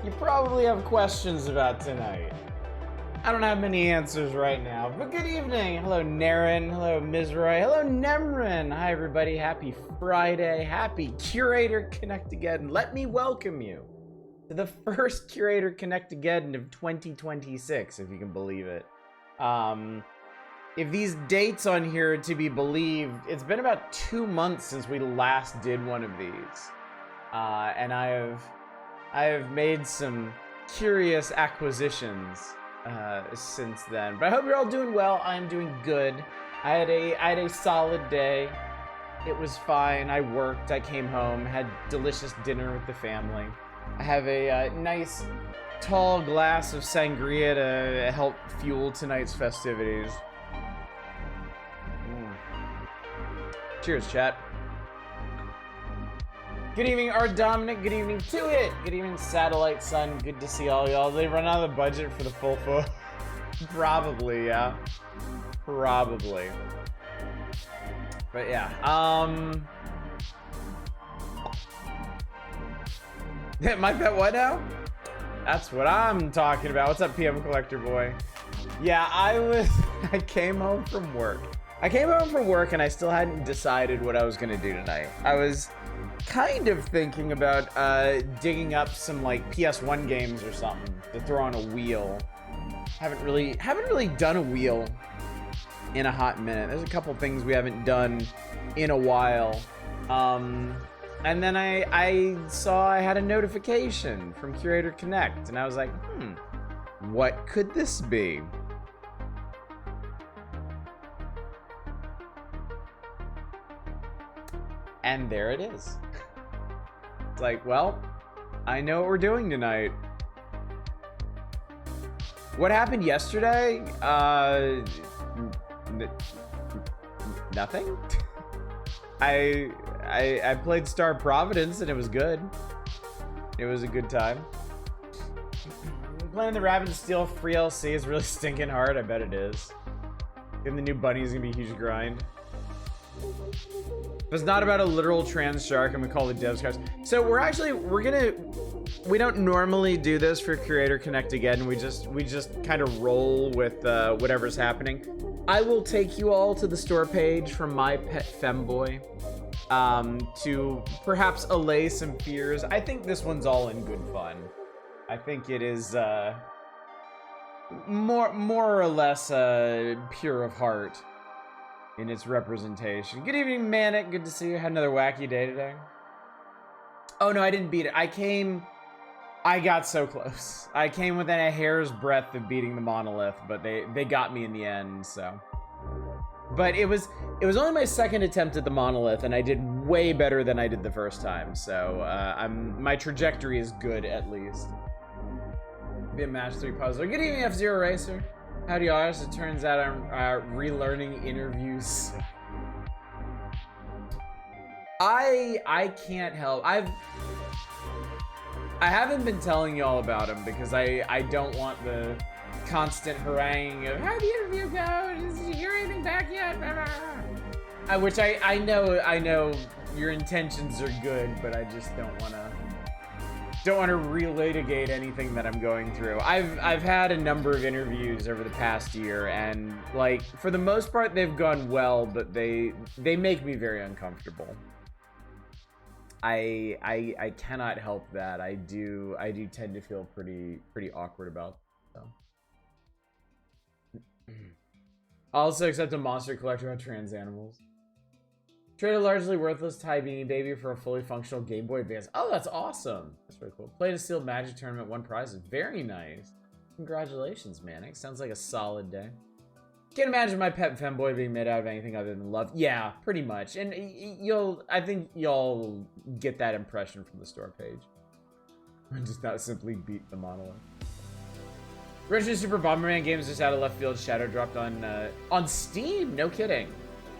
you probably have questions about tonight. I don't have many answers right now, but good evening. Hello, Naren. Hello, Mizroy. Hello, Nemrin. Hi, everybody. Happy Friday. Happy Curator Connectageddon. Let me welcome you to the first Curator Connectageddon of 2026, if you can believe it. If these dates on here are to be believed, it's been about 2 months since we last did one of these. And I have made some curious acquisitions since then. But I hope you're all doing well. I'm doing good. I had a solid day. It was fine. I worked. I came home. Had delicious dinner with the family. I have a nice tall glass of sangria to help fuel tonight's festivities. Cheers, chat. Good evening, Art Dominic. Good evening, To It. Good evening, Satellite Sun. Good to see all y'all. They run out of the budget for the full photo. Probably, yeah. Probably. But yeah, my pet what now? That's what I'm talking about. What's up, PM Collector Boy? Yeah, I came home from work. And I still hadn't decided what I was gonna do tonight. I was kind of thinking about digging up some like PS1 games or something to throw on a wheel. Haven't really done a wheel in a hot minute. There's a couple things we haven't done in a while. And then I saw I had a notification from Curator Connect, and I was like, what could this be? And there it is. It's like, well, I know what we're doing tonight. What happened yesterday? Nothing. I played Star Providence and it was good. It was a good time. Playing the Rabbit and Steel free LC is really stinking hard. I bet it is. And the new bunny is gonna be a huge grind. If it's not about a literal trans shark, I'm gonna call the devs cards. So we don't normally do this for Curator Connect again. We just kind of roll with whatever's happening. I will take you all to the store page from my pet Femboy to perhaps allay some fears. I think this one's all in good fun. I think it is more or less pure of heart in its representation. Good evening, Manic. Good to see you. Had another wacky day today. Oh no, I didn't beat it. I got so close. I came within a hair's breadth of beating the monolith, but they got me in the end, so. But it was only my second attempt at the monolith, and I did way better than I did the first time, so my trajectory is good at least. Be a match 3 puzzler. Good evening, F-Zero Racer. Howdy, y'all. It turns out I'm relearning interviews. I can't help. I haven't been telling y'all about him because I don't want the constant haranguing of how'd the interview go? Did you hear anything back yet? Which I know your intentions are good, but I just don't want to relitigate anything that I'm going through. I've had a number of interviews over the past year, and like for the most part they've gone well, but they make me very uncomfortable. I cannot help that. I do tend to feel pretty awkward about them. Also accept a monster collector about trans animals. Trade a largely worthless Thai Beanie Baby for a fully functional Game Boy Advance. Oh, that's awesome. That's very cool. Played a sealed magic tournament, won prizes. Very nice. Congratulations, Manic. Sounds like a solid day. Can't imagine my pet Femboy being made out of anything other than love. Yeah, pretty much. And I think y'all get that impression from the store page. Just not simply beat the monolith. Original Super Bomberman games just out of left field. Shadow dropped on Steam. No kidding.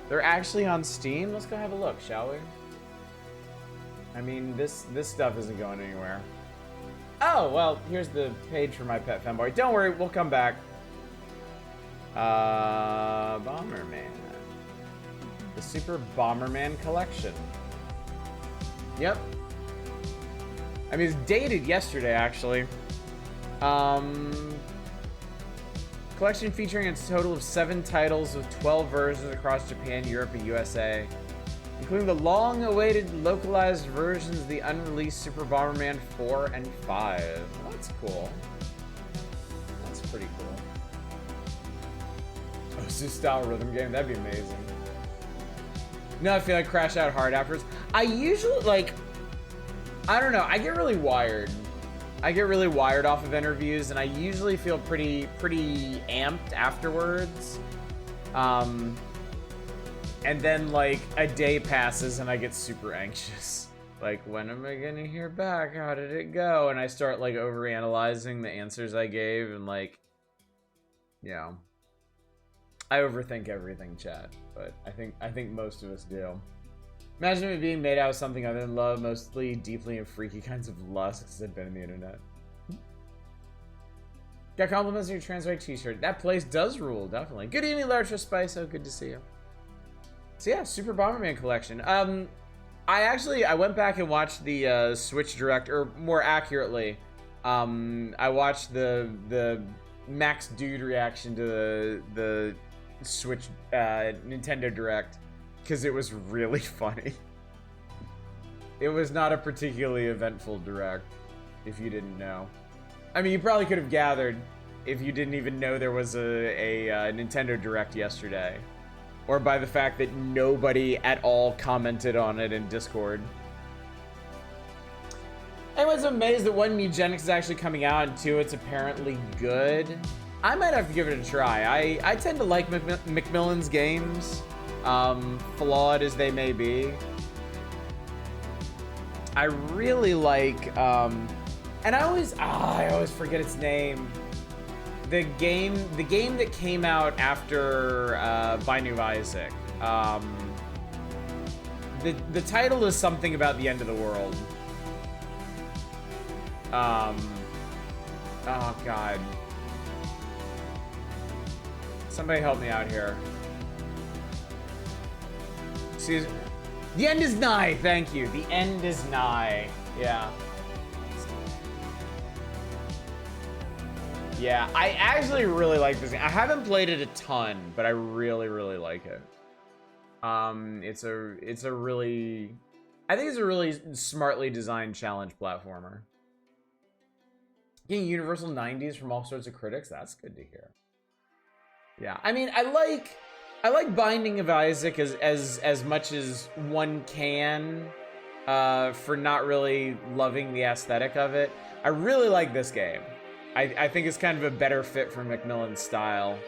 They're actually on Steam. Let's go have a look, shall we? I mean, this stuff isn't going anywhere. Oh well, here's the page for my pet Femboy. Don't worry, we'll come back. Bomberman. The Super Bomberman collection. Yep. I mean, it's dated yesterday, actually. Collection featuring a total of 7 titles with 12 versions across Japan, Europe, and USA, including the long-awaited localized versions of the unreleased Super Bomberman 4 and 5. Well, that's cool. That's pretty cool. Oh, it's a style rhythm game. That'd be amazing. No, I feel like crash out hard afterwards. I usually, like, I don't know. I get really wired. I get really wired off of interviews, and I usually feel pretty amped afterwards. And then, like, a day passes, and I get super anxious. Like, when am I gonna hear back? How did it go? And I start, like, overanalyzing the answers I gave, and, like, you know, I overthink everything, chat. But I think most of us do. Imagine it being made out of something other than love, mostly deeply and freaky kinds of lust, because I've been on the internet. Got compliments on your Transway t-shirt. That place does rule, definitely. Good evening, Larcher Spice. So good to see you. So yeah, Super Bomberman collection. I went back and watched the Switch Direct, or more accurately, I watched the Max Dude reaction to the Switch Nintendo Direct, because it was really funny. It was not a particularly eventful Direct, if you didn't know. I mean, you probably could have gathered if you didn't even know there was a Nintendo Direct yesterday. Or by the fact that nobody at all commented on it in Discord. I was amazed that 1, Mugenics is actually coming out, and 2, it's apparently good. I might have to give it a try. I tend to like Macmillan's games, flawed as they may be. I really like, and I always forget its name. The game that came out after Binding of Isaac. The title is something about the end of the world. Oh god. Somebody help me out here. See, the end is nigh. Thank you. The end is nigh. Yeah. Yeah, I actually really like this game. I haven't played it a ton, but I really, really like it. It's a really, I think it's a really smartly designed challenge platformer. Getting universal 90s from all sorts of critics, that's good to hear. Yeah, I mean, I like Binding of Isaac as much as one can, for not really loving the aesthetic of it. I really like this game. I think it's kind of a better fit for Macmillan's style.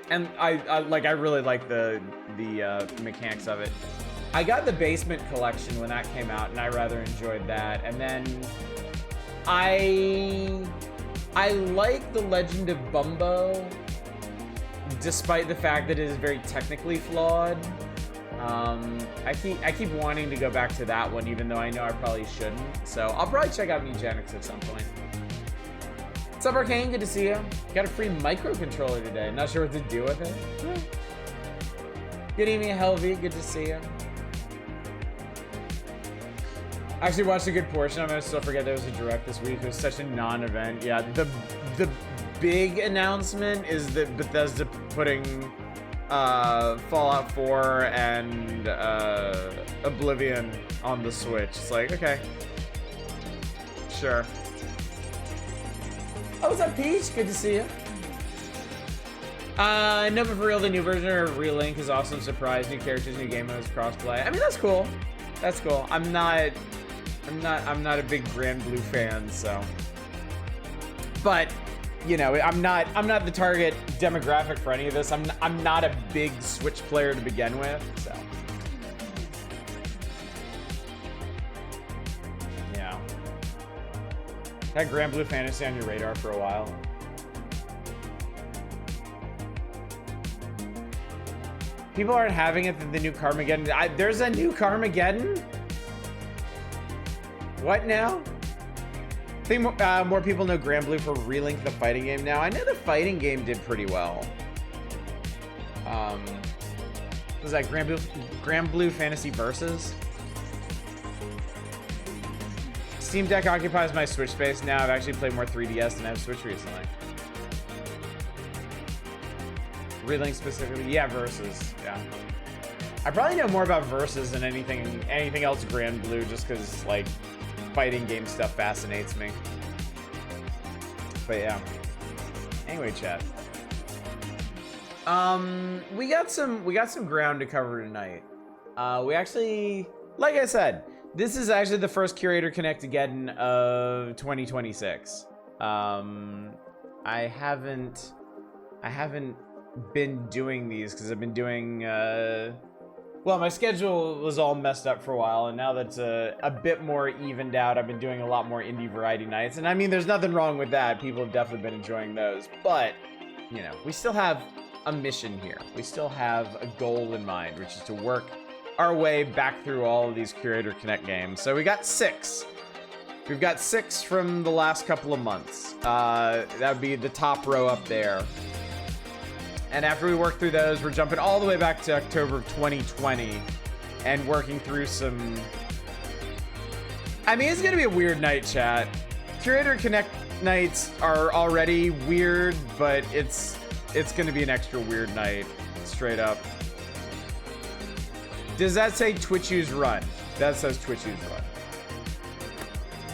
And I really like the mechanics of it. I got the Basement Collection when that came out, and I rather enjoyed that. And then I like The Legend of Bumbo, despite the fact that it is very technically flawed. I keep wanting to go back to that one, even though I know I probably shouldn't. So I'll probably check out Mugenics at some point. What's up, Arcane? Good to see you. Got a free microcontroller today. Not sure what to do with it. Good evening, Helvy. Good to see you. I actually watched a good portion. I'm gonna still forget there was a Direct this week. It was such a non-event. Yeah, the big announcement is that Bethesda putting Fallout 4 and Oblivion on the Switch. It's like, okay, sure. Oh, what's up, Peach? Good to see you. No, but for real, the new version of Relink is awesome. Surprise, new characters, new game modes, crossplay. I mean, that's cool. That's cool. I'm not a big Grand Blue fan, so. But you know, I'm not the target demographic for any of this. I'm not a big Switch player to begin with, so. Yeah. Had Grand Blue Fantasy on your radar for a while. People aren't having it than the new Carmageddon. There's a new Carmageddon? What now? I think more people know Grand Blue for Relink, the fighting game now. I know the fighting game did pretty well. Was that Grand Blue Fantasy Versus? Steam Deck occupies my Switch space now. I've actually played more 3DS than I've Switch recently. Relink specifically? Yeah, Versus. Yeah. I probably know more about Versus than anything else Grand Blue, just because, like, fighting game stuff fascinates me. But yeah. Anyway, chat. We got some ground to cover tonight. We actually, like I said, this is actually the first Curator Connectageddon of 2026. I haven't been doing these because I've been doing well, my schedule was all messed up for a while, and now that's a bit more evened out. I've been doing a lot more indie variety nights, and I mean, there's nothing wrong with that. People have definitely been enjoying those, but you know, we still have a mission here. We still have a goal in mind, which is to work our way back through all of these Curator Connect games. So we got 6. We've got 6 from the last couple of months. That would be the top row up there. And after we work through those, we're jumping all the way back to October of 2020 and working through some... I mean, it's gonna be a weird night, chat. Curator Connect nights are already weird, but it's gonna be an extra weird night, straight up. Does that say Twitchu's Run? That says Twitchu's Run.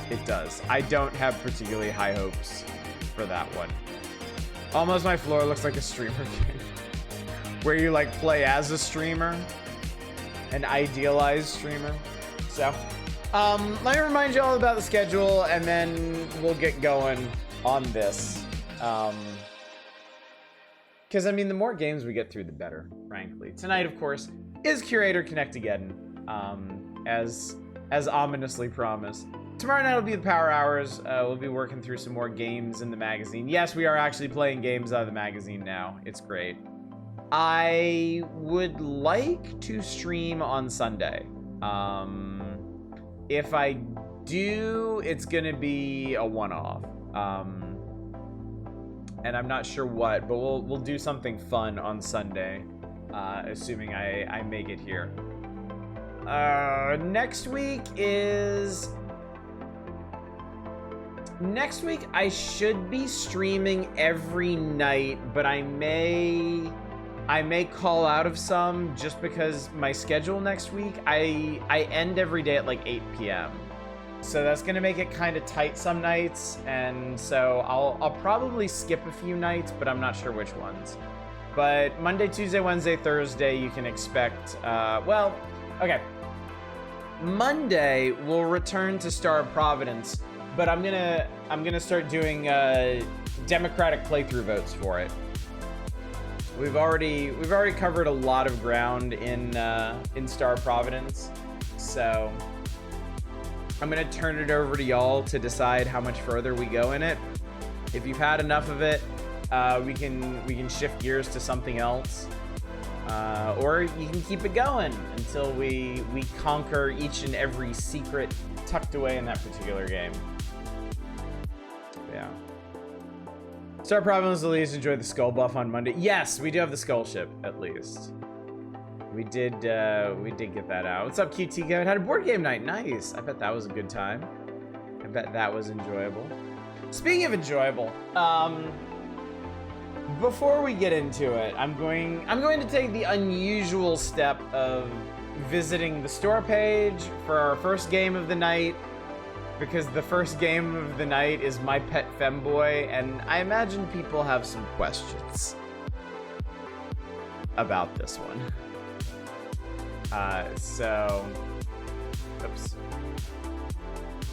It does. I don't have particularly high hopes for that one. Almost My Floor looks like a streamer game. Where you like play as a streamer. An idealized streamer. So, let me remind you all about the schedule and then we'll get going on this. Because, I mean, the more games we get through, the better, frankly. Tonight, of course, is Curator Connectageddon, as ominously promised. Tomorrow night will be the Power Hours. We'll be working through some more games in the magazine. Yes, we are actually playing games out of the magazine now. It's great. I would like to stream on Sunday. If I do, it's gonna be a one-off. And I'm not sure what, but we'll do something fun on Sunday, assuming I make it here. Next week I should be streaming every night, but I may call out of some just because my schedule next week, I end every day at like 8 p.m. So that's gonna make it kind of tight some nights, and so I'll probably skip a few nights, but I'm not sure which ones. But Monday, Tuesday, Wednesday, Thursday, you can expect, well, okay. Monday we'll return to Star of Providence, but I'm gonna start doing democratic playthrough votes for it. We've already covered a lot of ground in Star of Providence, so I'm gonna turn it over to y'all to decide how much further we go in it. If you've had enough of it, we can shift gears to something else, or you can keep it going until we conquer each and every secret tucked away in that particular game. Yeah. Star Providence at least enjoyed the skull buff on Monday. Yes, we do have the skull ship at least. We did get that out. What's up, QT Kevin? Had a board game night. Nice. I bet that was a good time. I bet that was enjoyable. Speaking of enjoyable, before we get into it, I'm going to take the unusual step of visiting the store page for our first game of the night, because the first game of the night is My Pet Femboy, and I imagine people have some questions about this one. So, oops.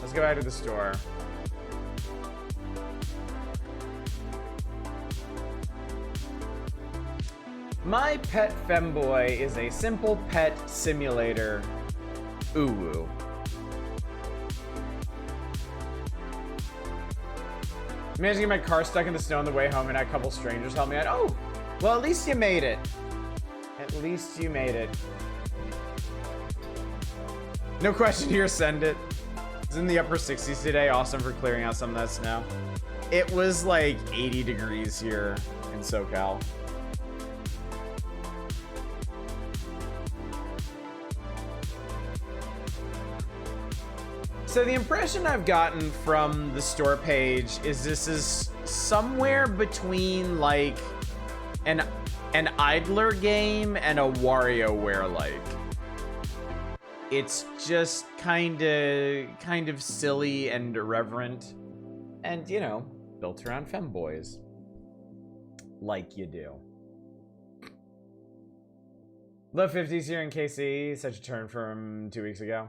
Let's go back to the store. My Pet Femboy is a simple pet simulator. Ooh. Managed to get my car stuck in the snow on the way home and had a couple strangers help me out. Oh, well, at least you made it. At least you made it. No question here, send it. It's in the upper 60s today. Awesome for clearing out some of that snow. It was like 80 degrees here in SoCal. So the impression I've gotten from the store page is this is somewhere between like an Idler game and a WarioWare like. It's just kind of silly and irreverent, and you know, built around femboys, like you do. Love 50s here in KC, such a turn from 2 weeks ago.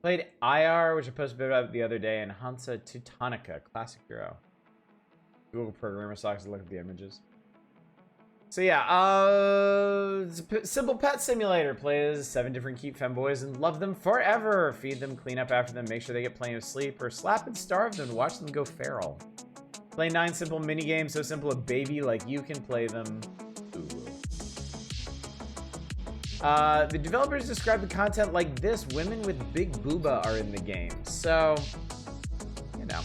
Played IR, which I posted a bit about the other day, and Hansa Teutonica, classic hero. Google programmer stocks to look at the images. So yeah, it's a simple pet simulator. Plays 7 different cute femboys and love them forever. Feed them, clean up after them, make sure they get plenty of sleep, or slap and starve them to watch them go feral. Play 9 simple mini games, so simple a baby like you can play them. Ooh. The developers describe the content like this: women with big booba are in the game. So, you know.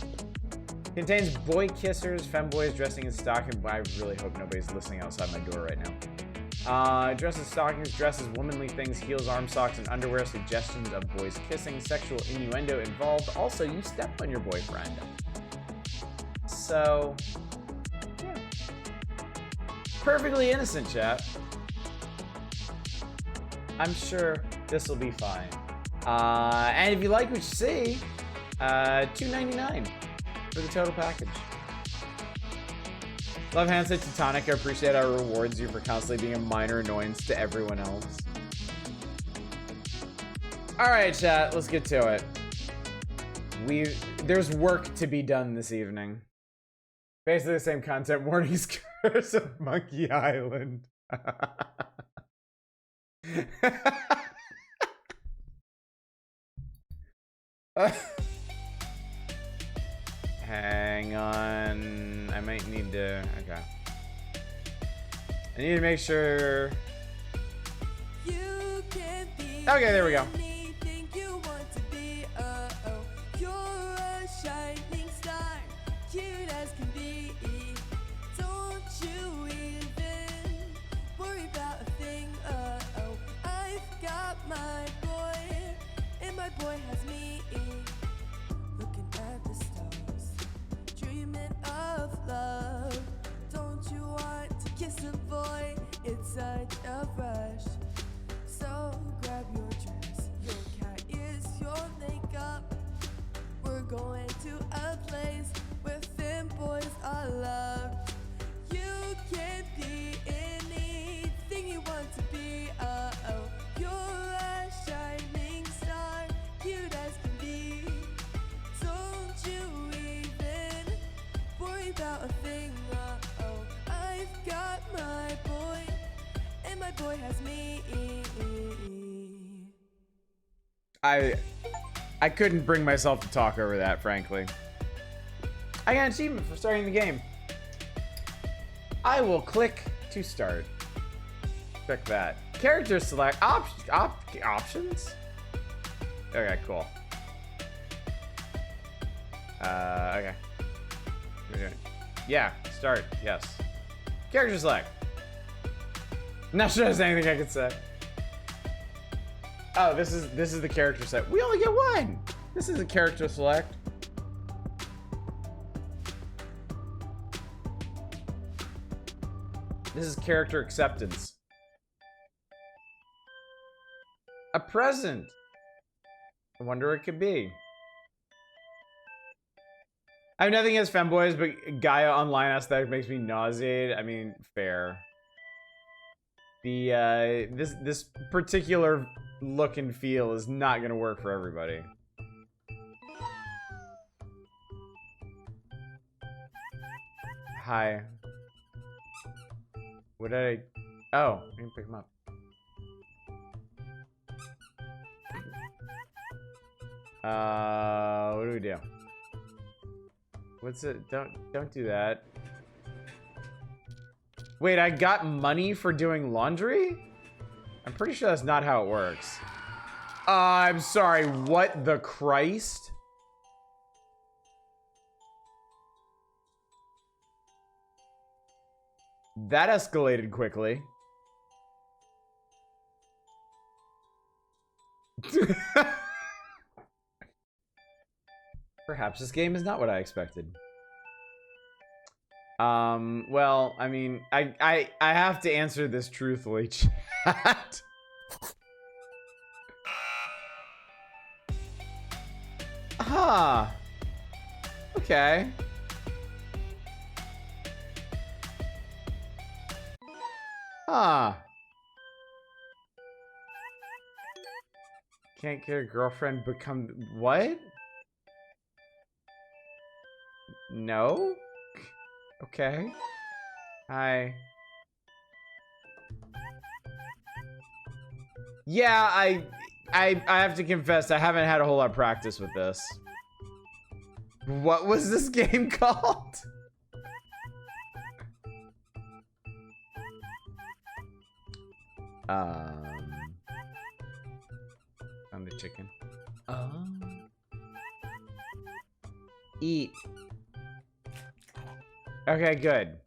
Contains boy kissers, femboys dressing in stockings. I really hope nobody's listening outside my door right now. Dresses stockings, dresses womanly things, heels, arm socks, and underwear. Suggestions of boys kissing, sexual innuendo involved. Also, you step on your boyfriend. So, yeah. Perfectly innocent, chat. I'm sure this will be fine. And if you like what you see, $2.99 for the total package. Love Hansa Teutonica. Appreciate how it rewards you for constantly being a minor annoyance to everyone else. Alright, chat, let's get to it. There's work to be done this evening. Basically the same content. Morning's Curse of Monkey Island. Hang on. I might need to... Okay. I need to make sure... Okay, there we go. Boy has me looking at the stars, dreaming of love. Don't you want to kiss a boy? It's such a rush. So grab your dress, your cat ears, your makeup. We're going to a place where femboys are loved. You can be anything you want to be. You're a shining star, cute as can be. Don't you even worry about a thing. I've got my boy, and my boy has me. I couldn't bring myself to talk over that, frankly. I got an achievement for starting the game. I will click to start. Click that. Character select options? Okay, cool. Okay. Yeah, start, yes. Character select. Not sure there's anything I could say. Oh, this is the character set. We only get one! This is a character select. This is character acceptance. A present. I wonder what it could be. I have nothing against femboys, but Gaia online aesthetic makes me nauseated. I mean, fair. The this particular look and feel is not gonna work for everybody. Hi. What did I... Oh, I didn't pick him up. What do we do? What's it? Don't do that. Wait, I got money for doing laundry? I'm pretty sure that's not how it works. I'm sorry, what the Christ? That escalated quickly. Perhaps this game is not what I expected. Well, I mean, I have to answer this truthfully, chat. Huh. Okay. Huh. Can't get a girlfriend, become... What? No? Okay. Hi. Yeah, I have to confess, I haven't had a whole lot of practice with this. What was this game called? Found the chicken. Eat. Okay, good.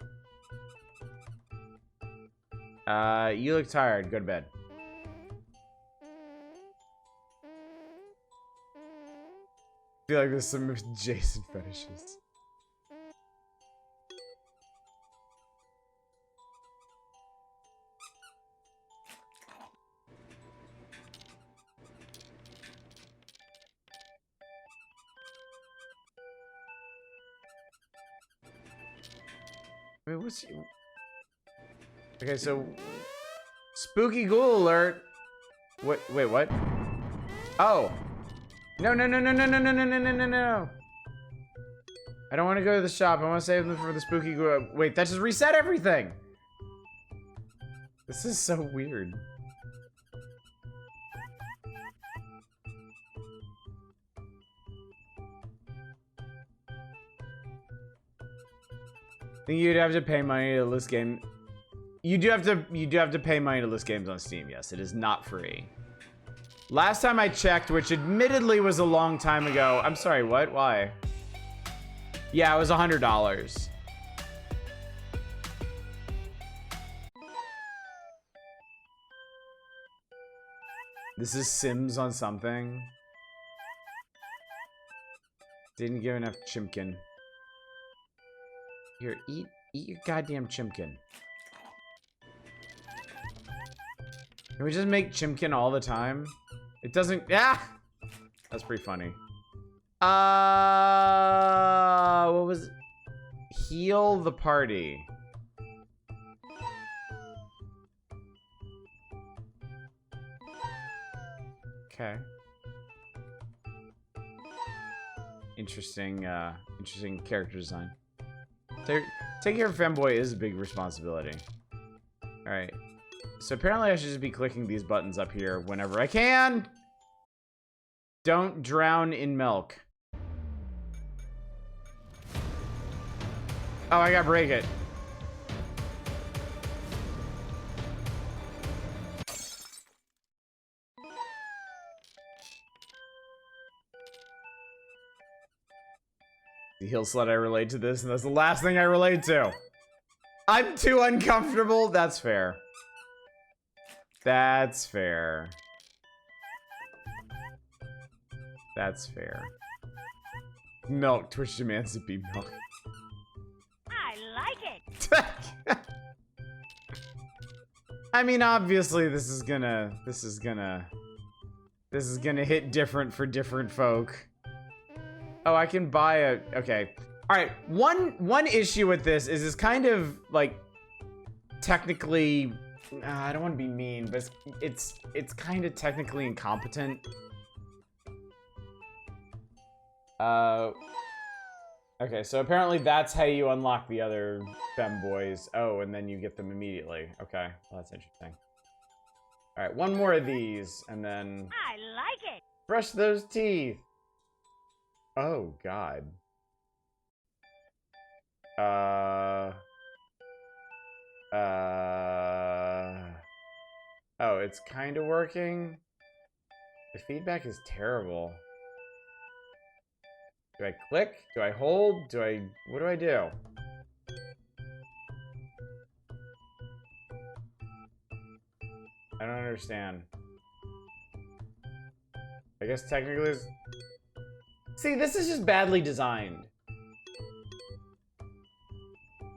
You look tired. Go to bed. I feel like there's some Jason fetishes. Wait, what's... Okay, so... Spooky ghoul alert! What? Wait, what? Oh! No, no, no, no, no, no, no, no, no, no, no, no! I don't want to go to the shop. I want to save them for the spooky ghoul. Wait, that just reset everything! This is so weird. I think you'd have to pay money to list game. You do have to pay money to list games on Steam. Yes, it is not free. Last time I checked, which admittedly was a long time ago. I'm sorry, what? Why? Yeah, it was $100. This is Sims on something. Didn't give enough chimkin. Here, eat your goddamn chimkin. Can we just make chimkin all the time? It doesn't... Ah! That's pretty funny. What was... Heal the party. Okay. Interesting, interesting character design. Taking care of Femboy is a big responsibility. Alright. So apparently I should just be clicking these buttons up here whenever I can. Don't drown in milk. Oh, I gotta break it. The heel slut I relate to this, and that's the last thing I relate to. I'm too uncomfortable. That's fair. That's fair. That's fair. Milk. Twitch demands it be milk. I like it. I mean, obviously, this is gonna hit different for different folk. Oh, I can buy a... Okay. Alright, one issue with this is it's kind of, like, technically... I don't want to be mean, but it's kind of technically incompetent. Okay, so apparently that's how you unlock the other femboys. Oh, and then you get them immediately. Okay, well, that's interesting. Alright, one more of these, and then... I like it. Brush those teeth! Oh, God. Oh, it's kind of working? The feedback is terrible. Do I click? Do I hold? What do I do? I don't understand. I guess technically it's... See, this is just badly designed.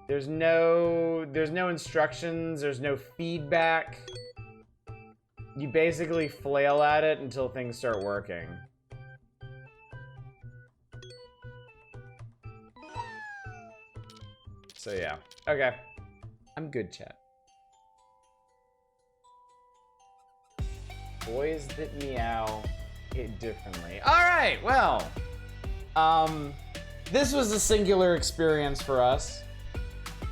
There's no instructions, there's no feedback. You basically flail at it until things start working. So yeah, okay. I'm good, chat. Boys that meow hit differently. All right, well, this was a singular experience for us.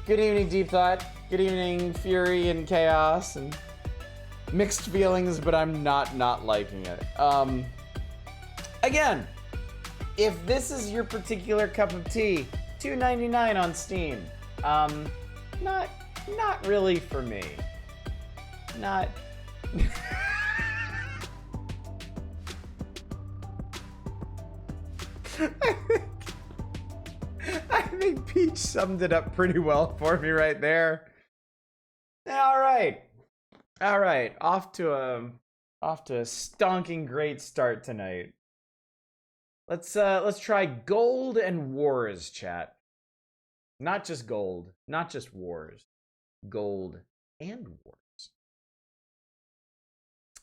Good evening, Deep Thought. Good evening, Fury and Chaos, and mixed feelings, but I'm not liking it. Again, if this is your particular cup of tea, $2.99 on Steam. Not really for me. Not. I think Peach summed it up pretty well for me right there. All right. Off to a stonking great start tonight. Let's try Gold and Wars, chat. Not just gold, not just wars. Gold and wars.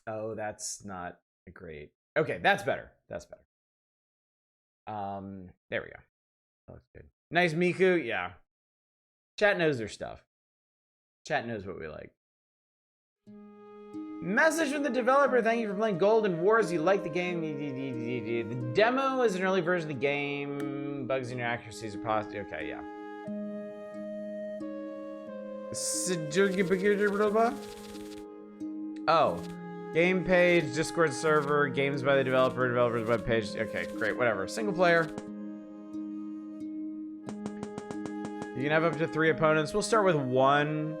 Oh, that's not great. Okay, that's better. That's better. There we go. That looks good. Nice Miku, yeah. Chat knows their stuff. Chat knows what we like. Message from the developer. Thank you for playing Gold and Wars. You like the game. The demo is an early version of the game. Bugs in your accuracies are positive. Okay, yeah. Oh. Game page, Discord server, games by the developer, developer's webpage. Okay, great, whatever. Single player. You can have up to 3 opponents. We'll start with 1.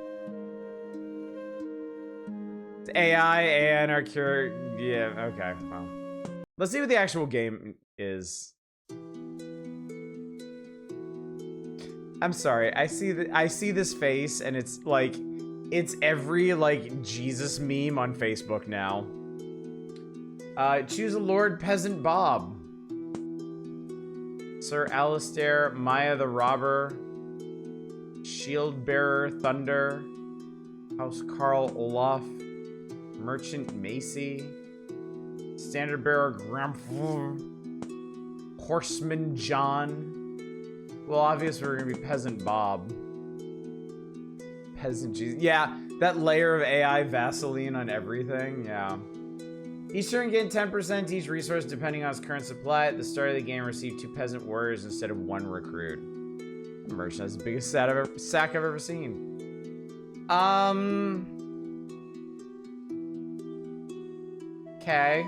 It's AI and our cure. Yeah, okay. Well, let's see what the actual game is. I'm sorry. I see this face, and it's like, it's every like Jesus meme on Facebook now. Choose a Lord Peasant Bob. Sir Alistair, Maya the Robber, Shield Bearer Thunder, House Carl Olaf, Merchant Macy, Standard Bearer Gramf, Horseman John. Well, obviously we're gonna be Peasant Bob. Peasant Jesus. Yeah, that layer of AI Vaseline on everything. Yeah. Each turn gain 10% each resource depending on its current supply. At the start of the game, receive 2 peasant warriors instead of 1 recruit. The merchant has the biggest sack I've ever seen. Okay.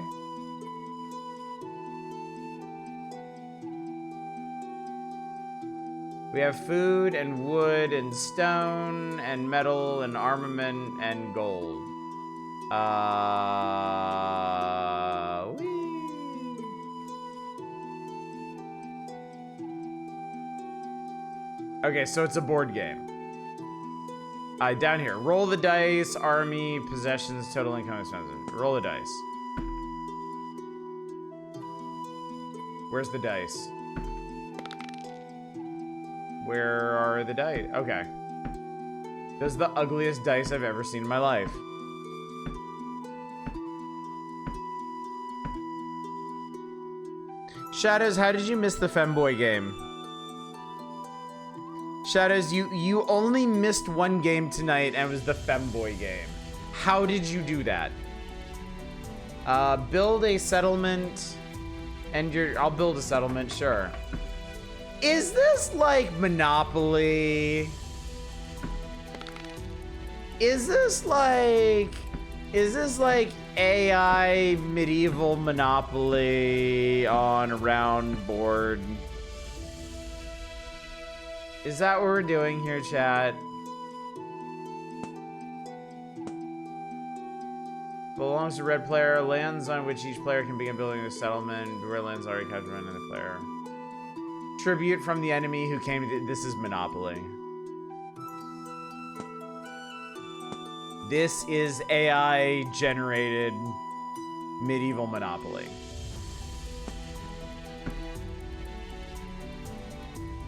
We have food and wood and stone and metal and armament and gold. Okay, so it's a board game. Down here. Roll the dice, army, possessions, total income expenses. Roll the dice. Where's the dice? Where are the dice? Okay. Those are the ugliest dice I've ever seen in my life. Shadows, how did you miss the Femboy game? Shadows, you only missed 1 game tonight, and it was the Femboy game. How did you do that? Build a settlement, and I'll build a settlement, sure. Is this like Monopoly? Is this like AI medieval Monopoly on a round board? Is that what we're doing here, chat? Belongs to red player. Lands on which each player can begin building a settlement. Where lands already captured by another player. Tribute from the enemy who came to... This is Monopoly. This is AI-generated medieval Monopoly.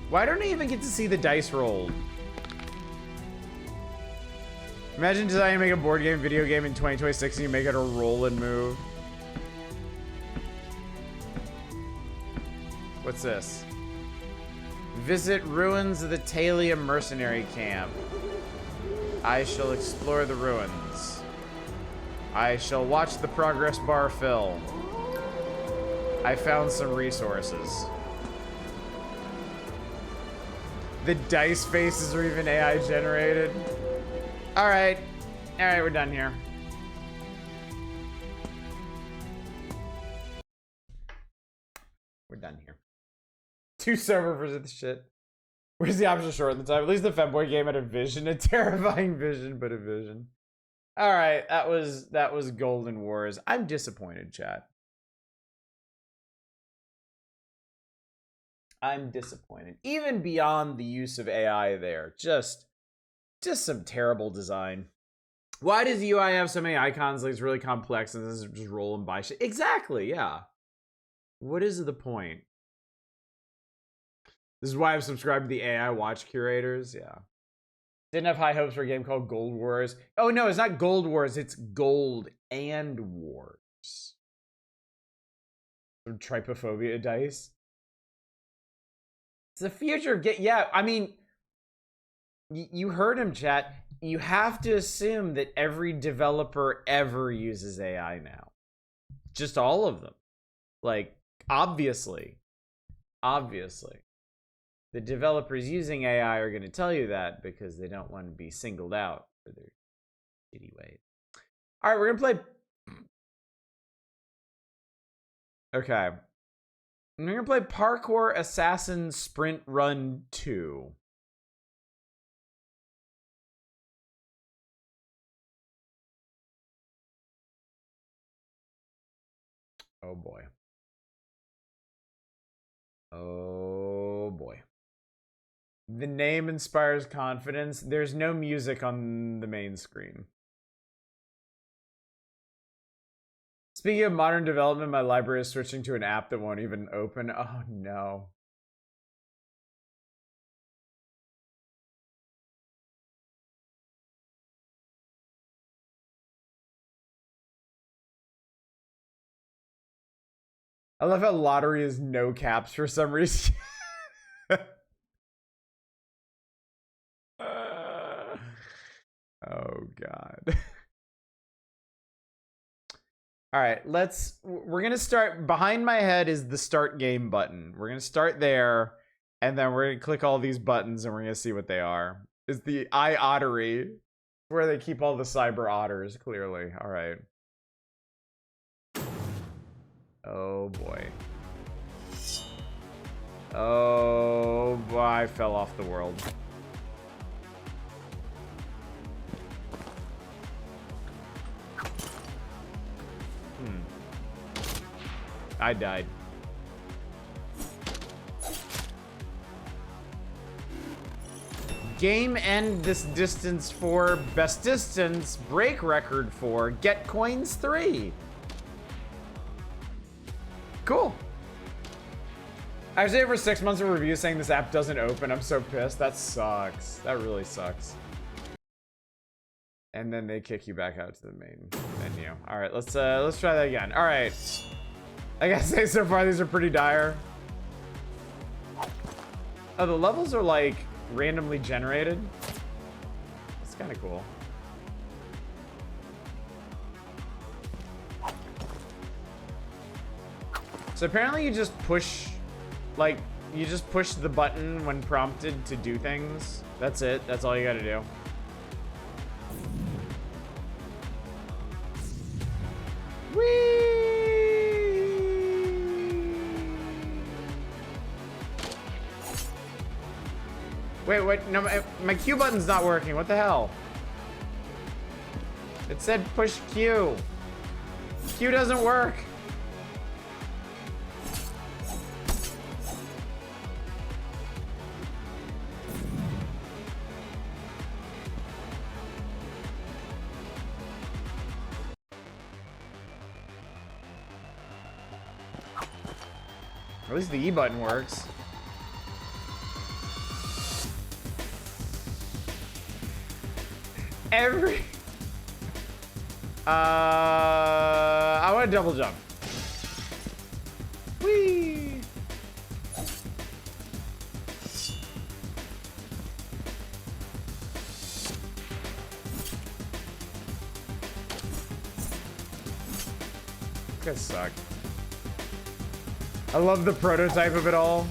Why don't I even get to see the dice rolled? Imagine designing to make a board game, video game in 2026 and you make it a roll and move. What's this? Visit ruins of the Talia mercenary camp. I shall explore the ruins. I shall watch the progress bar fill. I found some resources. The dice faces are even AI generated. All right, we're done here. We're done here. Too sober for this shit. Where's the option to shorten the time? At least the Femboy game had a vision, a terrifying vision, but a vision. All right, that was Golden Wars. I'm disappointed, chat. I'm disappointed. Even beyond the use of AI there, just some terrible design. Why does the UI have so many icons? Like it's really complex and this is just roll and buy shit. Exactly, yeah. What is the point? This is why I've subscribed to the AI watch curators. Yeah. Didn't have high hopes for a game called Gold Wars. Oh no, it's not Gold Wars. It's Gold and Wars. Some trypophobia dice. It's the future. Yeah, I mean, you heard him, chat. You have to assume that every developer ever uses AI now. Just all of them. Like, obviously. The developers using AI are going to tell you that because they don't want to be singled out for their shitty ways. All right, we're going to play... Okay. We're going to play Parkour Assassin Sprint Run 2. Oh boy. Oh boy. The name inspires confidence. There's no music on the main screen. Speaking of modern development, my library is switching to an app that won't even open. Oh no. I love how lottery is no caps for some reason. Oh god. All right, we're gonna start. Behind my head is the start game button. We're gonna start there, and then we're gonna click all these buttons and we're gonna see what they are. It's the iOttery, where they keep all the cyber otters, clearly. All right. Oh boy. Oh boy, I fell off the world. I died. Game end this distance for best distance, break record for get coins 3. Cool. I was there for 6 months of review saying this app doesn't open. I'm so pissed. That sucks. That really sucks. And then they kick you back out to the main menu. All right, let's try that again. All right. I gotta say, so far these are pretty dire. Oh, the levels are like randomly generated. That's kind of cool. So apparently you just push, like, you just push the button when prompted to do things. That's it. That's all you gotta do. Whee! Wait, no, my Q button's not working. What the hell? It said push Q. Q doesn't work. At least the E button works. Every... I want to double jump. Whee! Guys suck. I love the prototype of it all.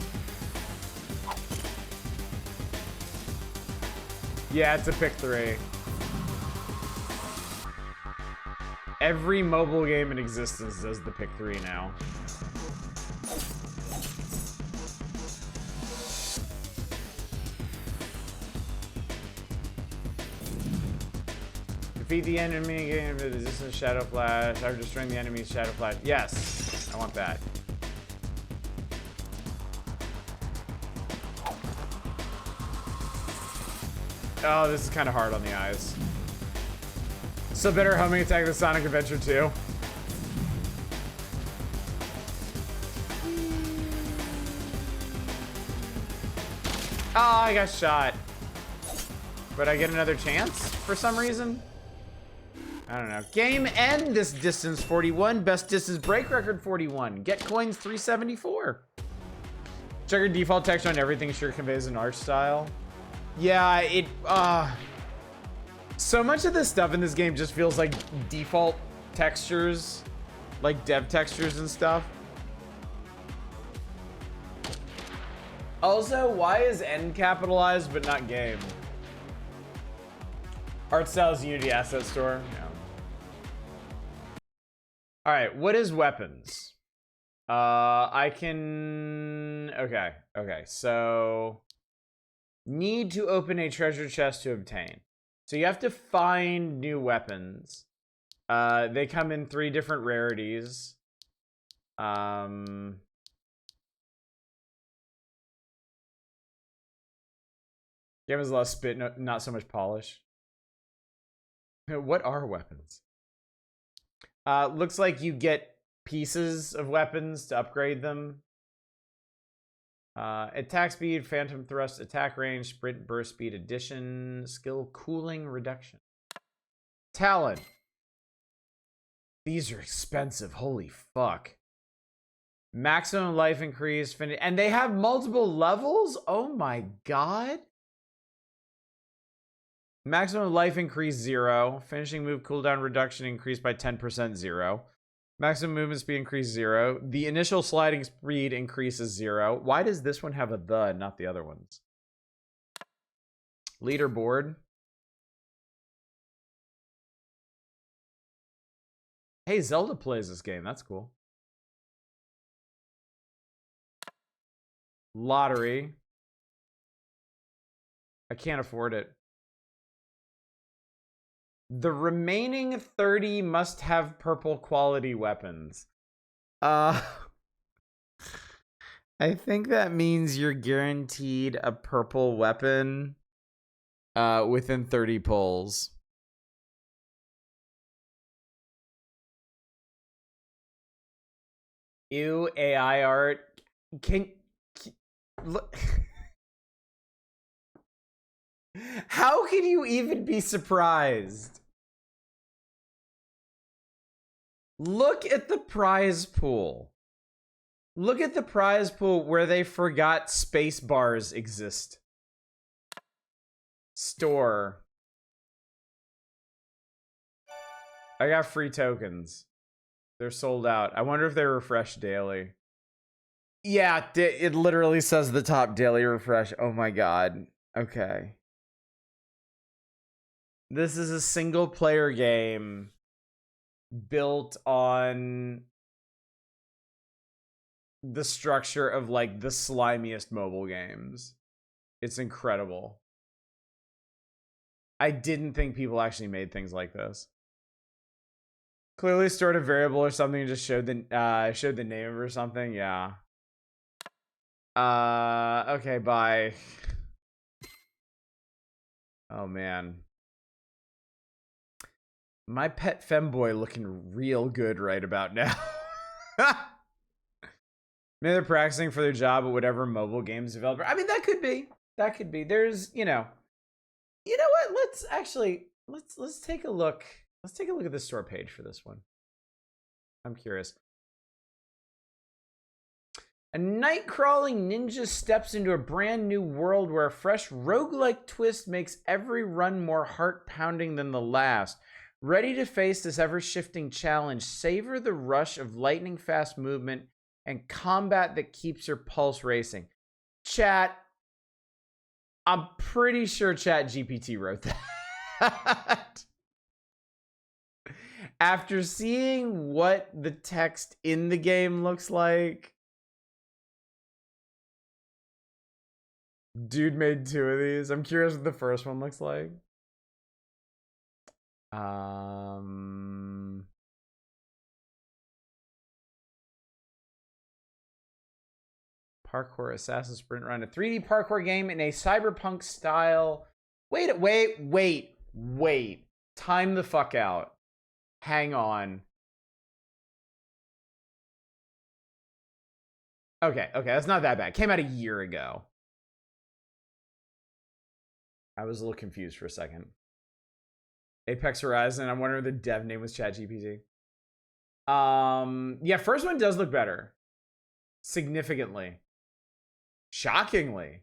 Yeah, it's a pick 3. Every mobile game in existence does the pick 3 now. Defeat the enemy, gain resistance, shadow flash. After destroying the enemy's shadow flash. Yes, I want that. Oh, this is kind of hard on the eyes. So better homing attack than Sonic Adventure 2. Oh, I got shot. But I get another chance for some reason? I don't know. Game end this distance 41. Best distance break record 41. Get coins 374. Checker default text on everything sure conveys an art style. Yeah, it, so much of this stuff in this game just feels like default textures, like dev textures and stuff. Also, why is N capitalized but not game? Art styles Unity Asset Store. Yeah. All right, what is weapons? I can. Okay, so need to open a treasure chest to obtain. So you have to find new weapons. They come in 3 different rarities. Game has less spit, not so much polish. What are weapons? Looks like you get pieces of weapons to upgrade them. Attack speed, phantom thrust, attack range, sprint, burst speed addition, skill cooling reduction. Talent. These are expensive. Holy fuck. Maximum life increase, and they have multiple levels? Oh my god. Maximum life increase 0. Finishing move cooldown reduction increased by 10% 0. Maximum movement speed increase 0. The initial sliding speed increases 0. Why does this one have a the and not the other ones? Leaderboard. Hey, Zelda plays this game. That's cool. Lottery. I can't afford it. The remaining 30 must have purple quality weapons. I think that means you're guaranteed a purple weapon within 30 pulls. Ew, AI art. Look. How can you even be surprised? Look at the prize pool. Look at the prize pool where they forgot space bars exist. Store. I got free tokens. They're sold out. I wonder if they refresh daily. Yeah, it literally says the top daily refresh. Oh my god. Okay. This is a single player game built on the structure of like the slimiest mobile games. It's incredible. I didn't think people actually made things like this. Clearly stored a variable or something and just showed the name of it or something. Yeah. Okay, bye. Oh man. My pet Femboy looking real good right about now. Maybe they're practicing for their job at whatever mobile games developer. I mean, that could be. That could be. There's, you know what? Let's actually, let's take a look. Let's take a look at the store page for this one. I'm curious. A night-crawling ninja steps into a brand new world where a fresh roguelike twist makes every run more heart-pounding than the last. Ready to face this ever-shifting challenge, savor the rush of lightning-fast movement and combat that keeps your pulse racing. Chat, I'm pretty sure ChatGPT wrote that. After seeing what the text in the game looks like, dude made 2 of these. I'm curious what the first one looks like. Parkour Assassin Sprint Run, a 3D parkour game in a cyberpunk style. Wait. Time the fuck out. Hang on. Okay, that's not that bad. Came out a year ago. I was a little confused for a second. Apex Horizon. I'm wondering if the dev name was ChatGPT. Yeah, first one does look better. Significantly. Shockingly.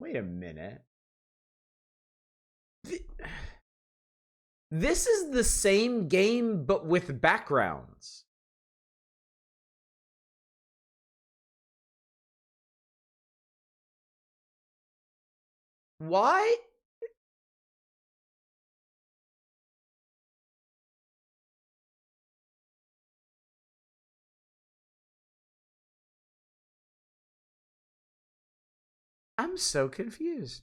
Wait a minute. This is the same game, but with backgrounds. Why? I'm so confused.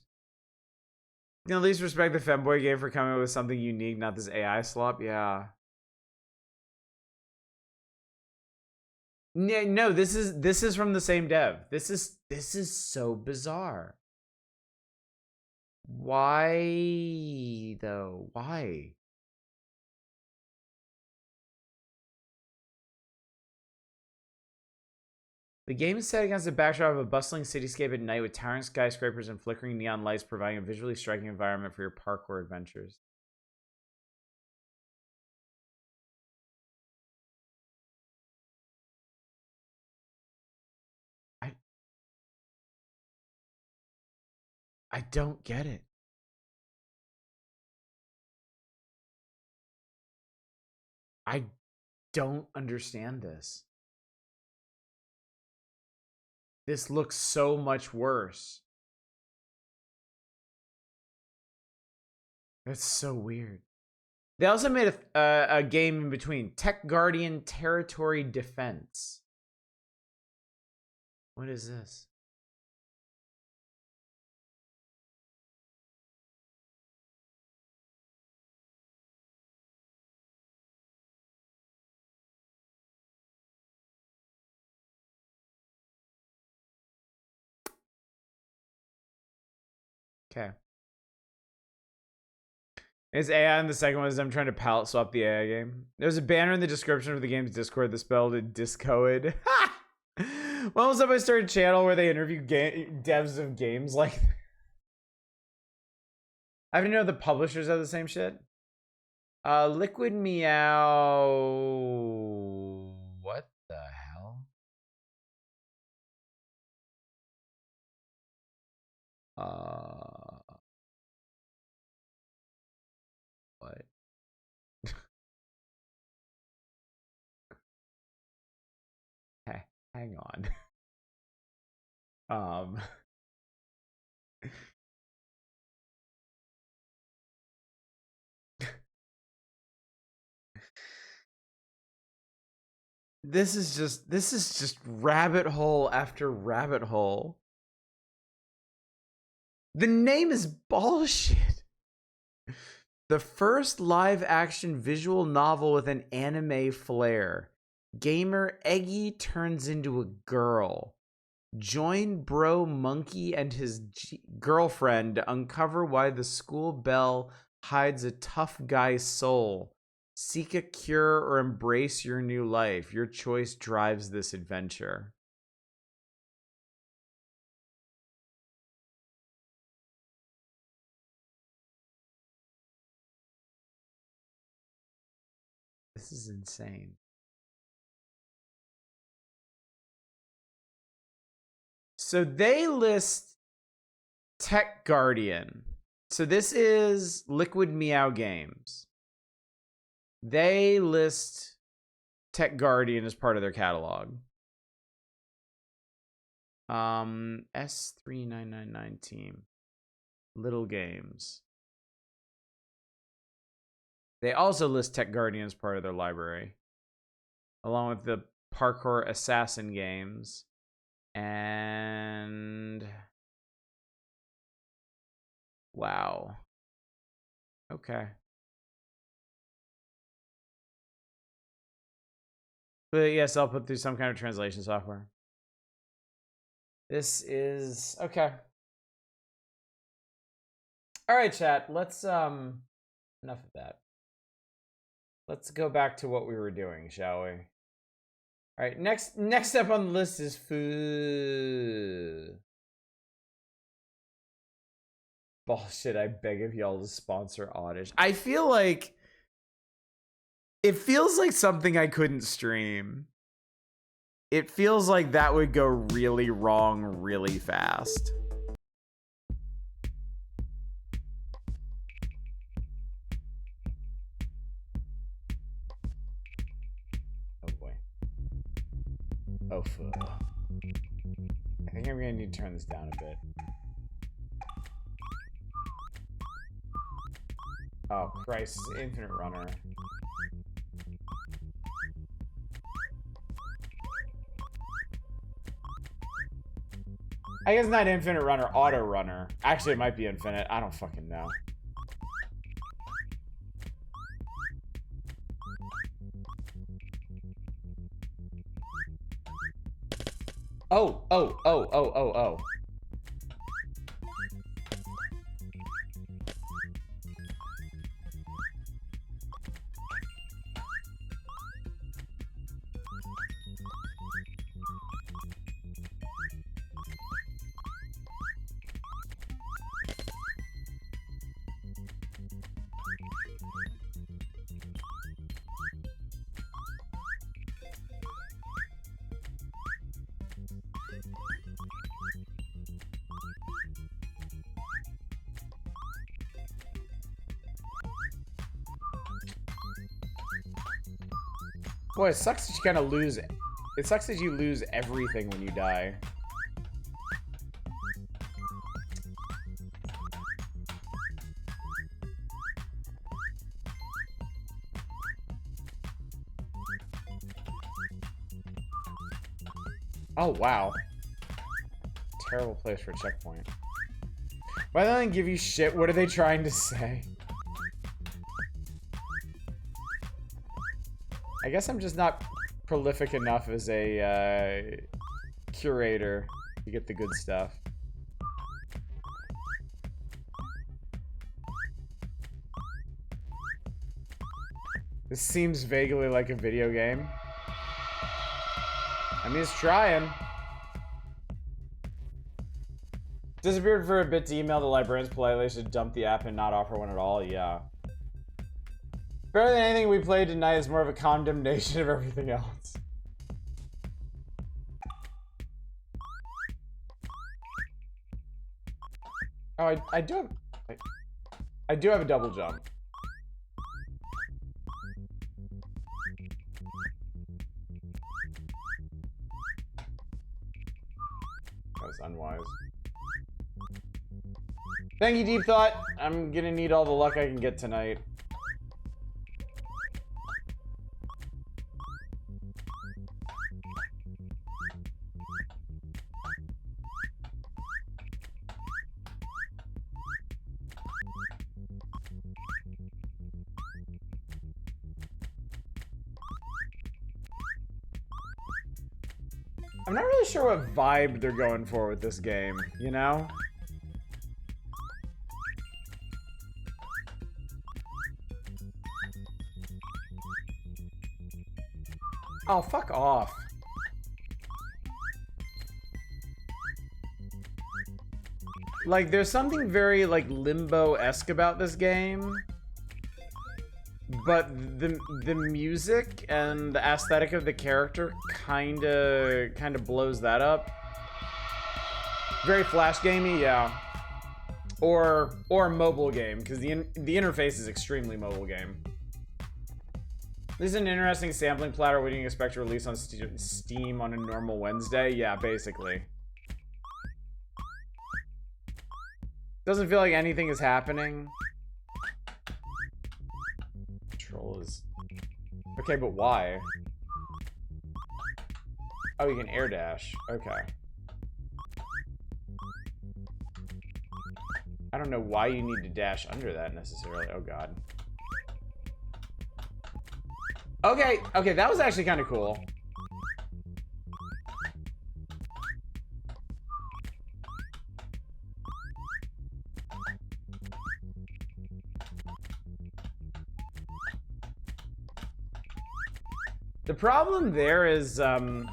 You know, at least respect the Femboy game for coming up with something unique, not this AI slop. Yeah. No, this is from the same dev. This is so bizarre. Why though? Why? The game is set against the backdrop of a bustling cityscape at night with towering skyscrapers and flickering neon lights, providing a visually striking environment for your parkour adventures. I don't get it. I don't understand this. This looks so much worse. That's so weird. They also made a game in between. Tech Guardian Territory Defense. What is this? Okay. It's AI, and the second one is I'm trying to palette swap the AI game. There's a banner in the description of the game's Discord that spelled it Discoed. When was up I started a channel where they interview devs of games like I didn't know the publishers have the same shit. Liquid Meow. What the hell? What? Hey, hang on. This is just rabbit hole after rabbit hole. The name is bullshit. The first live action visual novel with an anime flair. Gamer Eggy turns into a girl. Join Bro Monkey and his girlfriend to uncover why the school bell hides a tough guy's soul. Seek a cure or embrace your new life. Your choice drives this adventure. This is insane. So they list Tech Guardian. So this is Liquid Meow Games. They list Tech Guardian as part of their catalog. S3999 team. Little Games. They also list Tech Guardian as part of their library, along with the Parkour Assassin games and wow. Okay. But yes, I'll put through some kind of translation software. This is okay. All right, chat. Let's enough of that. Let's go back to what we were doing, shall we? All right, next up on the list is food. Bullshit, I beg of y'all to sponsor Oddish. I feel like it feels like something I couldn't stream. It feels like that would go really wrong really fast. Oh, fuck. I think I'm gonna need to turn this down a bit. Oh, Christ, it's an infinite runner. I guess not infinite runner, auto runner. Actually, it might be infinite. I don't fucking know. Oh. Boy, it sucks that you kind of lose it. It sucks that you lose everything when you die. Oh, wow. Terrible place for a checkpoint. Why don't they give you shit? What are they trying to say? I guess I'm just not prolific enough as a curator to get the good stuff. This seems vaguely like a video game. I mean, it's trying. Disappeared for a bit to email the librarians politely to dump the app and not offer one at all. Yeah. Better than anything we played tonight is more of a condemnation of everything else. Oh, I do have a double jump. That was unwise. Thank you, Deep Thought. I'm gonna need all the luck I can get tonight. I'm not really sure what vibe they're going for with this game, you know? Oh, fuck off. Like, there's something very, like, Limbo-esque about this game. But the music and the aesthetic of the character kinda blows that up. Very flash gamey, yeah. Or mobile game, because the interface is extremely mobile game. This is an interesting sampling platter waiting to expect to release on Steam on a normal Wednesday. Yeah, basically. Doesn't feel like anything is happening. Control is... Okay, but why? Oh, you can air dash. Okay. I don't know why you need to dash under that necessarily. Oh, God. Okay, okay, that was actually kind of cool. The problem there is, the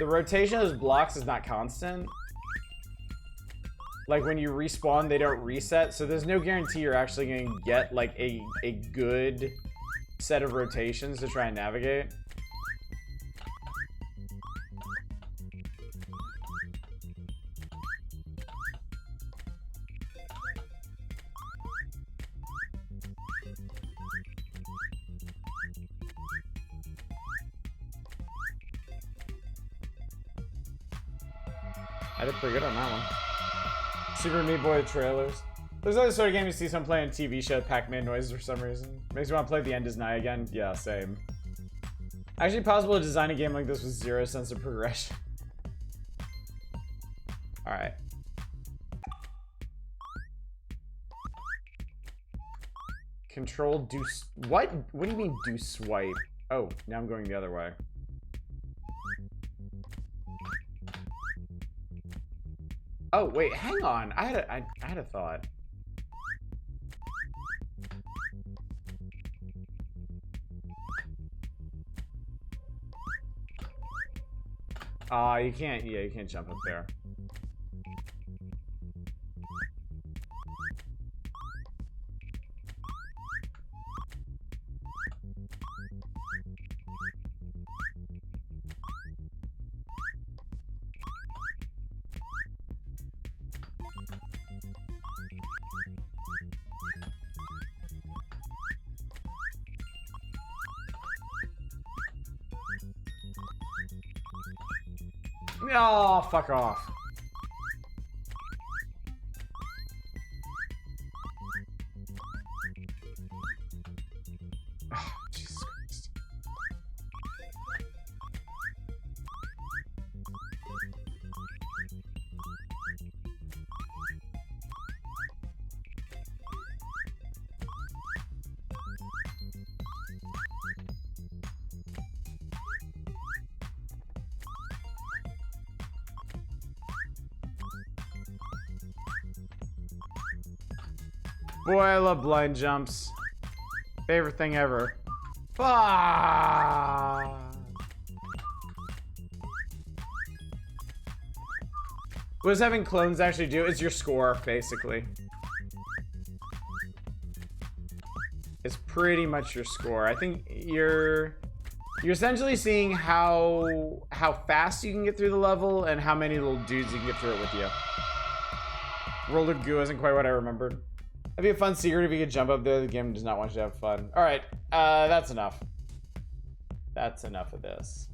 rotation of those blocks is not constant. Like, when you respawn, they don't reset, so there's no guarantee you're actually going to get, like, a good set of rotations to try and navigate. I did pretty good on that one. Super Meat Boy trailers. There's other sort of game you see someone playing a TV show, Pac-Man noises for some reason. Makes me want to play The End is Nigh again. Yeah, same. Actually possible to design a game like this with zero sense of progression. Alright. Control do... What? What do you mean do swipe? Oh, now I'm going the other way. Oh, wait, hang on. I had a thought. You can't, yeah, you can't jump up there. Oh, fuck off. Oh, Jesus Christ. Boy, I love blind jumps. Favorite thing ever. Ah! What does having clones actually do? It's your score, basically. It's pretty much your score. I think you're essentially seeing how fast you can get through the level and how many little dudes you can get through it with you. Roller goo isn't quite what I remembered. That'd be a fun secret if you could jump up there. The game does not want you to have fun. All right, that's enough. That's enough of this.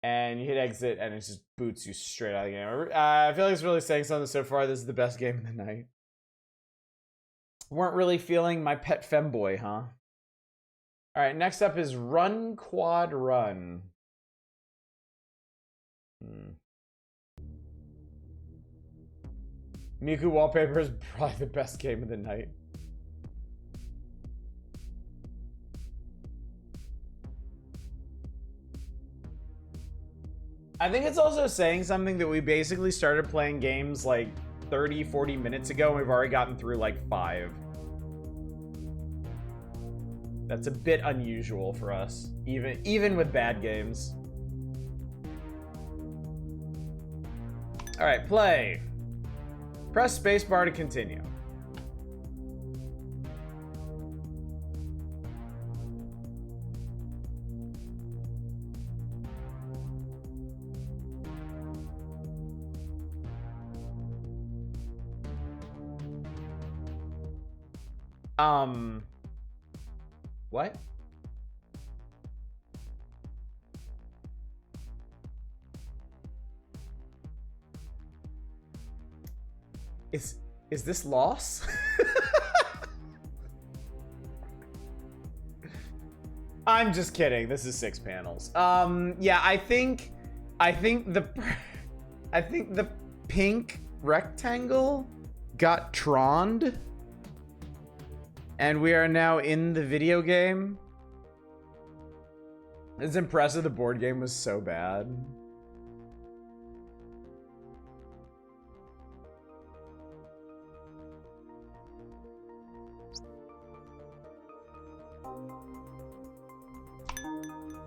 And you hit exit, and it just boots you straight out of the game. I feel like it's really saying something so far. This is the best game of the night. Weren't really feeling my pet femboy, huh? All right, next up is Run Quad Run. Miku Wallpaper is probably the best game of the night. I think it's also saying something that we basically started playing games like 30, 40 minutes ago and we've already gotten through like 5. That's a bit unusual for us, even with bad games. All right, play. Press spacebar to continue. What? Is this loss? I'm just kidding. This is 6 panels. Yeah, I think the pink rectangle got troned. And we are now in the video game. It's impressive the board game was so bad.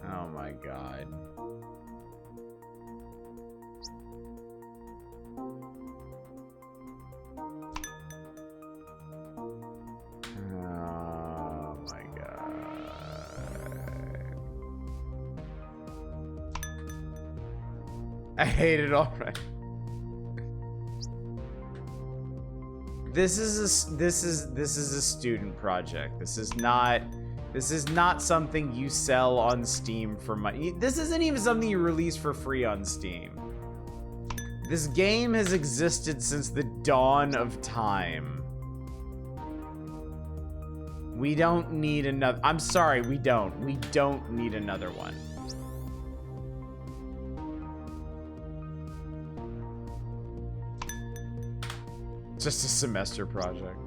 Oh my god. Oh my god. I hate it already. This is a student project. This is not something you sell on Steam for money. This isn't even something you release for free on Steam. This game has existed since the dawn of time. We don't need another. I'm sorry, we don't. We don't need another one. Just a semester project.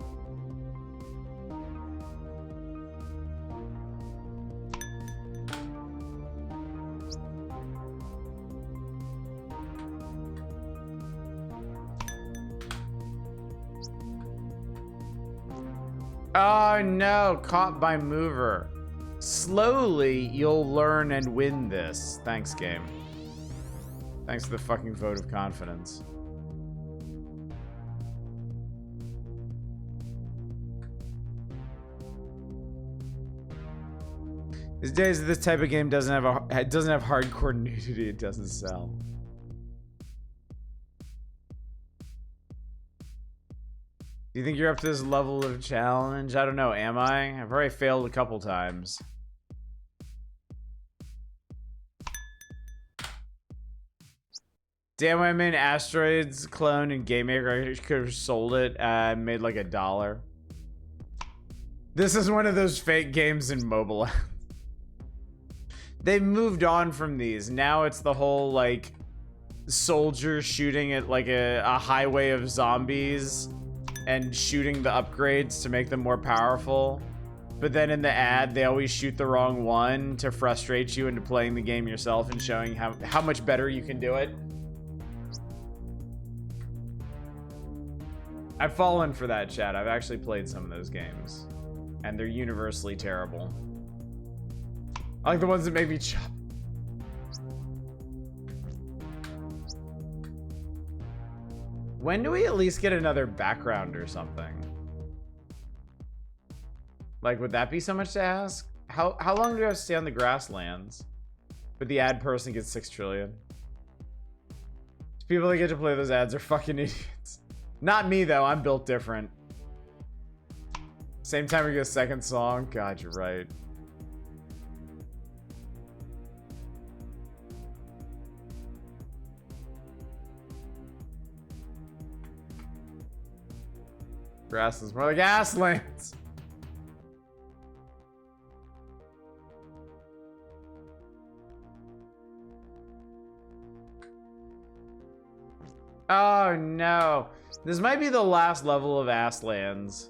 Oh no, caught by mover. Slowly, you'll learn and win this. Thanks, game. Thanks for the fucking vote of confidence. These days, this type of game doesn't have hardcore nudity. It doesn't sell. Do you think you're up to this level of challenge? I don't know. Am I? I've already failed a couple times. Damn, I made Asteroids clone and Game Maker. I could have sold it and made like $1. This is one of those fake games in mobile. They've moved on from these. Now it's the whole like soldier shooting at like a highway of zombies and shooting the upgrades to make them more powerful. But then in the ad, they always shoot the wrong one to frustrate you into playing the game yourself and showing how much better you can do it. I've fallen for that, chat. I've actually played some of those games. And they're universally terrible. I like the ones that make me chop. When do we at least get another background or something? Like, would that be so much to ask? How long do we have to stay on the grasslands? But the ad person gets 6 trillion. People that get to play those ads are fucking idiots. Not me, though. I'm built different. Same time we get a second song. God, you're right. Grasslands, more like Asslands. Oh no. This might be the last level of Asslands.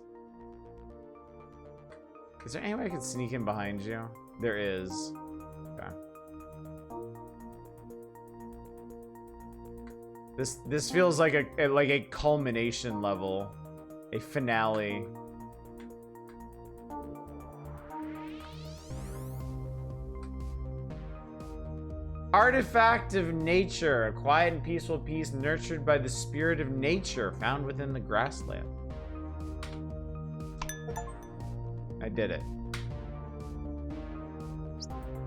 Is there any way I could sneak in behind you? There is. Okay. This feels like a culmination level. A finale. Artifact of nature, a quiet and peaceful piece nurtured by the spirit of nature found within the grassland. I did it.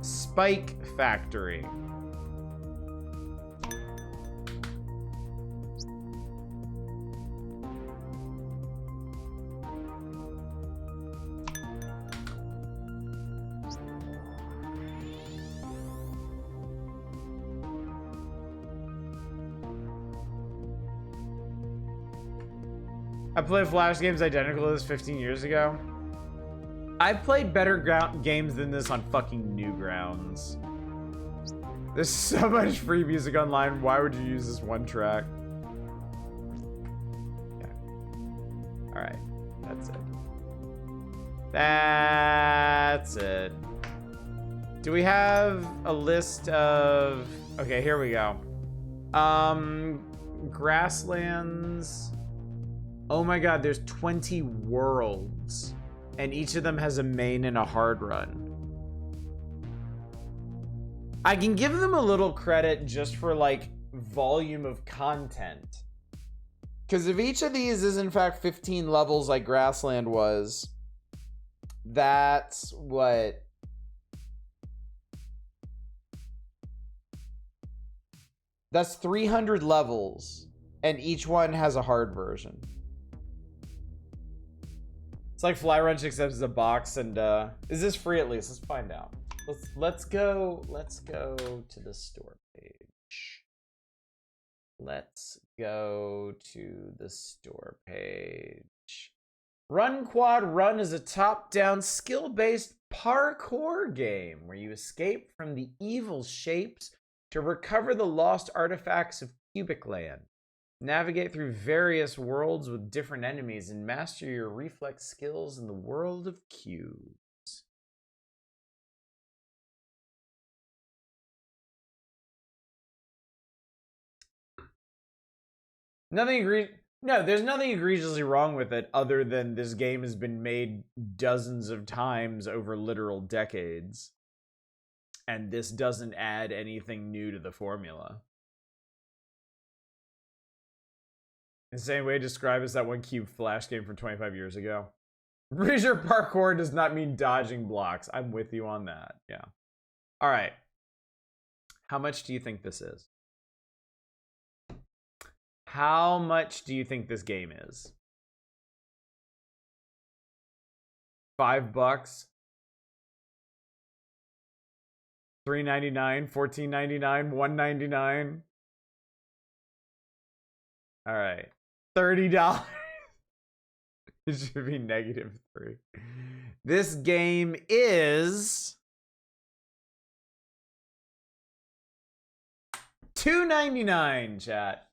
Spike Factory. I played Flash games identical to this 15 years ago. I've played better games than this on fucking Newgrounds. There's so much free music online. Why would you use this one track? Okay. All right. That's it. That's it. Do we have a list of... Okay, here we go. Grasslands. Oh my god, there's 20 worlds. And each of them has a main and a hard run. I can give them a little credit just for like volume of content. Because if each of these is in fact 15 levels like Grassland was, that's what... That's 300 levels, and each one has a hard version. It's like Fly Ranch except it's a box, and is this free at least? Let's find out. Let's go to the store page. Let's go to the store page. Run Quad Run is a top-down skill-based parkour game where you escape from the evil shapes to recover the lost artifacts of Cubic Land. Navigate through various worlds with different enemies and master your reflex skills in the world of cubes. No, there's nothing egregiously wrong with it other than this game has been made dozens of times over literal decades. And this doesn't add anything new to the formula. The same way to describe as that one cube Flash game from 25 years ago. Leisure parkour does not mean dodging blocks. I'm with you on that. Yeah. All right. How much do you think this is? How much do you think this game is? $5? $3.99, $14.99, $1.99. All right, $30. It should be -3. This game is $2.99, chat.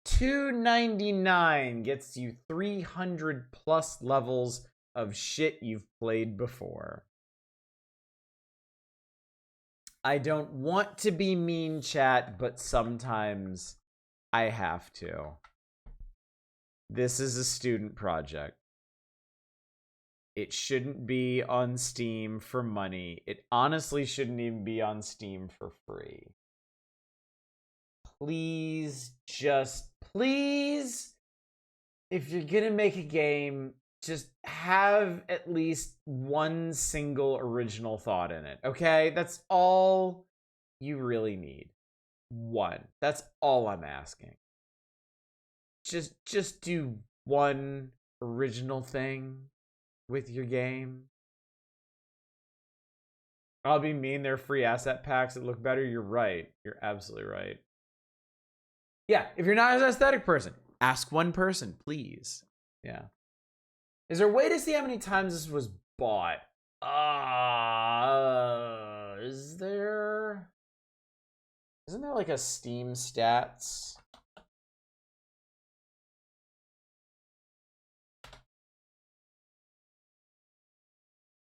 $2.99 gets you 300 plus levels of shit you've played before. I don't want to be mean, chat, but sometimes I have to. This is a student project. It shouldn't be on Steam for money. It honestly shouldn't even be on Steam for free. Please, just please, if you're gonna make a game, just have at least one single original thought in it, okay? That's all you really need. One. That's all I'm asking. Just do one original thing with your game. I'll be mean, they're free asset packs that look better. You're right. You're absolutely right. Yeah, if you're not an aesthetic person, ask one person, please. Yeah. Is there a way to see how many times this was bought? Is there? Isn't there like a Steam stats?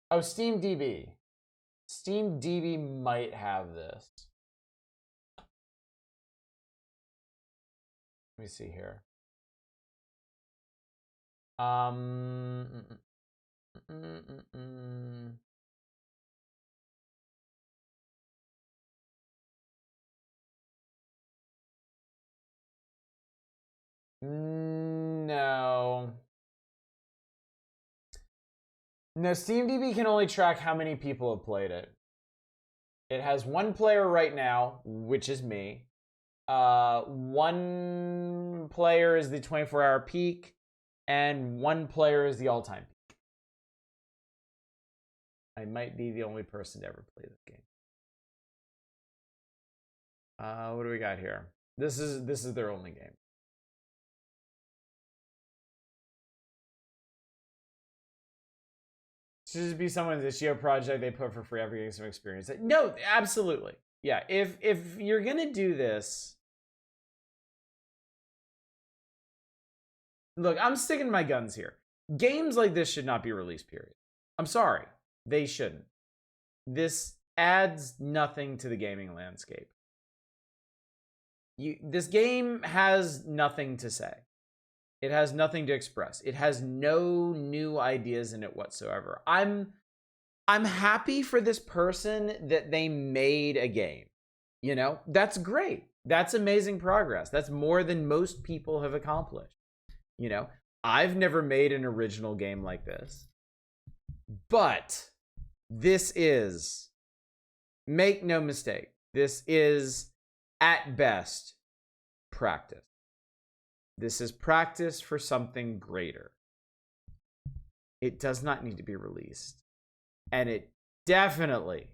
Oh, SteamDB. SteamDB might have this. Let me see here. No, SteamDB can only track how many people have played it. It has one player right now, which is me. One player is the 24-hour peak, and one player is the all-time peak. I might be the only person to ever play this game. What do we got here? This is their only game. Should just be someone's Itch.io project they put for free after getting some experience. No, absolutely. Yeah, if you're gonna do this, look, I'm sticking to my guns here. Games like this should not be released, period. I'm sorry. They shouldn't. This adds nothing to the gaming landscape. This game has nothing to say. It has nothing to express. It has no new ideas in it whatsoever. I'm happy for this person that they made a game. You know, that's great. That's amazing progress. That's more than most people have accomplished. You know, I've never made an original game like this. But this is, make no mistake, this is at best practice. This is practice for something greater. It does not need to be released. And it definitely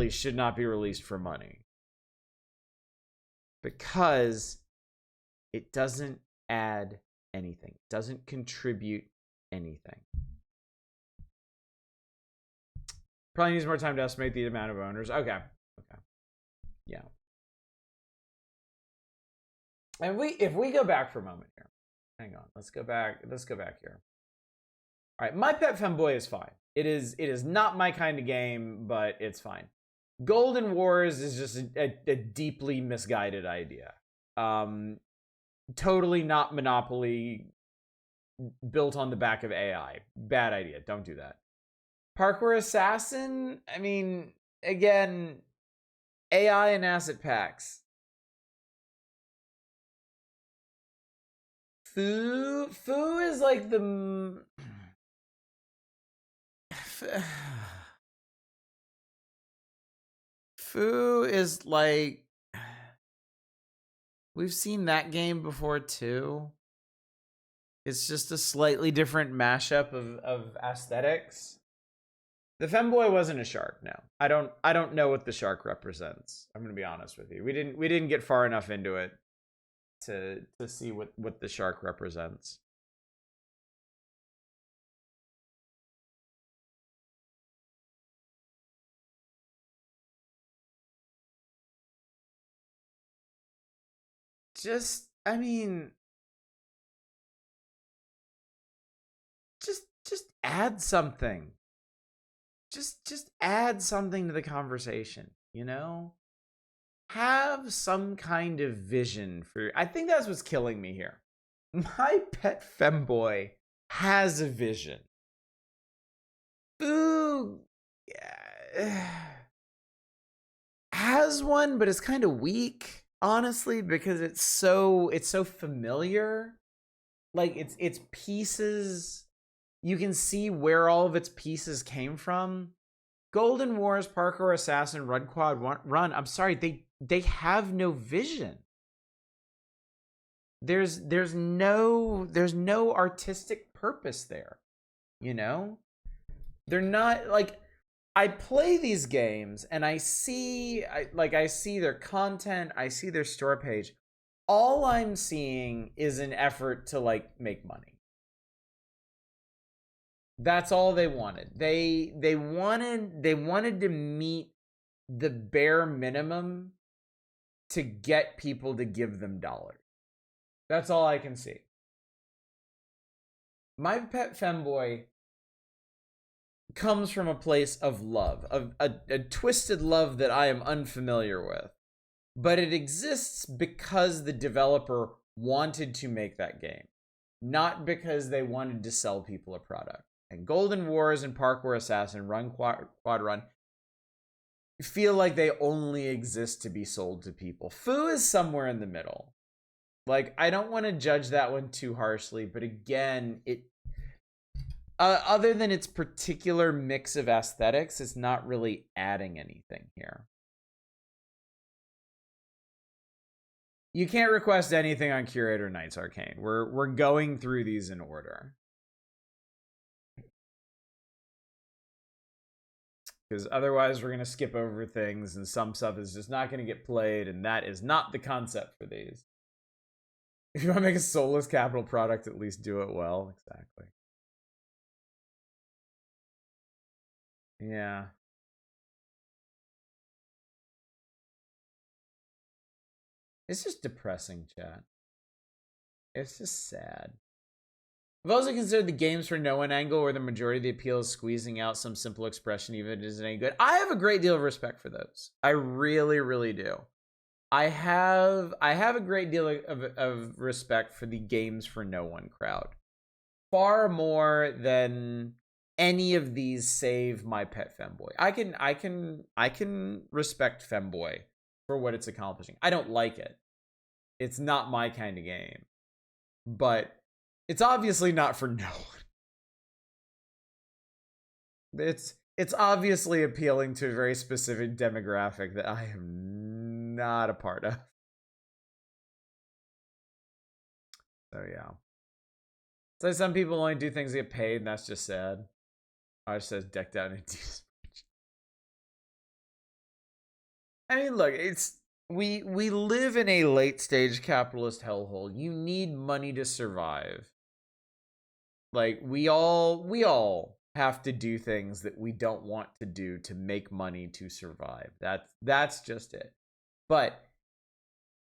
should not be released for money. Because it doesn't add anything. It doesn't contribute anything. Probably needs more time to estimate the amount of owners. Okay. Yeah. And if we go back for a moment here. Hang on. Let's go back here. All right, My Pet Femboy is fine. It is not my kind of game, but it's fine. Golden Wars is just a deeply misguided idea. Totally not Monopoly built on the back of AI. Bad idea. Don't do that. Parkour Assassin, I mean, again, AI and asset packs. Foo is like the... Foo is like... We've seen that game before too. It's just a slightly different mashup of aesthetics. The Femboy wasn't a shark, no. I don't know what the shark represents. I'm gonna be honest with you. We didn't get far enough into it to see what the shark represents. Just, I mean, just add something. Just add something to the conversation, you know? Have some kind of vision for... I think that's what's killing me here. My Pet Femboy has a vision. Foo has one, but it's kind of weak, honestly, because it's so familiar. Like its pieces, you can see where all of its pieces came from. Golden Wars, Parkour Assassin, Run Quad Run. I'm sorry, they have no vision. There's no artistic purpose there. You know? They're not like... I play these games and I see their content, I see their store page. All I'm seeing is an effort to like make money. That's all they wanted. They wanted to meet the bare minimum to get people to give them dollars. That's all I can see. My Pet Femboy comes from a place of love, of a twisted love that I am unfamiliar with. But it exists because the developer wanted to make that game, not because they wanted to sell people a product. And Golden Wars and Parkour Assassin, Run Quad Run, feel like they only exist to be sold to people. Foo is somewhere in the middle. Like, I don't want to judge that one too harshly, but again, Other than its particular mix of aesthetics, it's not really adding anything here. You can't request anything on Curator Knights Arcane. We're going through these in order. Because otherwise we're going to skip over things and some stuff is just not going to get played, and that is not the concept for these. If you want to make a soulless capital product, at least do it well. Exactly. Yeah. It's just depressing, chat. It's just sad. I've also considered the games for no one angle where the majority of the appeal is squeezing out some simple expression even if it isn't any good. I have a great deal of respect for those. I really, really do. I have a great deal of respect for the games for no one crowd. Far more than any of these save My Pet Femboy. I can respect Femboy for what it's accomplishing. I don't like it. It's not my kind of game. But it's obviously not for no one. It's obviously appealing to a very specific demographic that I am not a part of. So yeah. So some people only do things to get paid, and that's just sad. I just says decked out in I mean, look, it's we live in a late stage capitalist hellhole. You need money to survive. Like we all have to do things that we don't want to do to make money to survive. That's just it. But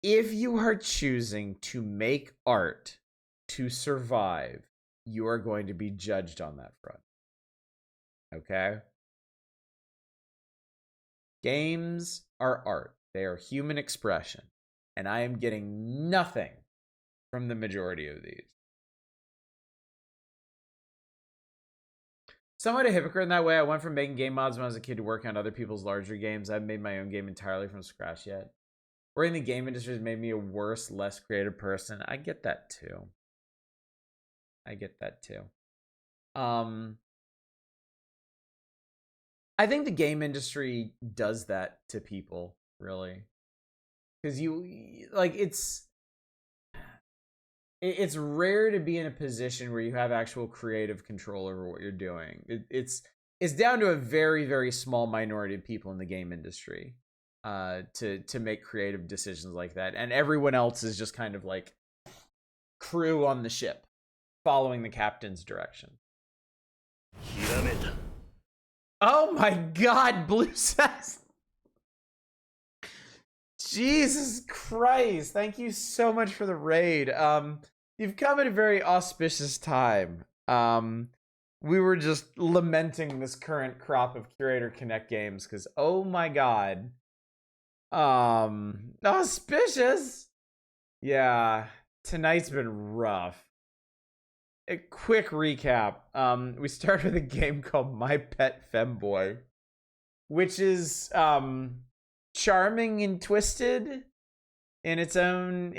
if you are choosing to make art to survive, you are going to be judged on that front. Okay? Games are art. They are human expression. And I am getting nothing from the majority of these. Somewhat a hypocrite in that way. I went from making game mods when I was a kid to working on other people's larger games. I haven't made my own game entirely from scratch yet. Working in the game industry has made me a worse, less creative person. I get that too. I think the game industry does that to people, really. Because it's rare to be in a position where you have actual creative control over what you're doing. It's down to a very, very small minority of people in the game industry to make creative decisions like that. And everyone else is just kind of like crew on the ship, following the captain's direction. Oh my god, Blue says. Jesus Christ. Thank you so much for the raid. You've come at a very auspicious time. We were just lamenting this current crop of Curator Connect games because, oh my god. Auspicious. Yeah, tonight's been rough. A quick recap. We started with a game called My Pet Femboy, which is charming and twisted in its own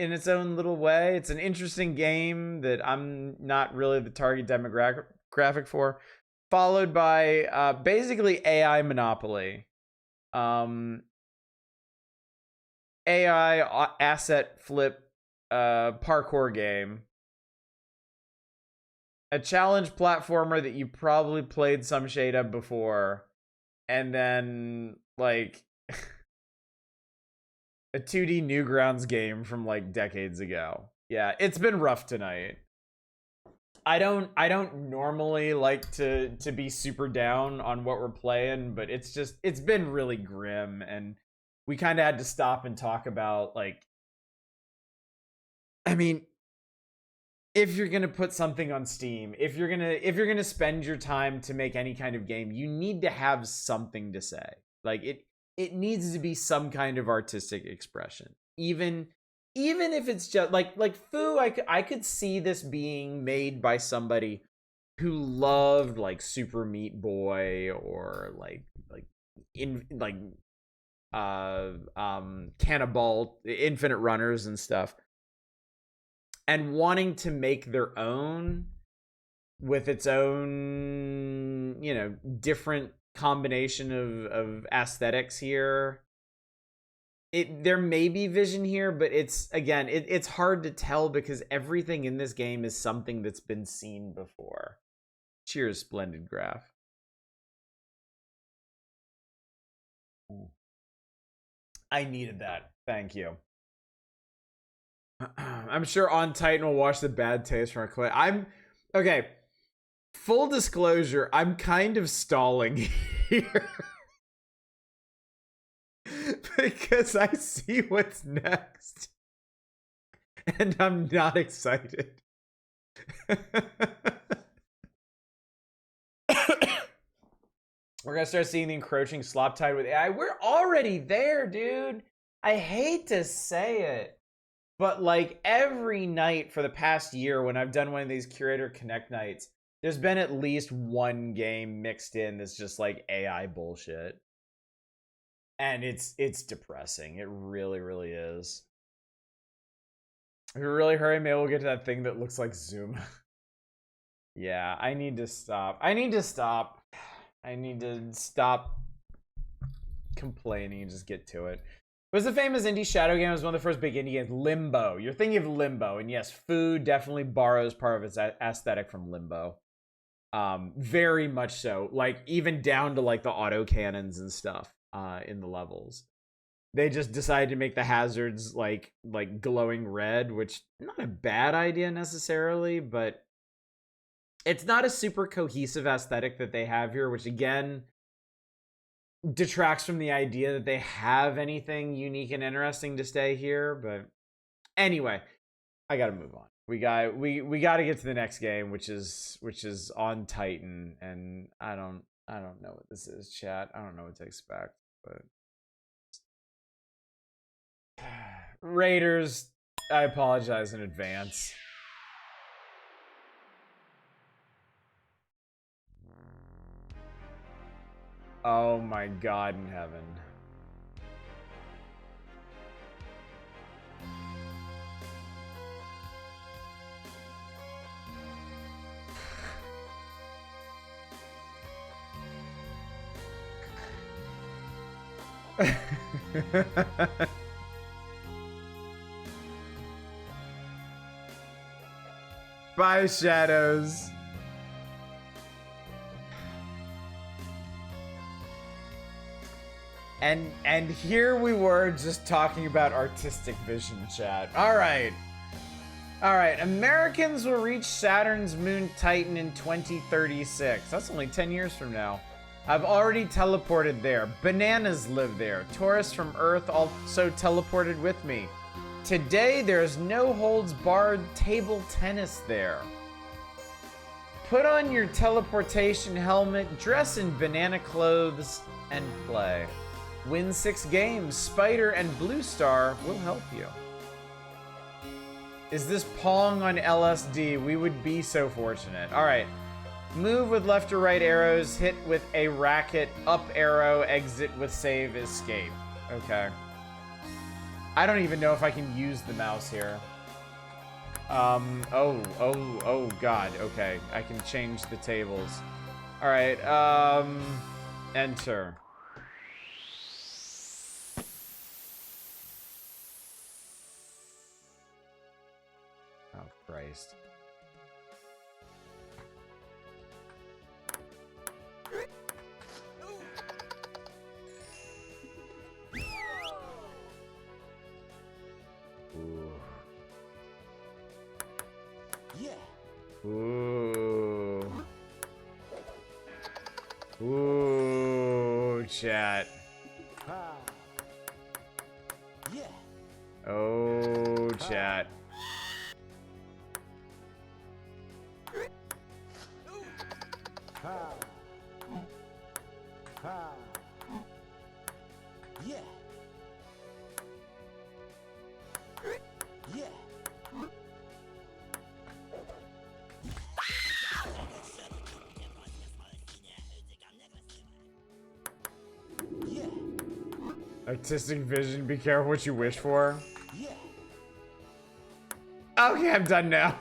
little way. It's an interesting game that I'm not really the target demographic for. Followed by basically AI Monopoly. AI asset flip parkour game. A challenge platformer that you probably played some shade of before, and then like a 2D Newgrounds game from like decades ago. Yeah, it's been rough tonight. I don't normally like to be super down on what we're playing, but it's been really grim, and we kind of had to stop and talk about, like, I mean, if you're gonna put something on Steam, if you're gonna spend your time to make any kind of game, you need to have something to say. Like it needs to be some kind of artistic expression. Even if it's just like Foo, I could see this being made by somebody who loved like Super Meat Boy or Cannibal, Infinite Runners and stuff, and wanting to make their own, with its own, you know, different combination of aesthetics here. There may be vision here, but it's again, it's hard to tell because everything in this game is something that's been seen before. Cheers, splendid graph. I needed that. Thank you. I'm sure On Titan will wash the bad taste from our clip. Okay. Full disclosure, I'm kind of stalling here. Because I see what's next. And I'm not excited. We're gonna start seeing the encroaching slop tide with AI. We're already there, dude. I hate to say it, but like every night for the past year when I've done one of these Curator Connect nights, there's been at least one game mixed in that's just like AI bullshit. And it's depressing. It really, really is. If we really hurry, maybe we'll get to that thing that looks like Zoom. Yeah, I need to stop. I need to stop complaining and just get to it. It was the famous indie shadow game. It was one of the first big indie games. Limbo. You're thinking of Limbo. And yes, food definitely borrows part of its aesthetic from Limbo. Very much so. Like, even down to like the autocannons and stuff in the levels. They just decided to make the hazards like glowing red, which not a bad idea necessarily, but it's not a super cohesive aesthetic that they have here, which again detracts from the idea that they have anything unique and interesting to stay here. But anyway, I gotta move on. We gotta get to the next game, which is On Titan, and I don't know what this is, chat. I don't know what to expect, but Raiders, I apologize in advance. Oh my God in heaven. Bye, Shadows. And here we were just talking about artistic vision, chat. All right. Americans will reach Saturn's moon Titan in 2036. That's only 10 years from now. I've already teleported there. Bananas live there. Tourists from Earth also teleported with me. Today, there's no holds barred table tennis there. Put on your teleportation helmet, dress in banana clothes, and play. Win 6 games. Spider and Blue Star will help you. Is this Pong on LSD? We would be so fortunate. All right. Move with left or right arrows. Hit with a racket. Up arrow. Exit with save. Escape. Okay. I don't even know if I can use the mouse here. Oh God. Okay. I can change the tables. All right. Enter. Oh, Christ. Ooh. Yeah. Ooh. Ooh, chat. Yeah. Oh, chat. Yeah. Yeah. Yeah. Artistic vision, be careful what you wish for. Yeah. Okay, I'm done now.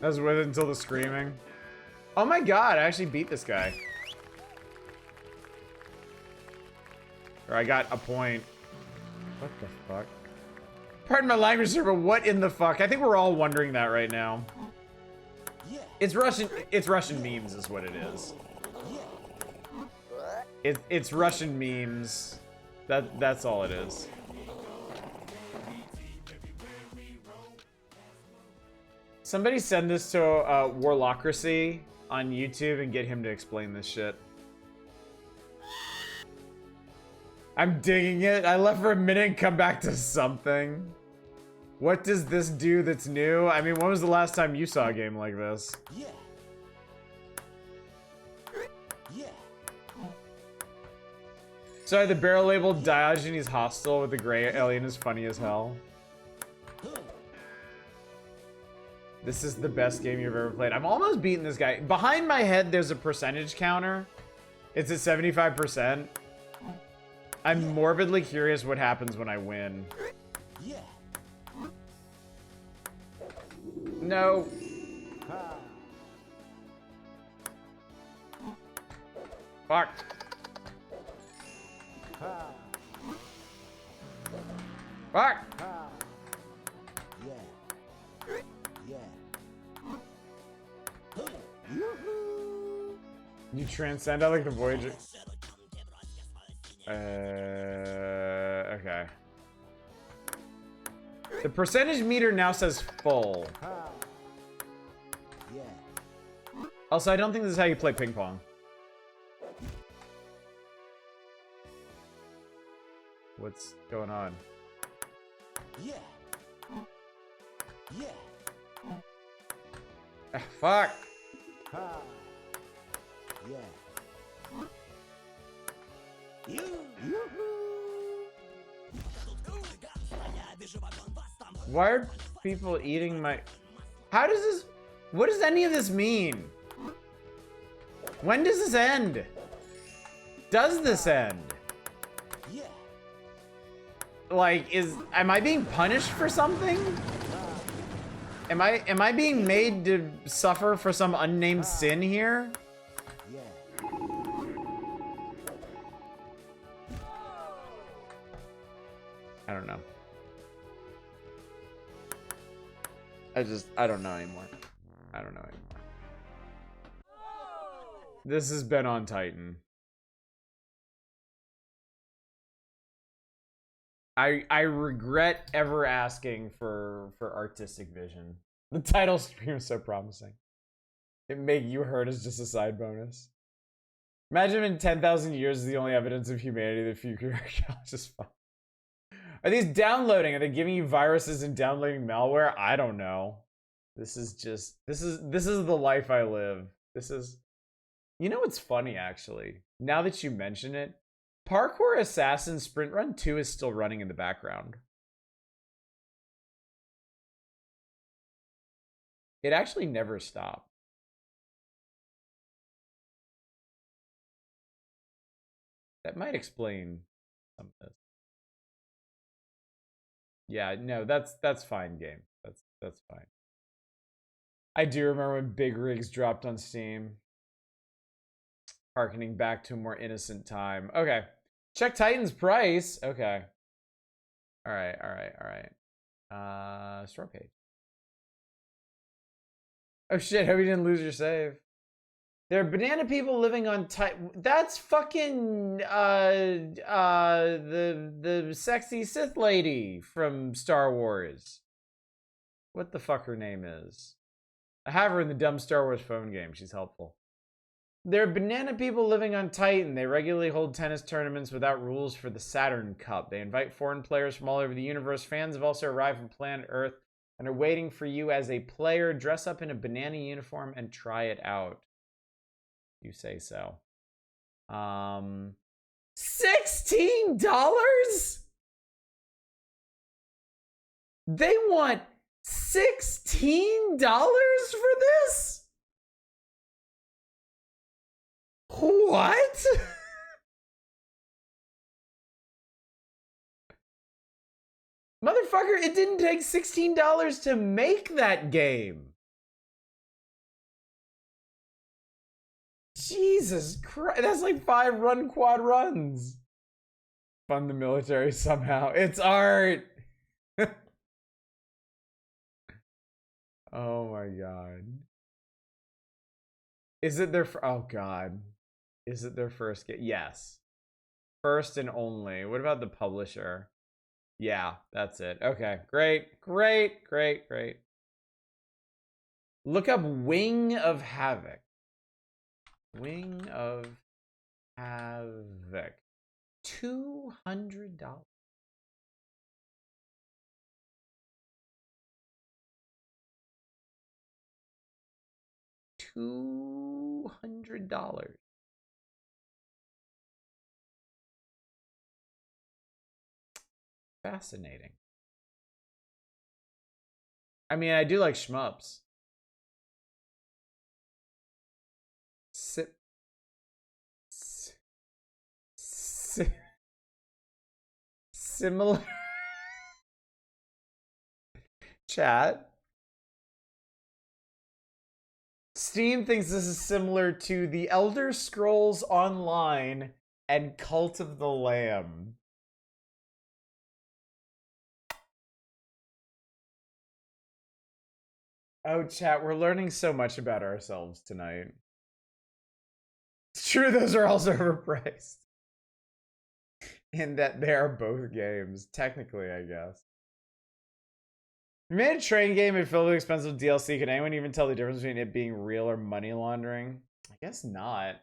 I was with it until the screaming. Oh my god, I actually beat this guy. Or I got a point. What the fuck? Pardon my language, sir, but what in the fuck? I think we're all wondering that right now. It's Russian memes is what it is. It's Russian memes. That's all it is. Somebody send this to Warlocracy on YouTube and get him to explain this shit. I'm digging it. I left for a minute and come back to something. What does this do that's new? I mean, when was the last time you saw a game like this? Sorry, the barrel labeled Diogenes Hostile with the gray alien is funny as hell. This is the best game you've ever played. I'm almost beating this guy. Behind my head, there's a percentage counter. It's at 75%. I'm morbidly curious what happens when I win. No. Fuck. Fuck. You transcend. I like the Voyager. Okay. The percentage meter now says full. Also, I don't think this is how you play ping pong. What's going on? Ah, fuck. Why are people eating my... How does this... What does any of this mean? When does this end? Does this end? Like, am I being punished for something? Am I being made to suffer for some unnamed sin here? I don't know. I don't know anymore. I don't know anymore. This has been on Titan. I regret ever asking for artistic vision. The title screen is so promising. It make you hurt as just a side bonus. Imagine in 10,000 years is the only evidence of humanity the future is fun. Are these downloading? Are they giving you viruses and downloading malware? I don't know. This is the life I live. You know what's funny actually? Now that you mention it, Parkour Assassin Sprint Run 2 is still running in the background. It actually never stopped. That might explain some of this. Yeah, no, that's fine, game. That's fine. I do remember when Big Rigs dropped on Steam. Harkening back to a more innocent time. Okay. Check Titan's price. Okay. Alright. Store page. Oh shit, hope you didn't lose your save. There are banana people living on Titan. That's fucking the sexy Sith lady from Star Wars. What the fuck her name is. I have her in the dumb Star Wars phone game. She's helpful. There are banana people living on Titan. They regularly hold tennis tournaments without rules for the Saturn Cup. They invite foreign players from all over the universe. Fans have also arrived from planet Earth and are waiting for you as a player. Dress up in a banana uniform and try it out. You say so. $16? They want $16 for this? What? Motherfucker, it didn't take $16 to make that game. Jesus Christ, that's like 5 run quad runs. Fund the military somehow. It's art. Oh my god. Is it their oh god. Is it their first game? Yes. First and only. What about the publisher? Yeah, that's it. Okay, great, great, great, great. Look up Wing of Havoc. Wing of Havoc. $200. $200. Fascinating. I mean, I do like shmups. Similar. Chat. Steam thinks this is similar to The Elder Scrolls Online and Cult of the Lamb. Oh, chat, we're learning so much about ourselves tonight. It's true, those are also overpriced. In that they are both games, technically, I guess. You made a train game and filled with expensive DLC. Can anyone even tell the difference between it being real or money laundering? I guess not.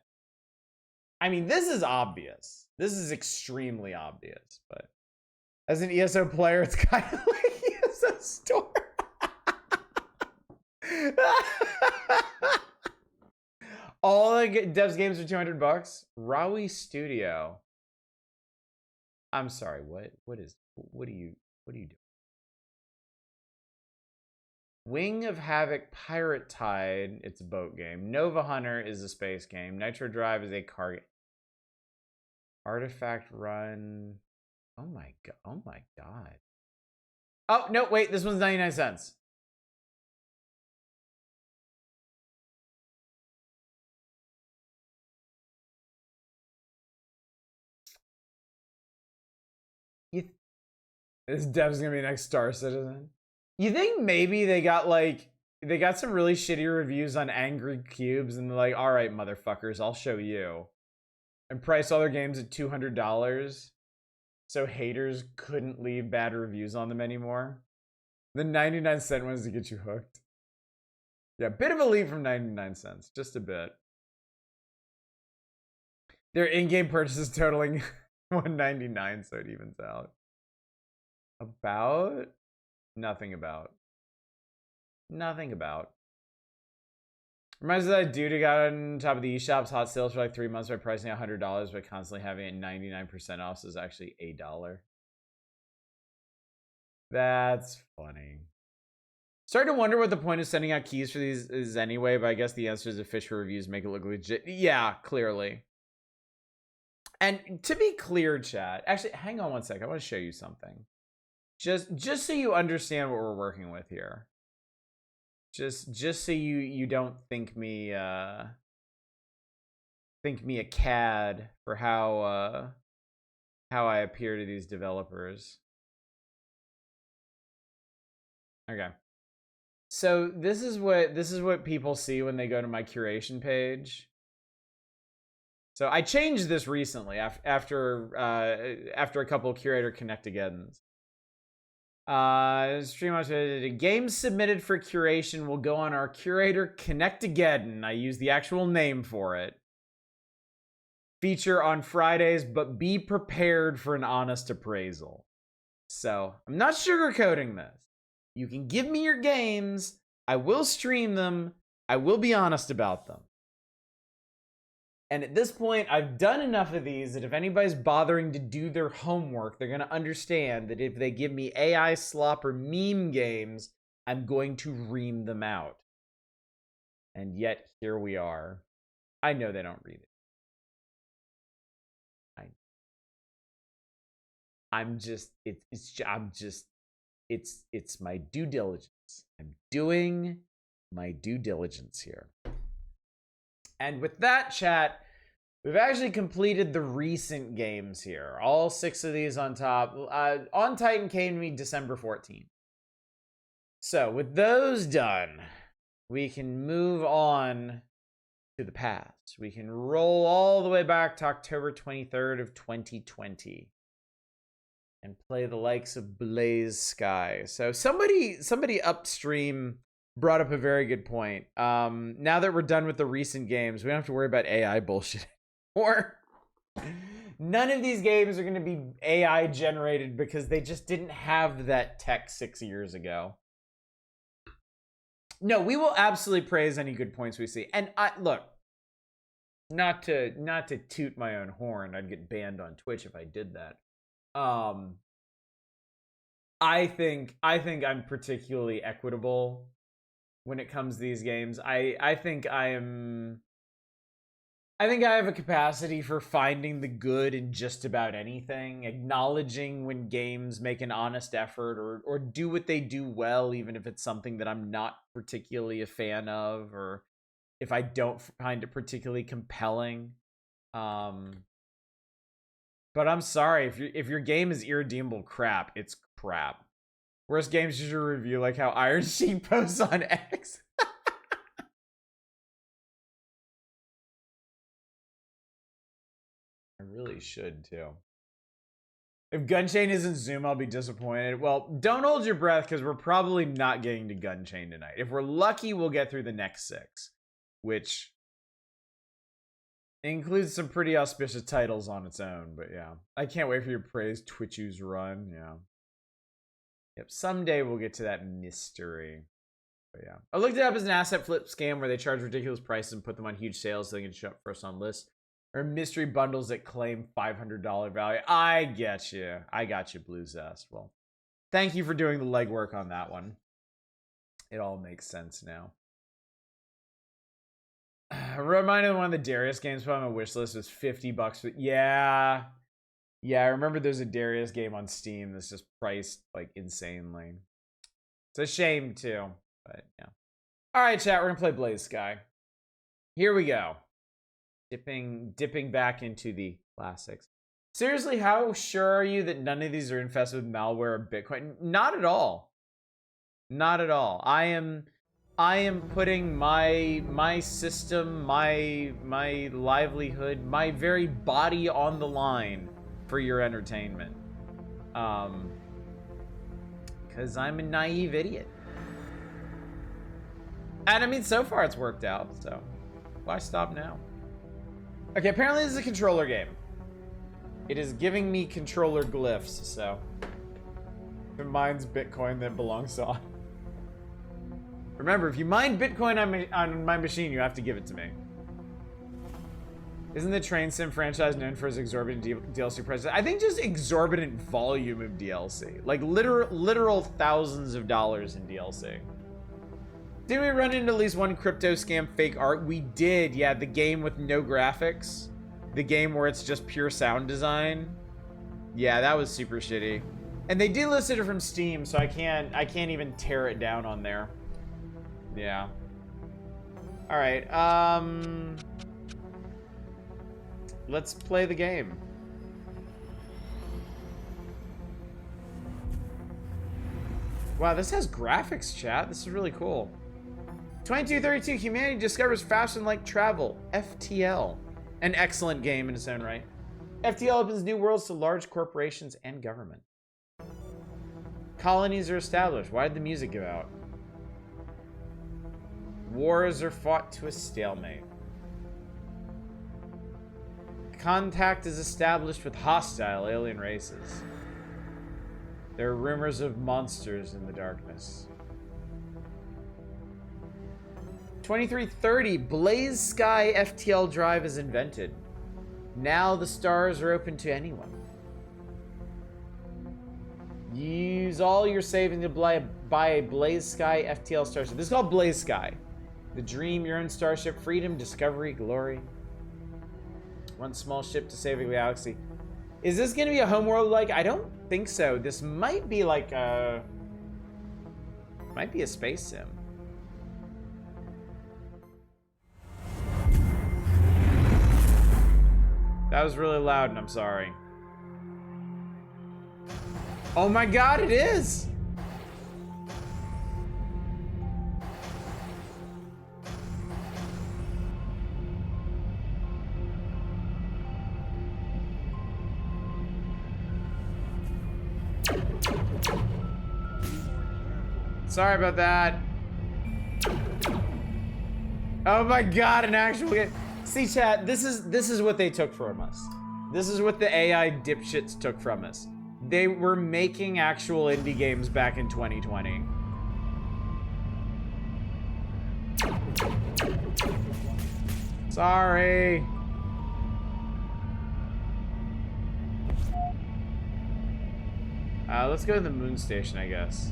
I mean, this is obvious. This is extremely obvious, but as an ESO player, it's kind of like ESO store. All the devs games are $200. Rawi Studio. I'm sorry. What are you doing? Wing of Havoc Pirate Tide. It's a boat game. Nova Hunter is a space game. Nitro Drive is a car game. Artifact Run. Oh my god. Oh my god. Oh no! Wait. This one's 99 cents. This dev's gonna be next Star Citizen. You think maybe they got some really shitty reviews on Angry Cubes and they're like, all right, motherfuckers, I'll show you. And price all their games at $200 so haters couldn't leave bad reviews on them anymore. The 99-cent ones to get you hooked. Yeah, bit of a leap from 99 cents, just a bit. Their in-game purchases totaling $199, so it evens out. About? Nothing about. Nothing about. Reminds me of that dude who got on top of the eShop's hot sales for like 3 months by pricing $100 but constantly having it 99% off, so it's actually $1. That's funny. Starting to wonder what the point of sending out keys for these is anyway, but I guess the answer is that fish for reviews make it look legit. Yeah, clearly. And to be clear, chat, actually, hang on one sec. I want to show you something. Just so you understand what we're working with here. Just so you don't think me a cad for how I appear to these developers. Okay. So this is what people see when they go to my curation page. So I changed this recently after a couple of Curator Connectageddons. Stream games submitted for curation will go on our Curator Connectageddon. I use the actual name for it. Feature on Fridays, but be prepared for an honest appraisal. So I'm not sugarcoating this. You can give me your games. I will stream them. I will be honest about them. And at this point, I've done enough of these that if anybody's bothering to do their homework, they're going to understand that if they give me AI slop or meme games, I'm going to ream them out. And yet, here we are. I know they don't read it. I'm just it's my due diligence. I'm doing my due diligence here. And with that, chat, we've actually completed the recent games here. All 6 of these on top. On Titan came to me December 14th. So with those done, we can move on to the past. We can roll all the way back to October 23rd of 2020 and play the likes of Blaze Sky. So somebody upstream brought up a very good point. Now that we're done with the recent games, we don't have to worry about AI bullshit anymore. None of these games are going to be AI generated because they just didn't have that tech 6 years ago. No, we will absolutely praise any good points we see. And look, not to toot my own horn, I'd get banned on Twitch if I did that. I think I'm particularly equitable when it comes to these games. I think I have a capacity for finding the good in just about anything, acknowledging when games make an honest effort or do what they do well, even if it's something that I'm not particularly a fan of, or if I don't find it particularly compelling. But I'm sorry, if your game is irredeemable crap, it's crap. Worst games you should review, like how Iron Sheik posts on X. I really should too. If Gunchain isn't Zoom, I'll be disappointed. Well, don't hold your breath because we're probably not getting to Gunchain tonight. If we're lucky, we'll get through the next 6, which includes some pretty auspicious titles on its own. But yeah, I can't wait for your praise Twitchu's run. Yeah. Yep, someday we'll get to that mystery. But yeah, I looked it up as an asset flip scam where they charge ridiculous prices and put them on huge sales so they can show up first on lists. Or mystery bundles that claim $500 value. I get you. I got you, Blue Zest. Well, thank you for doing the legwork on that one. It all makes sense now. Reminded one of the Darius games put on my wish list was $50. Yeah. Yeah, I remember there's a Darius game on Steam that's just priced like insanely. It's a shame too, but yeah. All right, chat, we're gonna play Blaze Sky. Here we go. Dipping back into the classics. Seriously, how sure are you that none of these are infested with malware or Bitcoin? Not at all. Not at all. I am putting my system, my livelihood, my very body on the line for your entertainment. Because I'm a naive idiot. And I mean, so far it's worked out, so why stop now? Okay, apparently this is a controller game. It is giving me controller glyphs, so if it mines Bitcoin that belongs to on. Remember, if you mine Bitcoin on my machine, you have to give it to me. Isn't the Train Sim franchise known for its exorbitant DLC prices? I think just exorbitant volume of DLC. Like literal thousands of dollars in DLC. Didn't we run into at least one crypto scam fake art? We did, yeah, the game with no graphics. The game where it's just pure sound design. Yeah, that was super shitty. And they delisted it from Steam, so I can't even tear it down on there. Yeah. Alright, let's play the game. Wow, this has graphics, chat. This is really cool. 2232, humanity discovers fashion-like travel. FTL. An excellent game in its own right. FTL opens new worlds to large corporations and government. Colonies are established. Why did the music go out? Wars are fought to a stalemate. Contact is established with hostile alien races. There are rumors of monsters in the darkness. 2330, Blaze Sky FTL drive is invented. Now the stars are open to anyone. Use all your savings to buy a Blaze Sky FTL starship. This is called Blaze Sky. The dream, your own starship, freedom, discovery, glory. One small ship to save a galaxy. Is this going to be a homeworld like? I don't think so. This might be like a Might be a space sim. That was really loud, and I'm sorry. Oh my god, it is! Sorry about that. Oh my god, an actual game. See, chat, this is what they took from us. This is what the AI dipshits took from us. They were making actual indie games back in 2020. Sorry. Let's go to the moon station, I guess.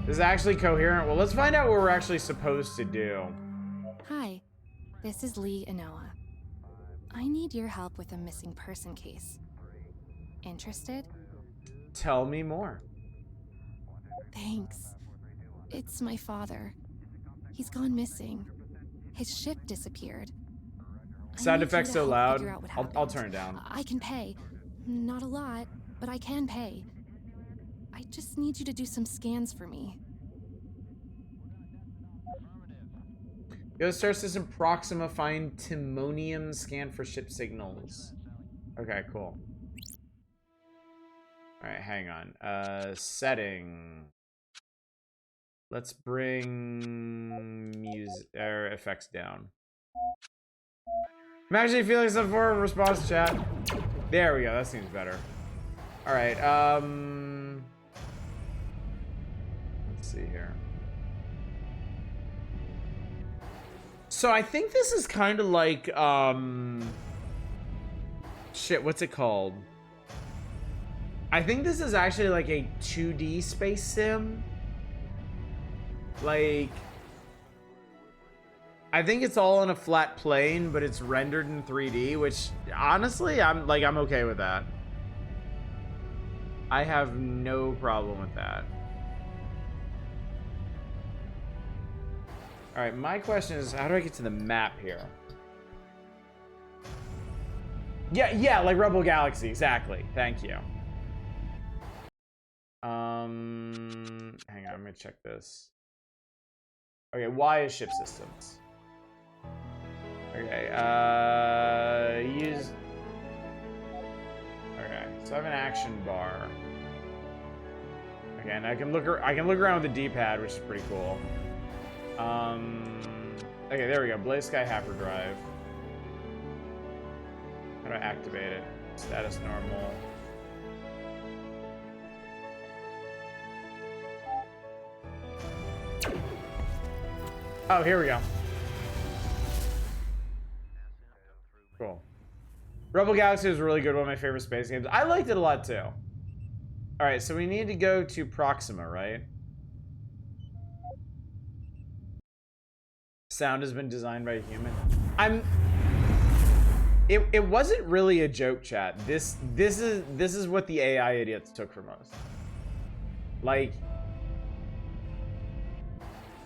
This is actually coherent. Well, let's find out what we're actually supposed to do. Hi, this is Lee Inoa. I need your help with a missing person case. Interested? Tell me more. Thanks. It's my father. He's gone missing. His ship disappeared. Sound effects so loud. I'll Turn turn it down. I can pay. Not a lot, but I can pay. I just need you to do some scans for me. Go Star System Proxima, find Timonium, scan for ship signals. Okay, cool. Alright, hang on. Setting. Let's bring music or effects down. I'm actually feeling some form of response, chat. There we go, that seems better. Alright, let's see here. So I think this is kind of like, shit, what's it called? I think this is actually like a 2D space sim. Like, I think it's all on a flat plane, but it's rendered in 3D, which honestly, I'm okay with that. I have no problem with that. All right, my question is, how do I get to the map here? Yeah, like Rebel Galaxy, exactly. Thank you. Hang on, I'm gonna check this. Okay, Y is ship systems. Okay, use. Okay, so I have an action bar. Okay, and I can look around with the D-pad, which is pretty cool. Okay, there we go. Blaze Sky Hyperdrive. How do I activate it? Status normal. Oh, here we go. Cool. Rebel Galaxy was really good. One of my favorite space games. I liked it a lot too. All right, so we need to go to Proxima, right? Sound has been designed by a human. It wasn't really a joke, chat. This is what the AI idiots took from us. Like,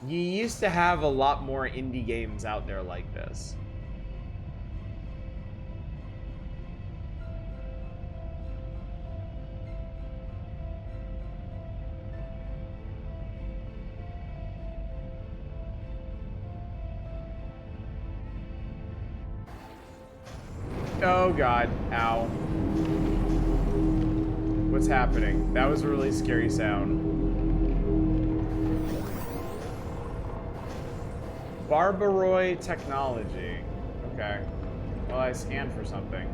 you used to have a lot more indie games out there like this. Oh god, ow. What's happening? That was a really scary sound. Barbaroi technology. Okay. Well, I scanned for something.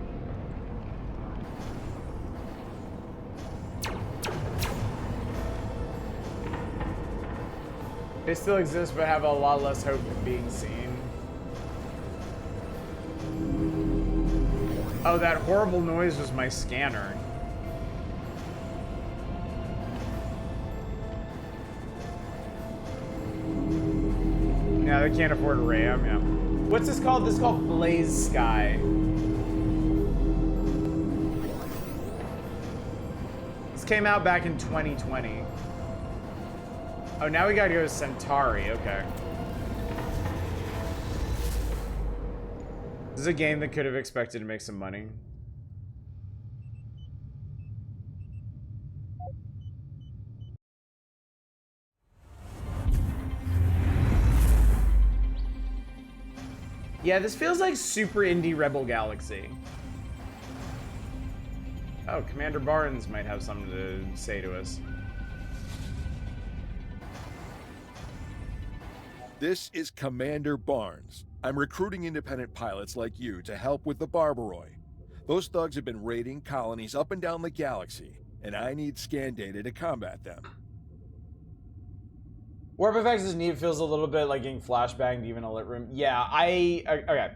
They still exist, but have a lot less hope of being seen. Oh, that horrible noise was my scanner. Yeah, they can't afford a RAM, yeah. What's this called? This is called Blaze Sky. This came out back in 2020. Oh, now we gotta go to Centauri. Okay. This is a game that could have expected to make some money. Yeah, this feels like super indie Rebel Galaxy. Oh, Commander Barnes might have something to say to us. This is Commander Barnes. I'm recruiting independent pilots like you to help with the Barbaroi. Those thugs have been raiding colonies up and down the galaxy, and I need scan data to combat them. Warp effects is neat. Feels a little bit like getting flashbanged even a lit room. Yeah, okay.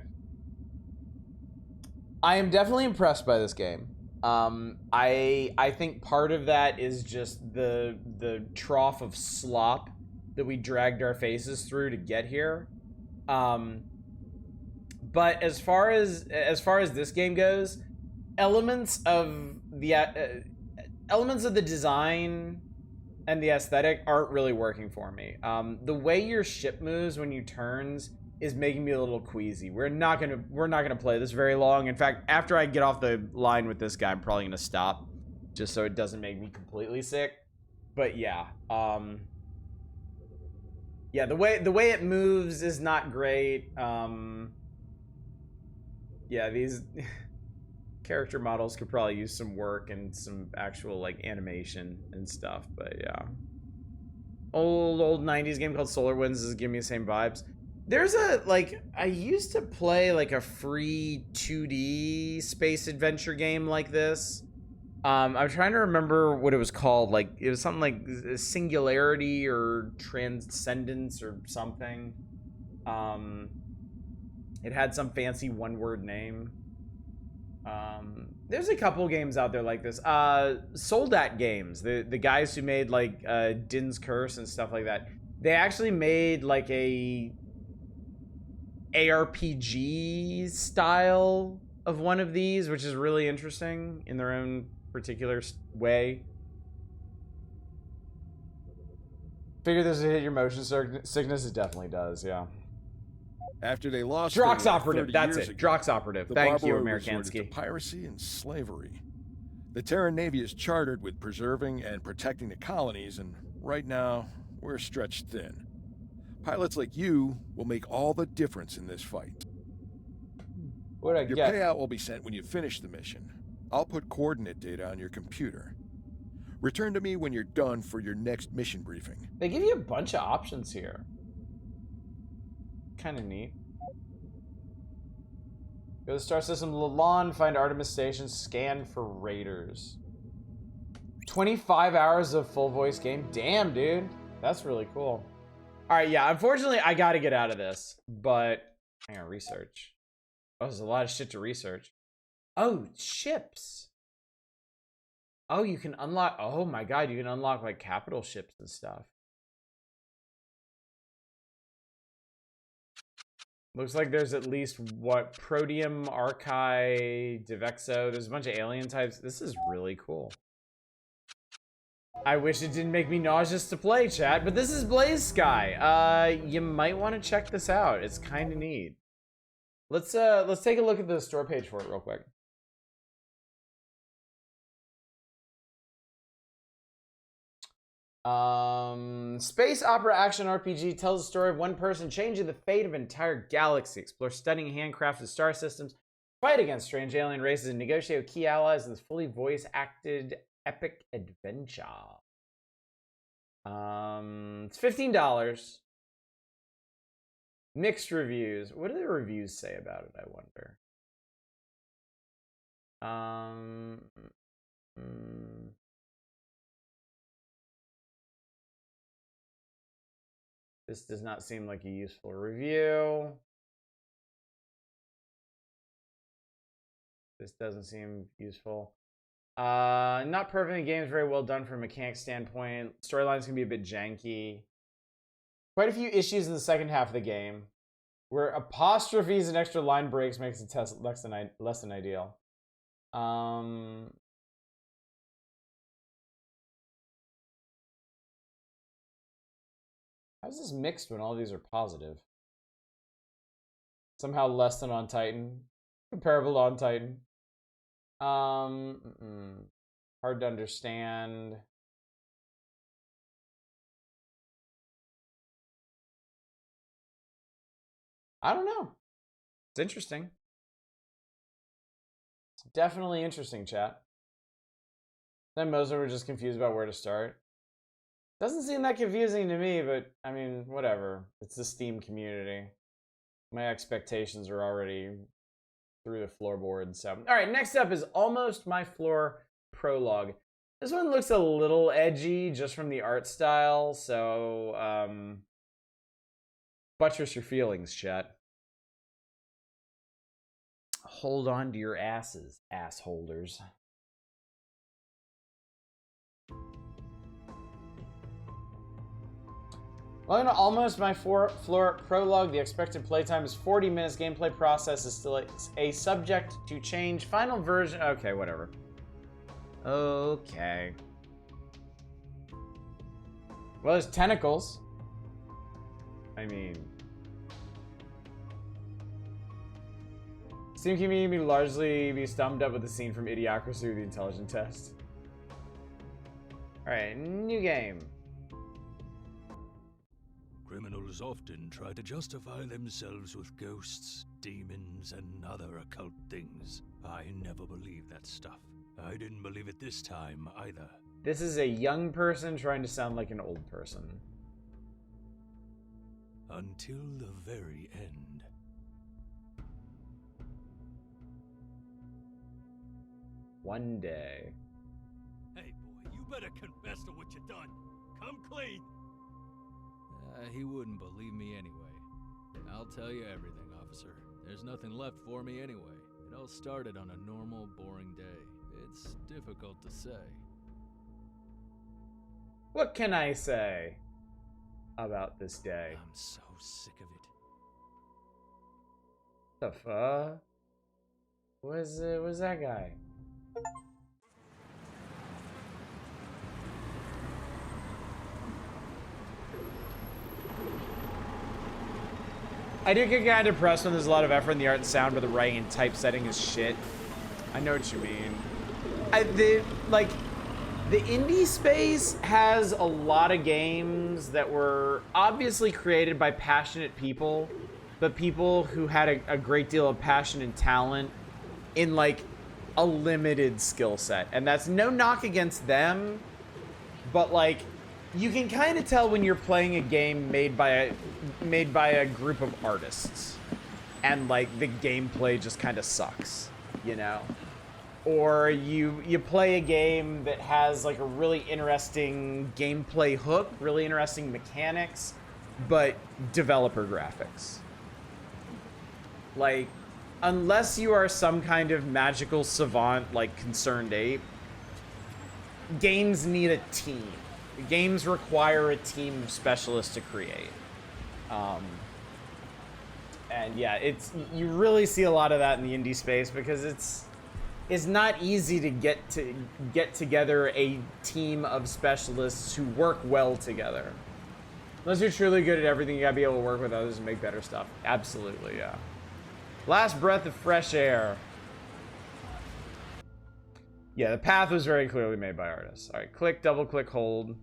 I am definitely impressed by this game. I think part of that is just the trough of slop that we dragged our faces through to get here. But as far as this game goes, elements of the design and the aesthetic aren't really working for me. The way your ship moves when you turns is making me a little queasy. We're not gonna play this very long. In fact, after I get off the line with this guy, I'm probably gonna stop, just so it doesn't make me completely sick. But yeah, yeah, the way it moves is not great. Yeah, these character models could probably use some work and some actual like animation and stuff, but yeah. Old 90s game called Solar Winds is giving me the same vibes. There's I used to play like a free 2D space adventure game like this. I'm trying to remember what it was called. Like, it was something like Singularity or Transcendence or something. It had some fancy one-word name. There's a couple games out there like this. Soldat Games, the guys who made like Din's Curse and stuff like that, they actually made like a ARPG style of one of these, which is really interesting in their own particular way. Figure this would hit your motion sickness. It definitely does, yeah. After they lost Drox Finland Operative, 30 that's years it. ago, Drox Operative. the Thank you, Barbaroi resorted to Amerikansky. piracy and slavery. The Terran Navy is chartered with preserving and protecting the colonies, and right now, we're stretched thin. Pilots like you will make all the difference in this fight. What'd I Your get? payout will be sent when you finish the mission. I'll put coordinate data on your computer. Return to me when you're done for your next mission briefing. They give you a bunch of options here. Kind of neat. Go to Star System Lalon, find Artemis Station, scan for raiders. 25 hours of full voice game. Damn, dude. That's really cool. All right, yeah, unfortunately, I got to get out of this, but hang on, research. Oh, there's a lot of shit to research. Oh, ships. Oh, you can unlock, oh my God, you can unlock like capital ships and stuff. Looks like there's at least, what, Proteum, Archai, Devexo. There's a bunch of alien types. This is really cool. I wish it didn't make me nauseous to play, chat, but this is Blaze Sky. You might want to check this out. It's kind of neat. Let's take a look at the store page for it real quick. Space opera action RPG tells the story of one person changing the fate of an entire galaxy. Explore stunning handcrafted star systems, fight against strange alien races, and negotiate with key allies in this fully voice-acted epic adventure. It's $15. Mixed reviews. What do the reviews say about it, I wonder? This does not seem like a useful review. This doesn't seem useful. Not perfect. The game is very well done from a mechanic standpoint. Storylines can be a bit janky. Quite a few issues in the second half of the game, where apostrophes and extra line breaks makes the test less than ideal. How's this mixed when all these are positive? Somehow less than on Titan. Comparable to on Titan. Hard to understand. I don't know. It's interesting. It's definitely interesting, chat. Then most of them were just confused about where to start. Doesn't seem that confusing to me, but I mean, whatever. It's the Steam community. My expectations are already through the floorboard. So, all right, next up is Almost My Floor Prologue. This one looks a little edgy just from the art style, so buttress your feelings, chat. Hold on to your asses, ass holders. Well, in Almost My Floor Prologue, the expected playtime is 40 minutes. Gameplay process is still a subject to change. Final version... Okay, whatever. Okay. Well, there's tentacles. I mean... Steam community may largely be stummed up with the scene from Idiocracy with the intelligent test. Alright, new game. Criminals often try to justify themselves with ghosts, demons, and other occult things. I never believed that stuff. I didn't believe it this time, either. This is a young person trying to sound like an old person. Until the very end. One day. Hey, boy, you better confess to what you done. Come clean. He wouldn't believe me anyway. I'll tell you everything, officer. There's nothing left for me anyway. It all started on a normal, boring day. It's difficult to say. What can I say about this day? I'm so sick of it. The fuck? Was that guy? I do get kind of depressed when there's a lot of effort in the art and sound, but the writing and typesetting is shit. I know what you mean. The indie space has a lot of games that were obviously created by passionate people, but people who had a great deal of passion and talent in like a limited skill set. And that's no knock against them, but like you can kind of tell when you're playing a game made by a group of artists and like the gameplay just kind of sucks, you know? Or you play a game that has like a really interesting gameplay hook, really interesting mechanics, but developer graphics. Like, unless you are some kind of magical savant like Concerned Ape, games need a team. Games require a team of specialists to create. And yeah, you really see a lot of that in the indie space because it's not easy to get together a team of specialists who work well together. Unless you're truly good at everything, you gotta be able to work with others and make better stuff. Absolutely, yeah. Last breath of fresh air. Yeah, the path was very clearly made by artists. All right, click, double click, hold.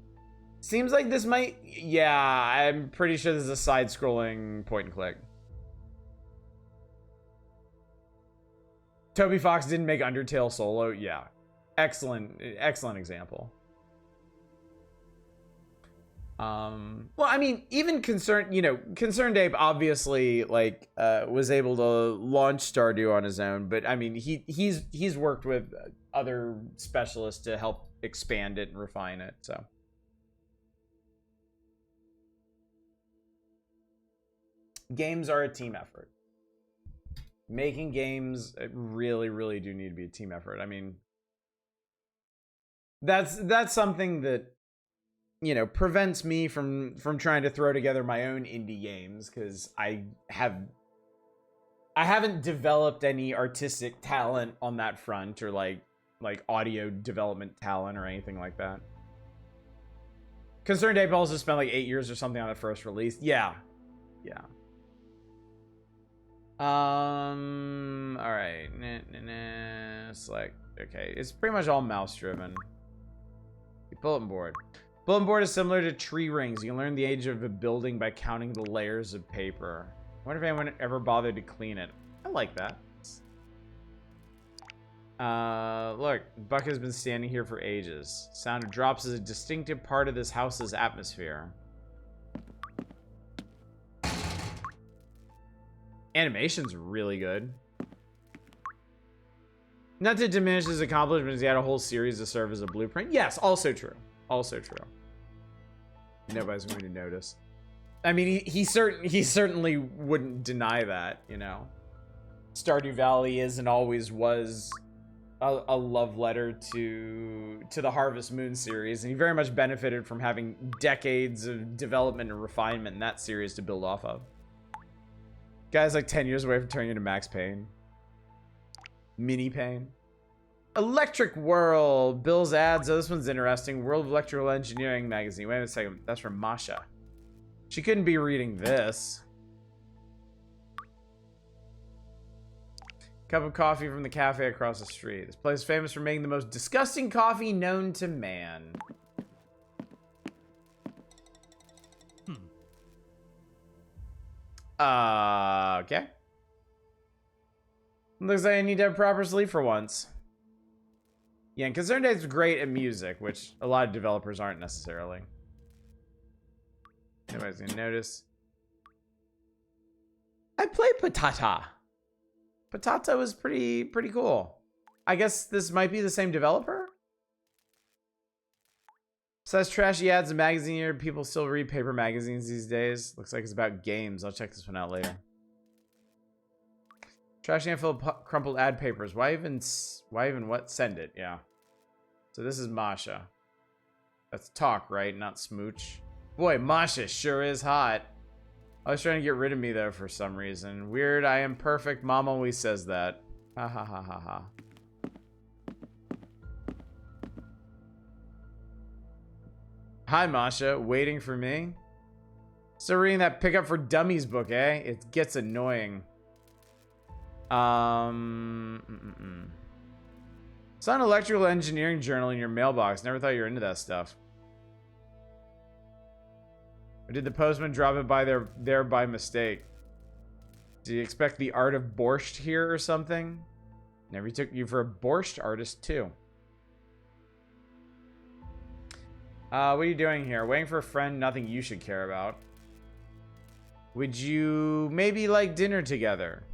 Seems like this might... Yeah, I'm pretty sure this is a side-scrolling point and click. Toby Fox didn't make Undertale solo. Yeah, excellent example. Well, I mean, even Concerned Ape obviously like was able to launch Stardew on his own, but I mean, he's worked with other specialists to help expand it and refine it. So games are a team effort. Making games really do need to be a team effort. I mean, that's something that, you know, prevents me from trying to throw together my own indie games because I haven't developed any artistic talent on that front or like audio development talent or anything like that. Concerned Ape also spent like 8 years or something on the first release. Yeah. Yeah. All right. Select. Okay. It's pretty much all mouse driven. Bulletin board. Bulletin board is similar to tree rings. You can learn the age of a building by counting the layers of paper. I wonder if anyone ever bothered to clean it. I like that. Look, Buck has been standing here for ages. Sound of drops is a distinctive part of this house's atmosphere. Animation's really good. Not to diminish his accomplishments, he had a whole series to serve as a blueprint. Yes, also true. Also true. Nobody's going to notice. I mean, he certainly wouldn't deny that, you know. Stardew Valley is and always was a love letter to the Harvest Moon series, and he very much benefited from having decades of development and refinement in that series to build off of. Guy's like 10 years away from turning into Max Payne. Mini Payne. Electric World. Bill's ads. Oh, this one's interesting. World of Electrical Engineering magazine. Wait a second. That's from Masha. She couldn't be reading this. Cup of coffee from the cafe across the street. This place is famous for making the most disgusting coffee known to man. Okay. Looks like I need to have proper sleep for once. Yeah, and Concerned Ape's great at music, which a lot of developers aren't necessarily. Nobody's gonna notice. I play Patata. Patata was pretty cool. I guess this might be the same developer? Says trashy ads and magazine here. People still read paper magazines these days. Looks like it's about games. I'll check this one out later. Trash can full of crumpled ad papers. Why even what? Send it. Yeah. So this is Masha. That's talk, right? Not smooch. Boy, Masha sure is hot. I was trying to get rid of me though for some reason. Weird. I am perfect. Mom always says that. Ha ha ha ha ha. Hi, Masha. Waiting for me? Still reading that Pick Up for Dummies book, eh? It gets annoying. It's not an electrical engineering journal in your mailbox. Never thought you were into that stuff. Or did the postman drop it by there by mistake? Did you expect the art of borscht here or something? Never took you for a borscht artist too. What are you doing here? Waiting for a friend, nothing you should care about. Would you maybe like dinner together?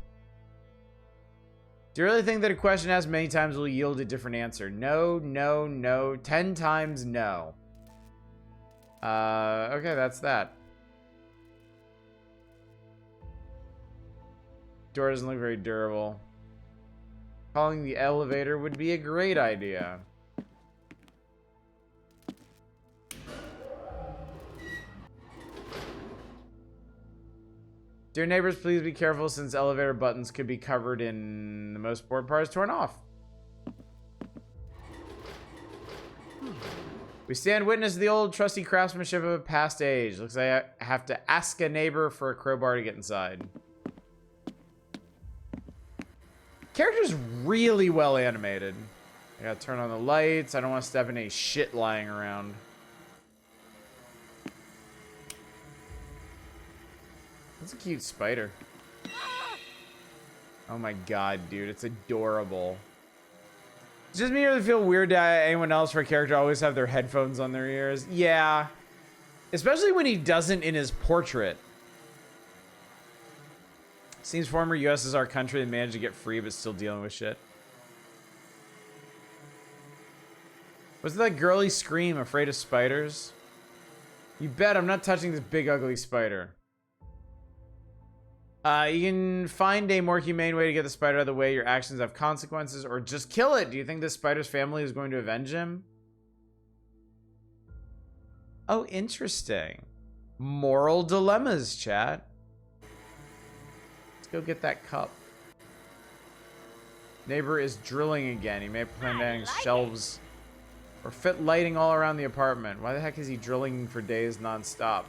Do you really think that a question asked many times will yield a different answer? No, no, no. 10 times no. Okay, that's that. Door doesn't look very durable. Calling the elevator would be a great idea. Dear neighbors, please be careful since elevator buttons could be covered in the most important part is torn off. We stand witness to the old trusty craftsmanship of a past age. Looks like I have to ask a neighbor for a crowbar to get inside. Character's really well animated. I gotta turn on the lights. I don't want to step in any shit lying around. That's a cute spider. Oh my god, dude. It's adorable. It's just me or feel weird to anyone else for a character to always have their headphones on their ears. Yeah. Especially when he doesn't in his portrait. Seems former USSR country that managed to get free but still dealing with shit. Was it that girly scream, afraid of spiders? You bet I'm not touching this big ugly spider. You can find a more humane way to get the spider out of the way. Your actions have consequences, or just kill it. Do you think this spider's family is going to avenge him? Oh, interesting. Moral dilemmas, chat. Let's go get that cup. Neighbor is drilling again. He may plan adding shelves Or fit lighting all around the apartment. Why the heck is he drilling for days non-stop?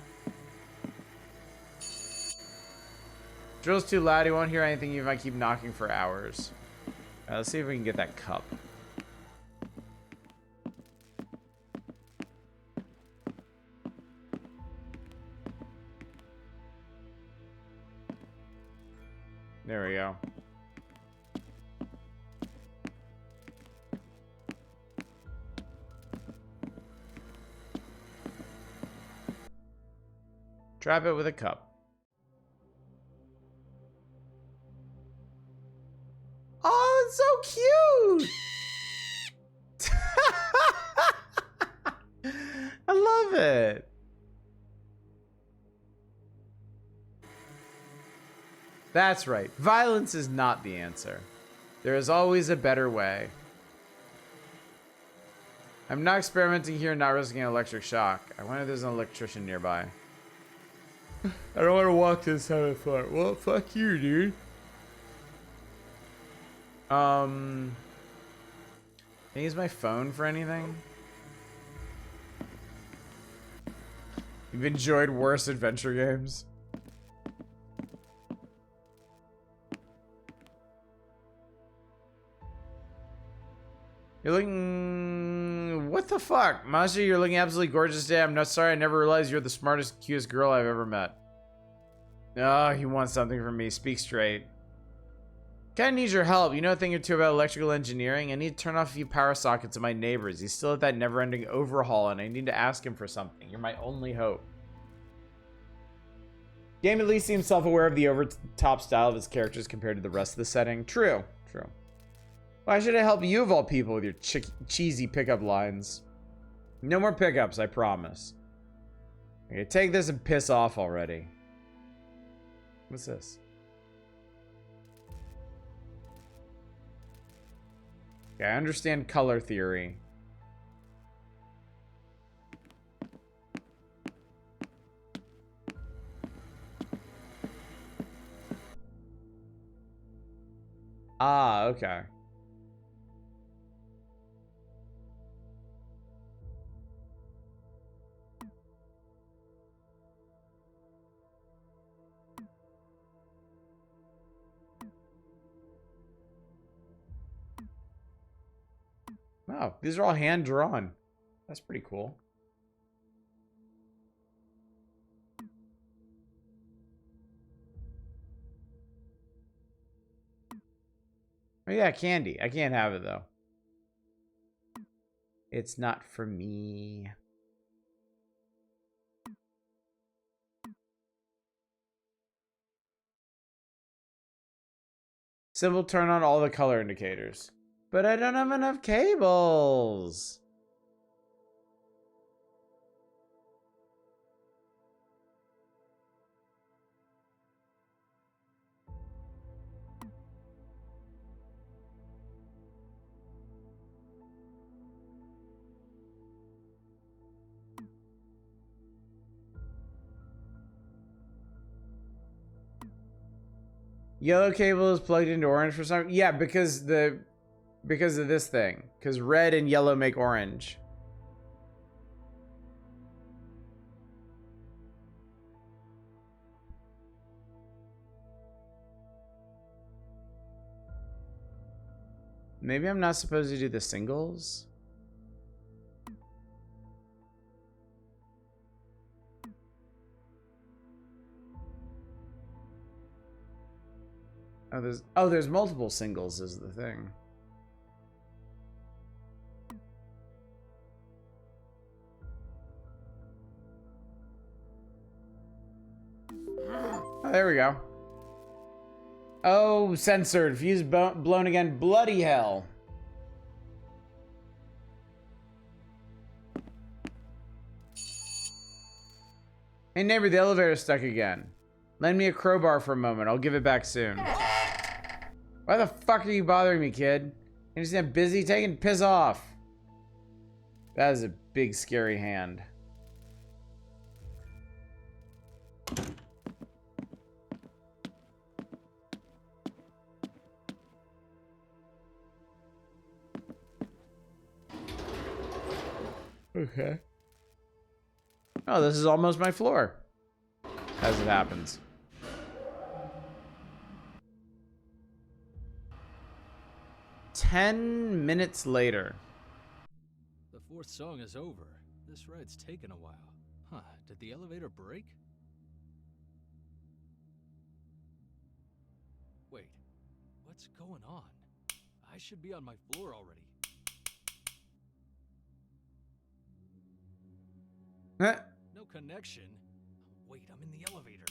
Drill's too loud. He won't hear anything even if I keep knocking for hours. Let's see if we can get that cup. There we go. Trap it with a cup. Oh, it's so cute! I love it. That's right. Violence is not the answer. There is always a better way. I'm not experimenting here, not risking an electric shock. I wonder if there's an electrician nearby. I don't want to walk to the 7th floor. Well, fuck you, dude. Can I use my phone for anything? You've enjoyed worse adventure games? You're looking... What the fuck? Masha, you're looking absolutely gorgeous today. I'm not sorry. I never realized you're the smartest, cutest girl I've ever met. Oh, you want something from me. Speak straight. Kinda need your help. You know a thing or two about electrical engineering? I need to turn off a few power sockets of my neighbors. He's still at that never-ending overhaul, and I need to ask him for something. You're my only hope. Game at least seems self-aware of the over-top style of his characters compared to the rest of the setting. True. True. Why should I help you of all people with your cheesy pickup lines? No more pickups, I promise. Okay, take this and piss off already. What's this? Okay, I understand color theory. Ah, okay. Wow, these are all hand drawn. That's pretty cool. Oh yeah, candy. I can't have it though. It's not for me. Simple, turn on all the color indicators. But I don't have enough cables. Yellow cable is plugged into orange for some... Yeah, because of this thing. Because red and yellow make orange. Maybe I'm not supposed to do the singles? There's multiple singles is the thing. Oh, there we go. Oh, censored. Fuse blown again. Bloody hell. Hey, neighbor, the elevator's stuck again. Lend me a crowbar for a moment. I'll give it back soon. Why the fuck are you bothering me, kid? You just I'm busy taking piss off. That is a big, scary hand. Okay. Oh, this is almost my floor. As it happens. "10 minutes later." The fourth song is over. This ride's taken a while. Huh, did the elevator break? Wait, what's going on? I should be on my floor already. Huh? No connection? Wait, I'm in the elevator.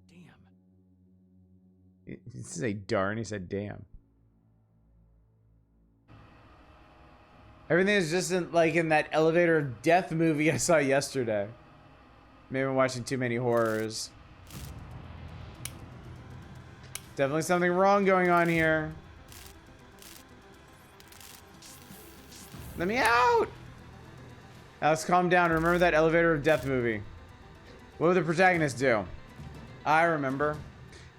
Damn. He didn't say darn, he said damn. Everything is just in that elevator of death movie I saw yesterday. Maybe I'm watching too many horrors. Definitely something wrong going on here. Let me out! Alex, calm down. Remember that elevator of death movie. What would the protagonist do? I remember.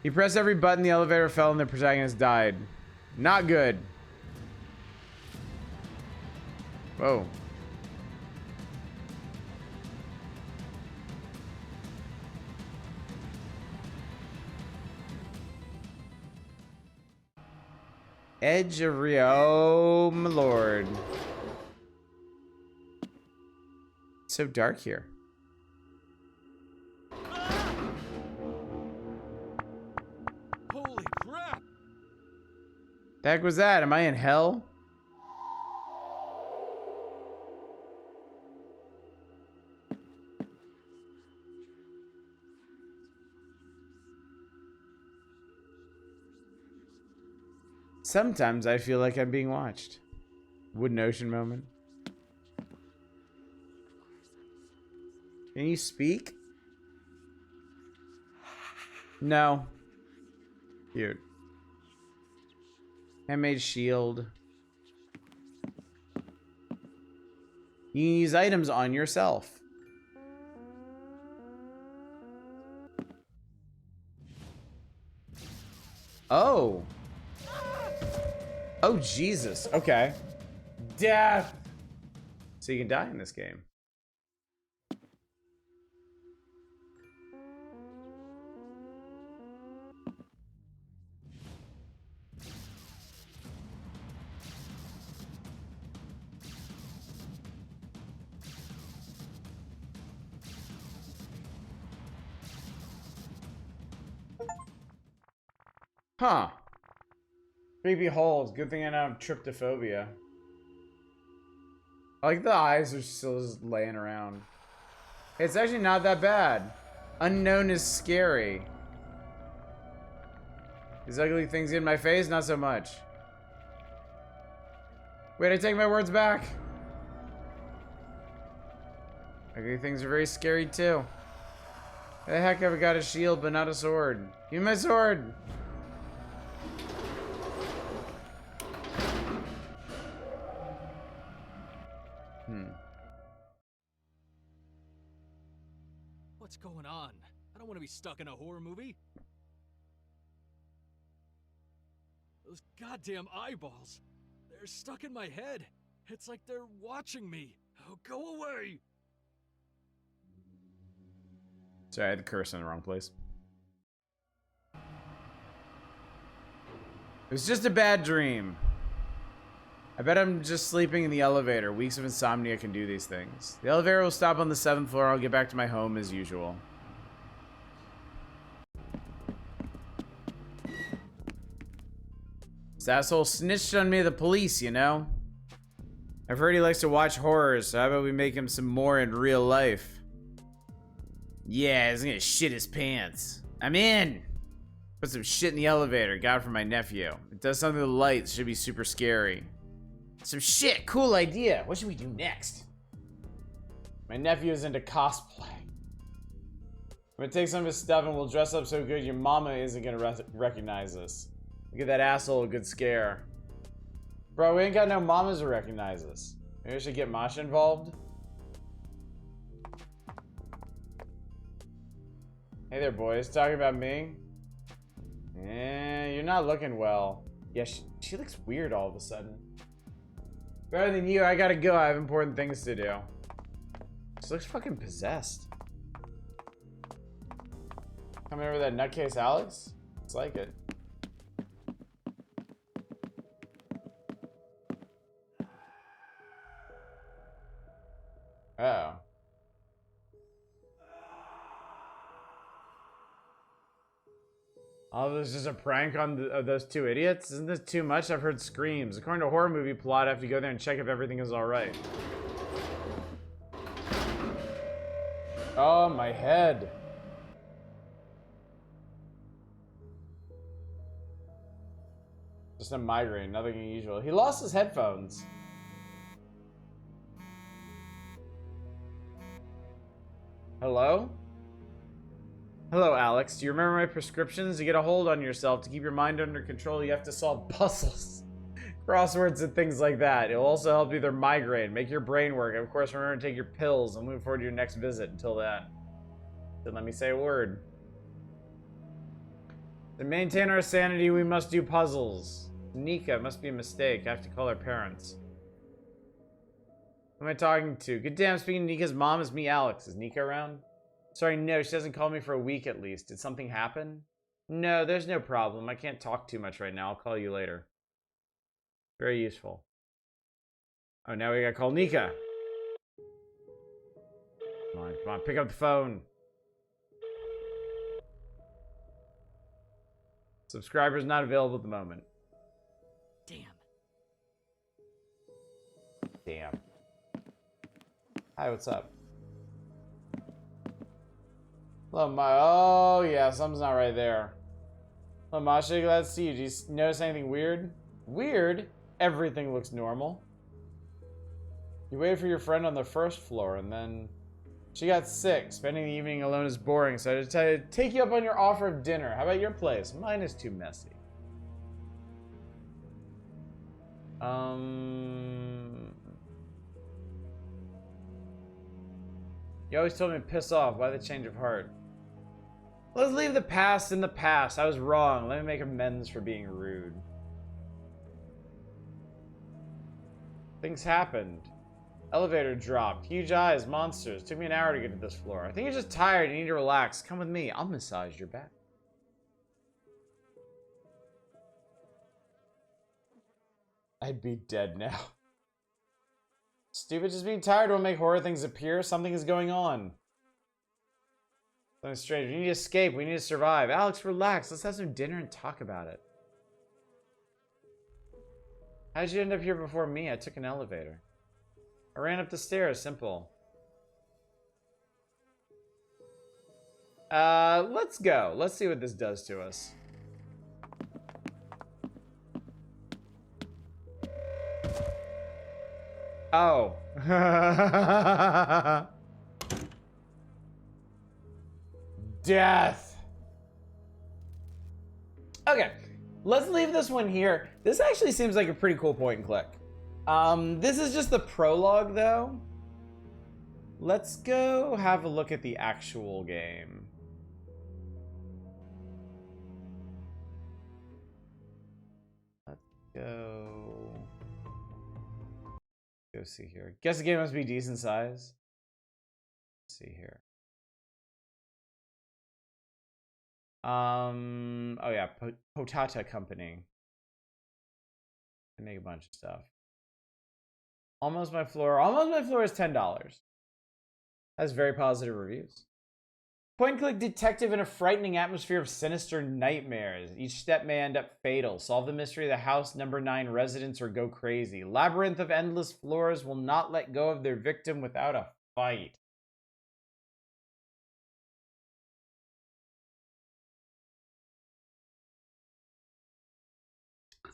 He pressed every button, the elevator fell, and the protagonist died. Not good. Whoa. Edge of Rio. Oh, my lord. It's so dark here. Holy crap! The heck was that? Am I in hell? Sometimes I feel like I'm being watched. Wooden ocean moment. Can you speak? No. Cute. Handmade shield. You can use items on yourself. Oh. Oh, Jesus. Okay. Death. So you can die in this game. Huh. Creepy holes. Good thing I don't have tryptophobia. I like the eyes are still just laying around. It's actually not that bad. Unknown is scary. These ugly things in my face, not so much. Wait, I take my words back. Ugly things are very scary too. Why the heck have I got a shield but not a sword? Give me my sword! What's going on? I don't want to be stuck in a horror movie. Those goddamn eyeballs. They're stuck in my head. It's like they're watching me. Oh, go away! Sorry, I had the cursor in the wrong place. It was just a bad dream. I bet I'm just sleeping in the elevator. Weeks of insomnia can do these things. The elevator will stop on the 7th floor. I'll get back to my home as usual. This asshole snitched on me to the police, you know? I've heard he likes to watch horrors, so how about we make him some more in real life? Yeah, he's gonna shit his pants. I'm in! Put some shit in the elevator. Got it from my nephew. It does something with the lights. Should be super scary. Some shit. Cool idea. What should we do next? My nephew is into cosplay. I'm gonna take some of his stuff and we'll dress up so good your mama isn't gonna recognize us. Give that asshole a good scare. Bro, we ain't got no mamas to recognize us. Maybe we should get Masha involved? Hey there, boys. Talking about me? You're not looking well. Yeah, she looks weird all of a sudden. Better than you, I gotta go. I have important things to do. She looks fucking possessed. Coming over that nutcase Alex? It's like it. Uh-oh. Oh, this is a prank on those two idiots? Isn't this too much? I've heard screams. According to a horror movie plot, I have to go there and check if everything is alright. Oh, my head. Just a migraine, nothing unusual. He lost his headphones. Hello? Hello, Alex. Do you remember my prescriptions? To get a hold on yourself, to keep your mind under control, you have to solve puzzles, crosswords, and things like that. It'll also help you with your migraine, make your brain work. Of course, remember to take your pills. I'm looking forward to your next visit. Until then, let me say a word. To maintain our sanity, we must do puzzles. Nika, must be a mistake. I have to call her parents. Who am I talking to? Good damn, speaking of Nika's mom, is me, Alex. Is Nika around? Sorry, no, she hasn't called me for a week at least. Did something happen? No, there's no problem. I can't talk too much right now. I'll call you later. Very useful. Oh, now we gotta call Nika. Come on, pick up the phone. Subscribers not available at the moment. Damn. Hi, what's up? Hello, oh, yeah, something's not right there. Hello, Masha, glad to see you. Do you notice anything weird? Weird? Everything looks normal. You waited for your friend on the first floor, and then she got sick. Spending the evening alone is boring, so I decided to take you up on your offer of dinner. How about your place? Mine is too messy. You always told me to piss off. Why the change of heart? Let's leave the past in the past. I was wrong. Let me make amends for being rude. Things happened. Elevator dropped. Huge eyes, monsters. Took me an hour to get to this floor. I think you're just tired. You need to relax. Come with me. I'll massage your back. I'd be dead now. Stupid, just being tired won't make horror things appear. Something is going on. Something strange. We need to escape. We need to survive. Alex, relax. Let's have some dinner and talk about it. How did you end up here before me? I took an elevator. I ran up the stairs. Simple. Let's go. Let's see what this does to us. Oh. Death. Okay. Let's leave this one here. This actually seems like a pretty cool point and click. This is just the prologue, though. Let's go have a look at the actual game. Let's go see here. Guess the game must be decent size. Let's see here. Oh yeah, Potata Company. They make a bunch of stuff. Almost My Floor is $10. Has very positive reviews. Point click detective in a frightening atmosphere of sinister nightmares. Each step may end up fatal. Solve the mystery of the house number 9 residents or go crazy. Labyrinth of endless floors will not let go of their victim without a fight.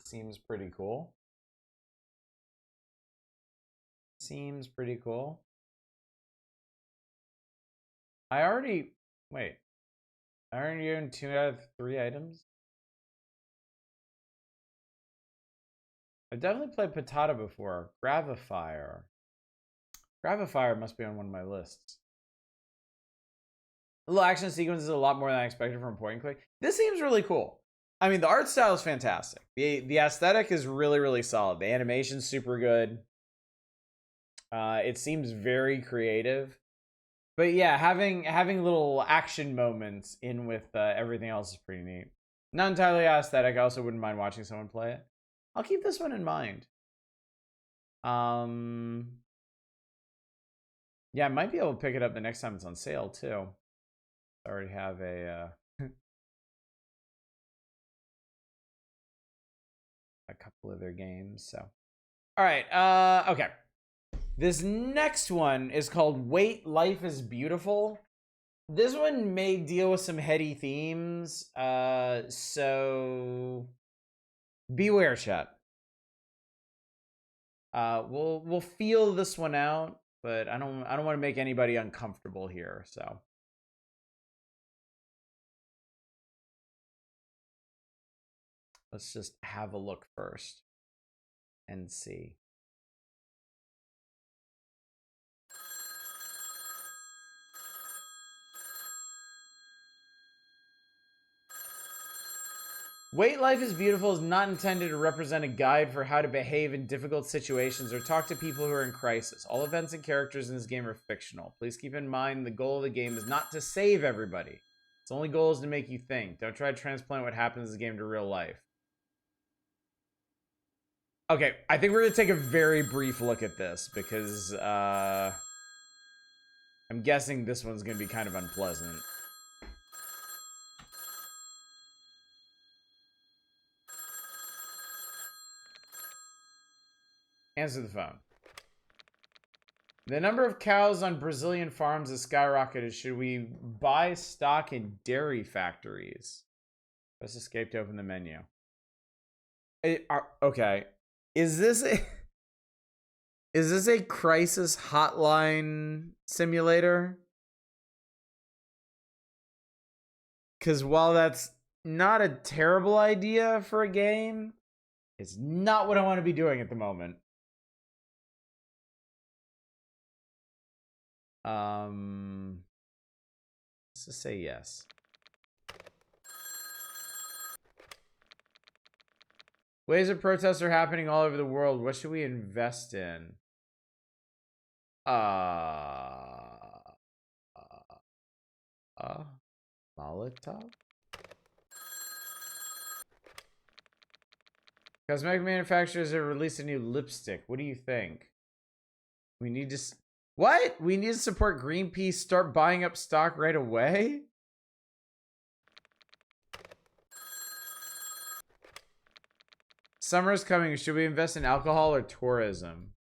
Seems pretty cool. Seems pretty cool. I already own 2 out of 3 items. I've definitely played Potata before. Gravifier. Gravifier must be on one of my lists. The little action sequence is a lot more than I expected from point and click. This seems really cool. I mean, the art style is fantastic. The aesthetic is really, really solid. The animation's super good. It seems very creative. But yeah, having little action moments in with everything else is pretty neat. Not entirely aesthetic. I also wouldn't mind watching someone play it. I'll keep this one in mind. Yeah, I might be able to pick it up the next time it's on sale too. I already have a a couple of their games, so. All right, okay. This next one is called Wait, Life is Beautiful. This one may deal with some heady themes, so beware, chat. We'll feel this one out, but I don't want to make anybody uncomfortable here, so. Let's just have a look first and see. Wait, Life is Beautiful is not intended to represent a guide for how to behave in difficult situations or talk to people who are in crisis. All events and characters in this game are fictional. Please keep in mind the goal of the game is not to save everybody. Its only goal is to make you think. Don't try to transplant what happens in this game to real life. Okay, I think we're going to take a very brief look at this because I'm guessing this one's going to be kind of unpleasant. Answer the phone. The number of cows on Brazilian farms has skyrocketed. Should we buy stock in dairy factories? Press escape to open the menu. Okay. Is this a crisis hotline simulator? Because while that's not a terrible idea for a game, it's not what I want to be doing at the moment. Let's just say yes. Waves of protests are happening all over the world. What should we invest in? Molotov? Cosmetic manufacturers have released a new lipstick. What do you think? We need to... What? We need to support Greenpeace. Start buying up stock right away? Summer's coming. Should we invest in alcohol or tourism?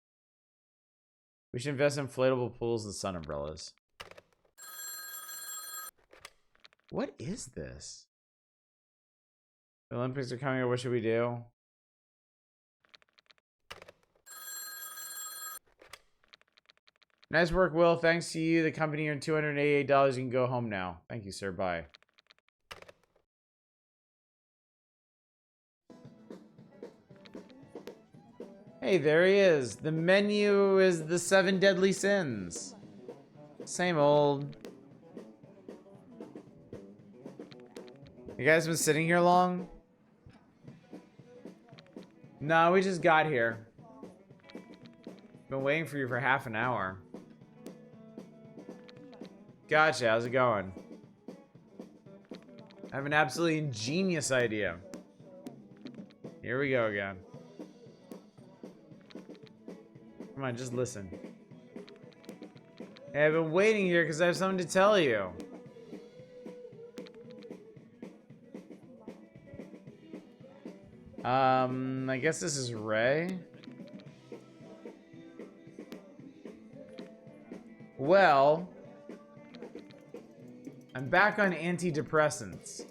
We should invest in inflatable pools and sun umbrellas. What is this? The Olympics are coming. What should we do? Nice work, Will. Thanks to you, the company earned $288. You can go home now. Thank you, sir. Bye. Hey, there he is. The menu is the 7 deadly sins. Same old. You guys been sitting here long? No, we just got here. Been waiting for you for half an hour. Gotcha, how's it going? I have an absolutely ingenious idea. Here we go again. Come on, just listen. Hey, I've been waiting here because I have something to tell you. I guess this is Ray. Well, I'm back on antidepressants.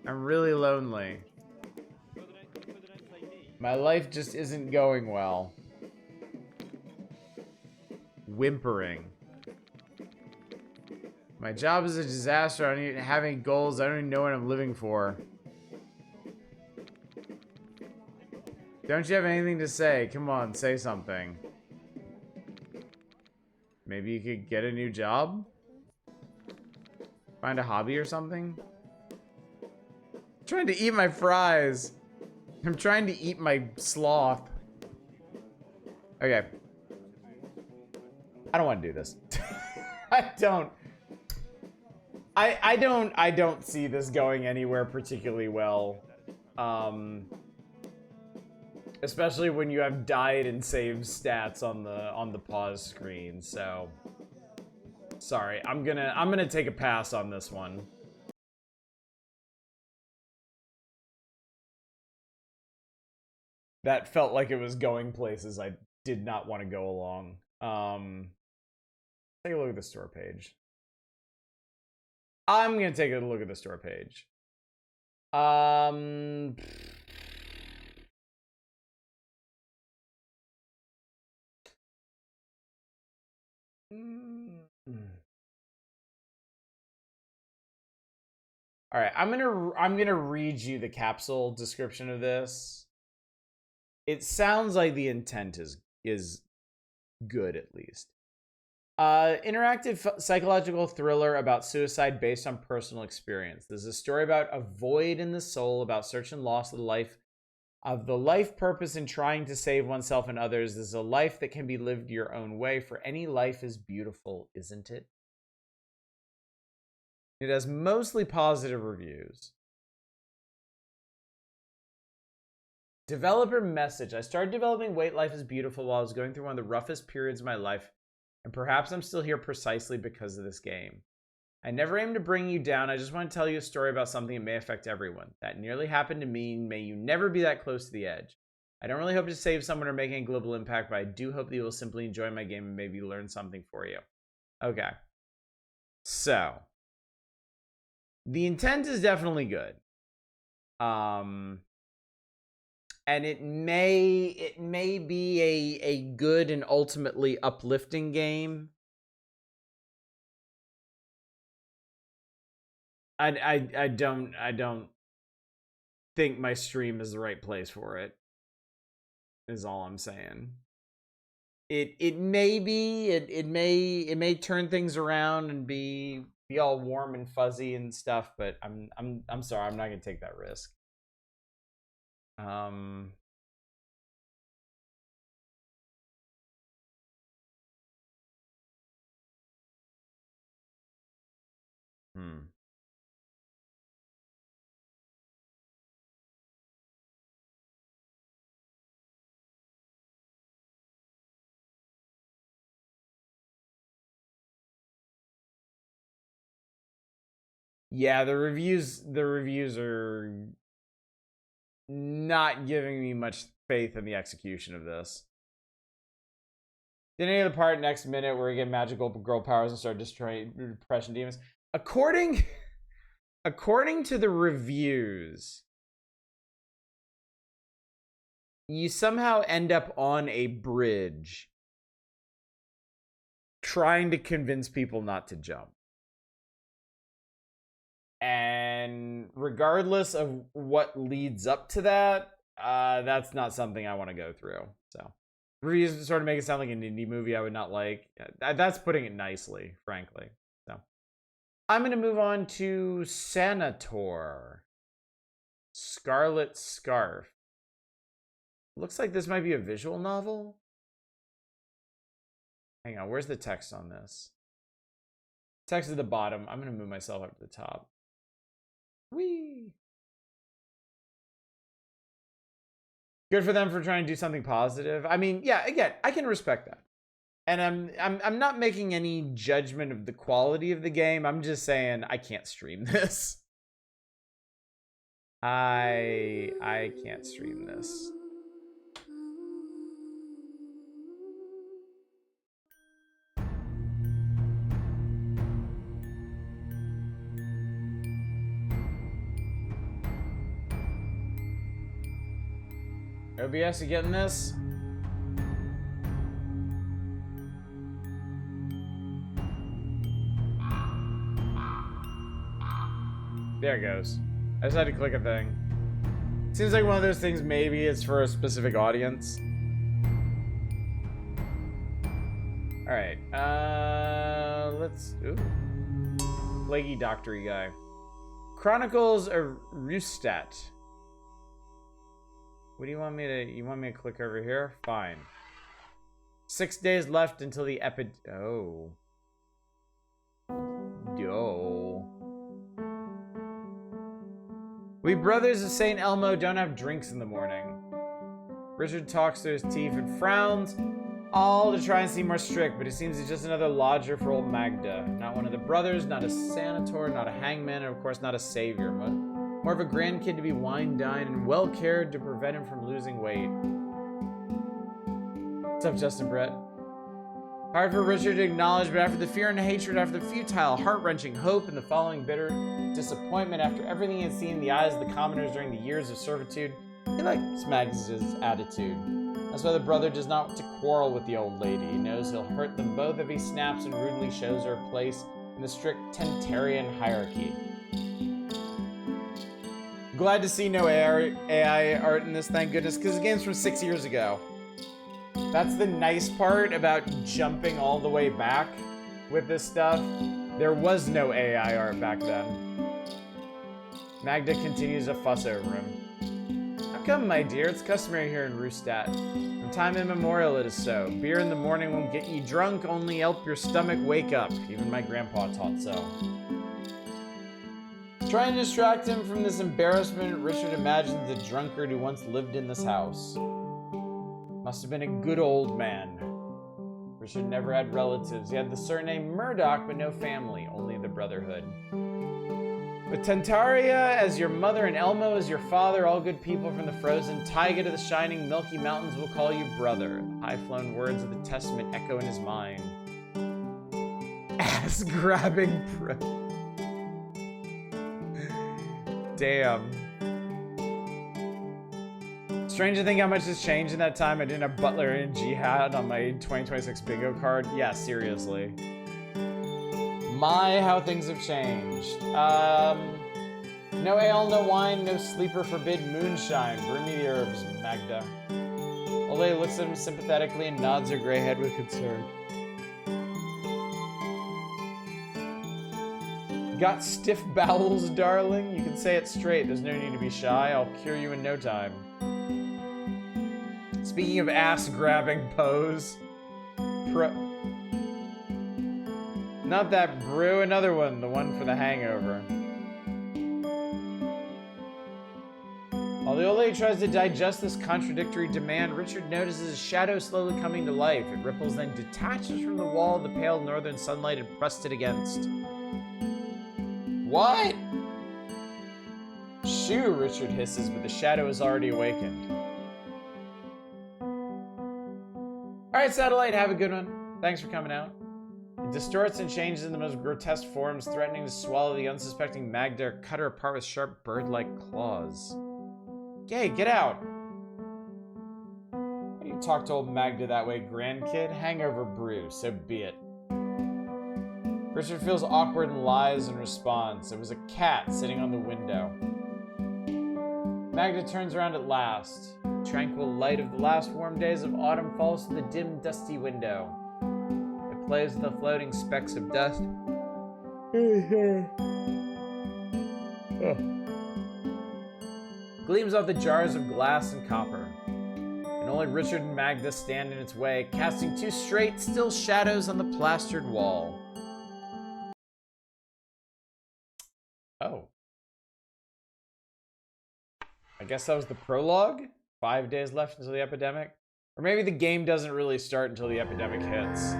I'm really lonely. My life just isn't going well. Whimpering. My job is a disaster. I don't even have any goals. I don't even know what I'm living for. Don't you have anything to say? Come on, say something. Maybe you could get a new job? Find a hobby or something? I'm trying to eat my fries. I'm trying to eat my sloth. Okay. I don't want to do this. I don't see this going anywhere particularly well. Especially when you have died and saved stats on the pause screen. So sorry, I'm gonna take a pass on this one. That felt like it was going places I did not want to go along. Take a look at the store page. I'm gonna take a look at the store page. All right, I'm gonna read you the capsule description of this. It sounds like the intent is good, at least. Interactive psychological thriller about suicide based on personal experience. This is a story about a void in the soul, about search and loss of the life purpose in trying to save oneself and others. This is a life that can be lived your own way, for any life is beautiful, isn't it? It has mostly positive reviews. Developer message. I started developing Wait Life is Beautiful while I was going through one of the roughest periods of my life, and perhaps I'm still here precisely because of this game. I never aim to bring you down. I just want to tell you a story about something that may affect everyone. That nearly happened to me. May you never be that close to the edge. I don't really hope to save someone or make a global impact, but I do hope that you will simply enjoy my game and maybe learn something for you. Okay. So, the intent is definitely good. And it may be a good and ultimately uplifting game. I don't think my stream is the right place for it, is all I'm saying. It may turn things around and be all warm and fuzzy and stuff, but I'm sorry, I'm not gonna take that risk. Yeah, the reviews are not giving me much faith in the execution of this. Did any of the part next minute where we get magical girl powers and start destroying depression demons? According to the reviews, you somehow end up on a bridge trying to convince people not to jump. And regardless of what leads up to that, that's not something I want to go through. So reviews sort of make it sound like an indie movie I would not like. That's putting it nicely, frankly. So I'm going to move on to Senator. Scarlet Scarf. Looks like this might be a visual novel. Hang on, where's the text on this? Text at the bottom. I'm going to move myself up to the top. Whee! Good for them for trying to do something positive. I mean, yeah, again, I can respect that. And I'm not making any judgment of the quality of the game. I'm just saying I can't stream this. I can't stream this. OBS, you getting this? There it goes. I just had to click a thing. Seems like one of those things, maybe it's for a specific audience. Alright, let's... Ooh. Leggy doctory guy. Chronicles of Rustat. What do you want me to click over here? Fine. 6 days left until the Oh. go. We brothers of St. Elmo don't have drinks in the morning. Richard talks through his teeth and frowns, all to try and seem more strict, but it seems he's just another lodger for old Magda. Not one of the brothers, not a senator, not a hangman, and of course not a savior. More of a grandkid to be wine-dined and well-cared to prevent him from losing weight. What's up, Justin Brett? Hard for Richard to acknowledge, but after the fear and hatred, after the futile, heart-wrenching hope, and the following bitter disappointment, after everything he had seen in the eyes of the commoners during the years of servitude, he likes Mags' attitude. That's why the brother does not want to quarrel with the old lady. He knows he'll hurt them both if he snaps and rudely shows her a place in the strict Tentarian hierarchy. Glad to see no AI art in this, thank goodness, because the game's from 6 years ago. That's the nice part about jumping all the way back with this stuff. There was no AI art back then. Magda continues to fuss over him. How come, my dear? It's customary here in Roostadt. From time immemorial it is so. Beer in the morning won't get you drunk, only help your stomach wake up. Even my grandpa taught so. Trying to distract him from this embarrassment, Richard imagines the drunkard who once lived in this house. Must have been a good old man. Richard never had relatives. He had the surname Murdoch, but no family, only the Brotherhood. With Tantaria as your mother and Elmo as your father, all good people from the frozen taiga to the shining milky mountains will call you brother. High-flown words of the testament echo in his mind. Ass-grabbing pro. Damn. Strange to think how much has changed in that time. I didn't have Butler and Jihad on my 2026 bingo card. Yeah, seriously. My, how things have changed. No ale, no wine, no sleeper forbid moonshine. Bring me the herbs, Magda. Old lady looks at him sympathetically and nods her gray head with concern. Got stiff bowels, darling? You can say it straight. There's no need to be shy. I'll cure you in no time. Speaking of ass-grabbing pose. Not that brew, another one. The one for the hangover. While the old lady tries to digest this contradictory demand, Richard notices a shadow slowly coming to life. It ripples, then detaches from the wall of the pale northern sunlight and pressed it against. What? Shoo, Richard hisses, but the shadow is already awakened. Alright, Satellite, have a good one. Thanks for coming out. It distorts and changes in the most grotesque forms, threatening to swallow the unsuspecting Magda or cut her apart with sharp bird-like claws. Gay, get out! Why do you talk to old Magda that way, grandkid? Hangover brew, so be it. Richard feels awkward and lies in response. It was a cat sitting on the window. Magda turns around at last. The tranquil light of the last warm days of autumn falls through the dim, dusty window. It plays with the floating specks of dust. Gleams off the jars of glass and copper. And only Richard and Magda stand in its way, casting two straight, still shadows on the plastered wall. Oh. I guess that was the prologue? 5 days left until the epidemic? Or maybe the game doesn't really start until the epidemic hits.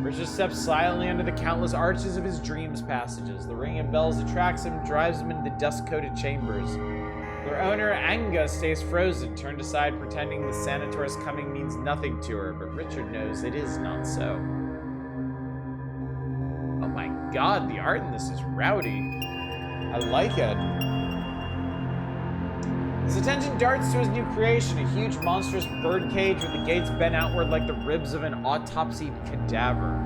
Richard steps silently under the countless arches of his dreams passages. The ringing of bells attracts him, drives him into the dust-coated chambers. Their owner, Anga, stays frozen, turned aside, pretending the Sanator's coming means nothing to her, but Richard knows it is not so. Oh my god, the art in this is rowdy. I like it. His attention darts to his new creation, a huge monstrous birdcage with the gates bent outward like the ribs of an autopsied cadaver.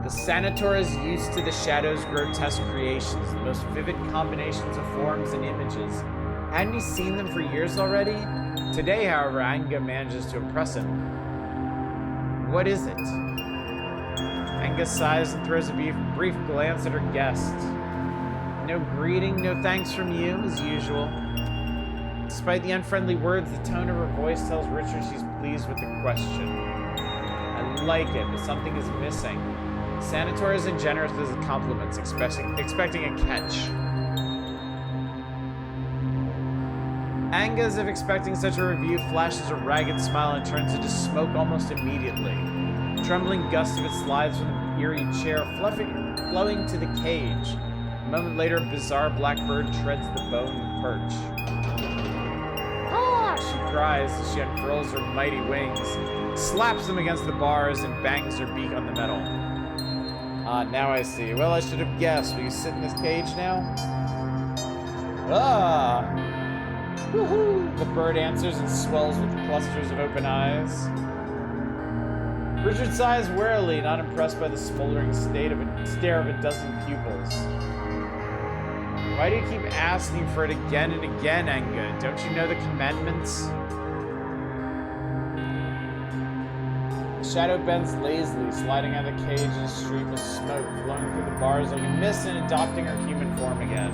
The Sanator is used to the Shadow's grotesque creations, the most vivid combinations of forms and images. Hadn't he seen them for years already? Today, however, Anga manages to impress him. What is it? Anga sighs and throws a brief glance at her guest. No greeting, no thanks from you, as usual. Despite the unfriendly words, the tone of her voice tells Richard she's pleased with the question. like it, but something is missing. Sanator isn't generous with his compliments, expecting a catch. Anga, as if expecting such a review, flashes a ragged smile and turns into smoke almost immediately. A trembling gust of it slides from the eerie chair, flowing to the cage. A moment later, a bizarre black bird treads the bone perch. Ah! She cries as she unfurls her mighty wings, slaps them against the bars, and bangs her beak on the metal. Ah, now I see. Well, I should have guessed. Will you sit in this cage now? Ah! Woohoo! The bird answers and swells with clusters of open eyes. Richard sighs warily, not impressed by the smoldering stare of a dozen pupils. Why do you keep asking for it again and again, Anga? Don't you know the commandments? The shadow bends lazily, sliding out of the cage in a stream of smoke, flowing through the bars like a mist and adopting her human form again.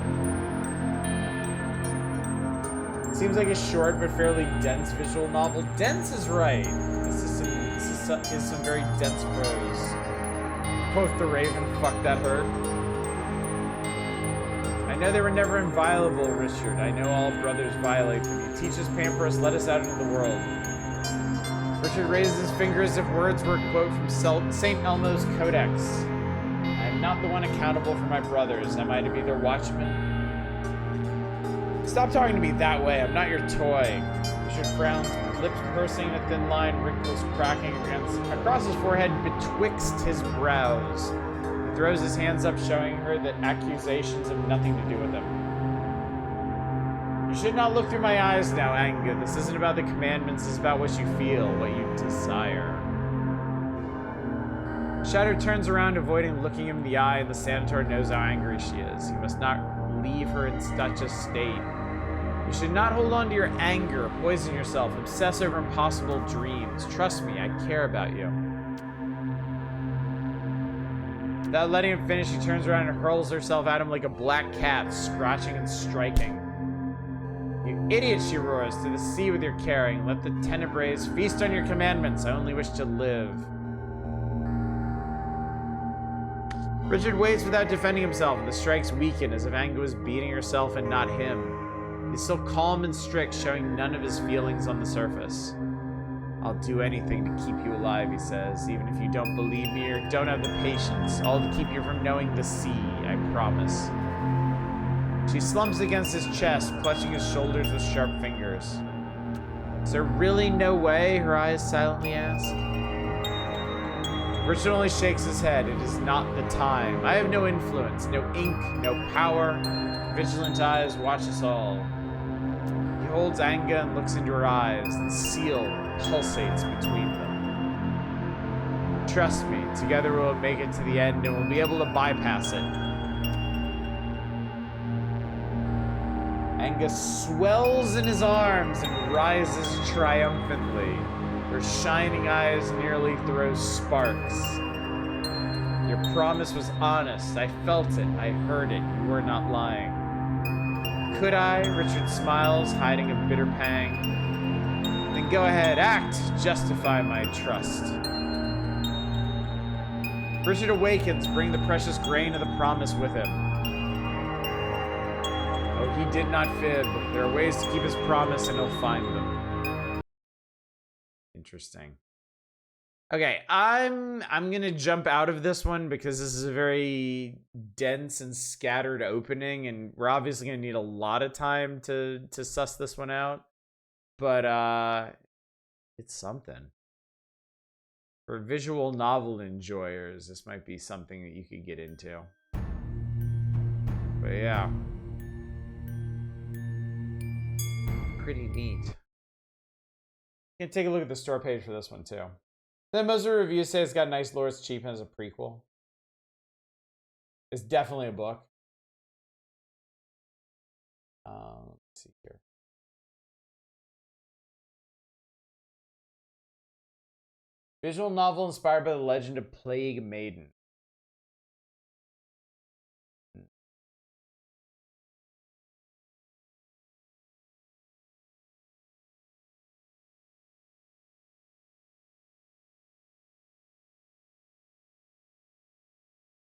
It seems like a short but fairly dense visual novel. Dense is right. This is some very dense prose. Quoth the raven, fuck that hurt. I know they were never inviolable, Richard. I know all brothers violate them. You teach us, pamper us, let us out into the world. Richard raises his finger as if words were a quote from St. Elmo's Codex. I am not the one accountable for my brothers. Am I to be their watchman? Stop talking to me that way. I'm not your toy. Richard frowns, lips pursing in a thin line, wrinkles cracking across his forehead betwixt his brows. He throws his hands up, showing her that accusations have nothing to do with him. You should not look through my eyes now, Anga. This isn't about the commandments. It's about what you feel, what you desire. Shadow turns around, avoiding looking him in the eye, and the Sanator knows how angry she is. He must not leave her in such a state. You should not hold on to your anger, poison yourself, obsess over impossible dreams. Trust me, I care about you. Without letting him finish, she turns around and hurls herself at him like a black cat, scratching and striking. You idiot, she roars, to the sea with your caring. Let the Tenebrae feast on your commandments. I only wish to live. Richard waits without defending himself, and the strikes weaken as if Anga was beating herself and not him. He's still calm and strict, showing none of his feelings on the surface. I'll do anything to keep you alive, he says, even if you don't believe me or don't have the patience. All to keep you from knowing the sea, I promise. She slumps against his chest, clutching his shoulders with sharp fingers. Is there really no way? Her eyes silently ask. Richard only shakes his head. It is not the time. I have no influence, no ink, no power. Vigilant eyes watch us all. He holds Anga and looks into her eyes. The seal pulsates between them. Trust me, together we'll make it to the end and we'll be able to bypass it. Anga swells in his arms and rises triumphantly. Her shining eyes nearly throw sparks. Your promise was honest. I felt it. I heard it. You were not lying. Could I? Richard smiles, hiding a bitter pang. Then go ahead. Act. Justify my trust. Richard awakens, bringing the precious grain of the promise with him. Oh, he did not fib. There are ways to keep his promise, and he'll find them. Interesting. Okay, I'm gonna jump out of this one because this is a very dense and scattered opening, and we're obviously gonna need a lot of time to suss this one out. But it's something. For visual novel enjoyers, this might be something that you could get into. But yeah. Pretty neat. You can take a look at the store page for this one too. Then most of the reviews say it's got nice lore, it's cheap, and as a prequel. It's definitely a book. Let's see here. Visual novel inspired by the legend of Plague Maiden.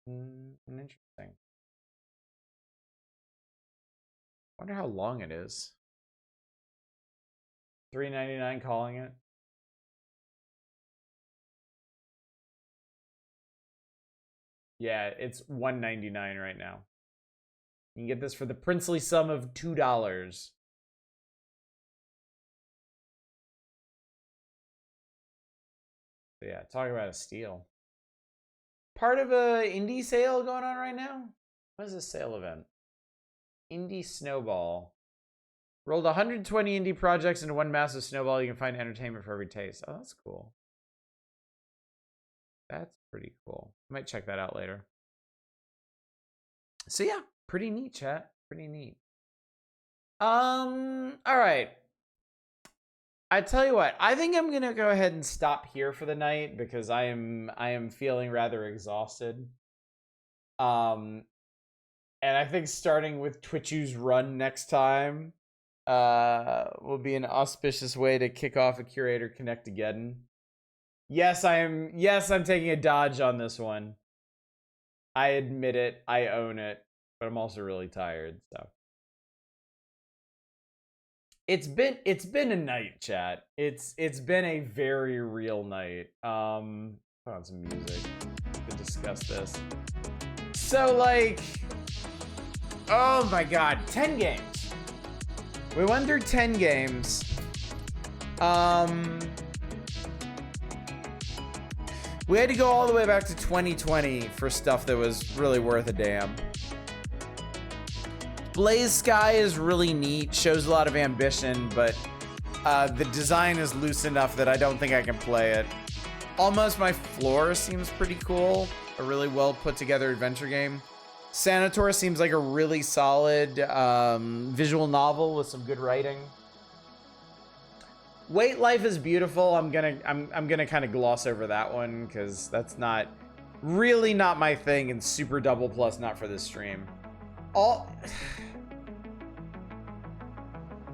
Interesting. Wonder how long it is. $3.99 calling it. Yeah, it's $1.99 right now. You can get this for the princely sum of $2. So yeah, talk about a steal. Part of a indie sale going on right now? What is this sale event? Indie Snowball. Rolled 120 indie projects into one massive snowball. You can find entertainment for every taste. Oh, that's cool. That's pretty cool. I might check that out later. So yeah, pretty neat, chat. Pretty neat. All right. I tell you what, I think I'm gonna go ahead and stop here for the night because I am feeling rather exhausted. And I think starting with Twitchu's run next time will be an auspicious way to kick off a Curator Connectageddon. Yes, I'm taking a dodge on this one. I admit it, I own it, but I'm also really tired, so. It's been a night, chat. It's been a very real night. Put on some music to discuss this. So like, oh my god, 10 games. We went through 10 games. We had to go all the way back to 2020 for stuff that was really worth a damn. Blaze Sky is really neat, shows a lot of ambition, but the design is loose enough that I don't think I can play it. Almost My Floor seems pretty cool. A really well put together adventure game. Sanator seems like a really solid visual novel with some good writing. Wait, Life is Beautiful. I'm gonna kind of gloss over that one because that's really not my thing, and Super Double Plus not for this stream.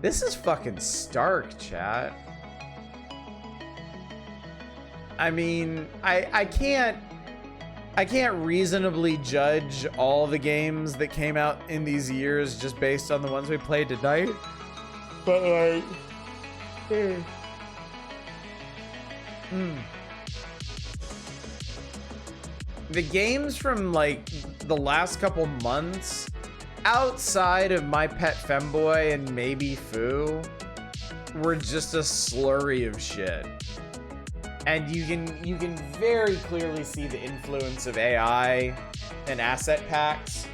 This is fucking stark, chat. I mean, I can't reasonably judge all the games that came out in these years just based on the ones we played tonight. But like, the games from like the last couple months, outside of My Pet Femboy and maybe Foo, were just a slurry of shit. And you can very clearly see the influence of AI and asset packs.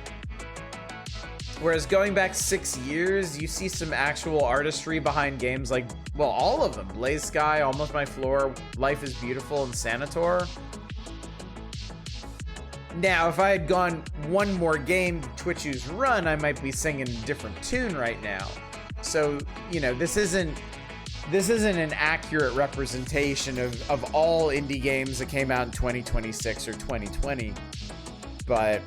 Whereas going back 6 years, you see some actual artistry behind games like, well, all of them. Blaze Sky, Almost My Floor, Life is Beautiful, and Sanator. Now, if I had gone one more game, Twitchu's run, I might be singing a different tune right now. So, you know, this isn't an accurate representation of all indie games that came out in 2026 or 2020. But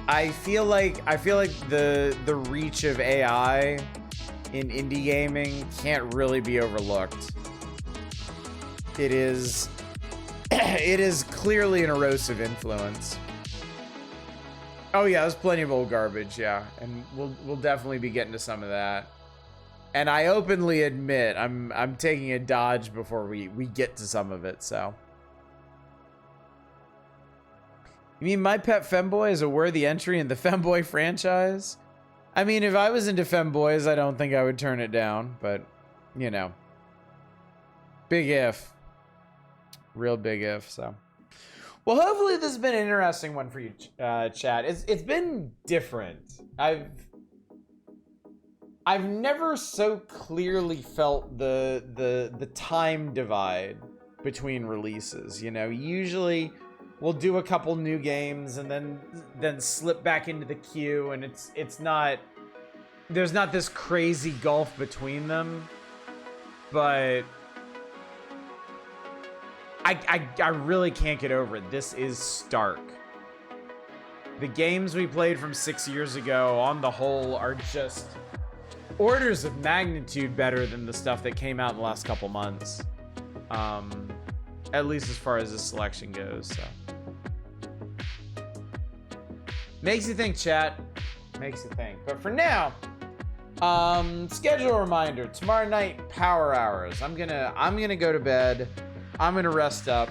I feel like the reach of AI in indie gaming can't really be overlooked. It is clearly an erosive influence. Oh yeah, there's plenty of old garbage, yeah, and we'll definitely be getting to some of that. And I openly admit I'm taking a dodge before we get to some of it. So, you mean My Pet Femboy is a worthy entry in the Femboy franchise? I mean, if I was into femboys, I don't think I would turn it down, but you know, big if. Real big if. So, well, hopefully this has been an interesting one for you, chat. It's been different. I've never so clearly felt the time divide between releases. You know, usually we'll do a couple new games and then slip back into the queue, and there's not this crazy gulf between them, but I really can't get over it. This is stark. The games we played from 6 years ago, on the whole, are just orders of magnitude better than the stuff that came out in the last couple months. At least as far as the selection goes, so. Makes you think, chat. Makes you think. But for now, schedule reminder. Tomorrow night, power hours. I'm gonna go to bed. I'm gonna rest up.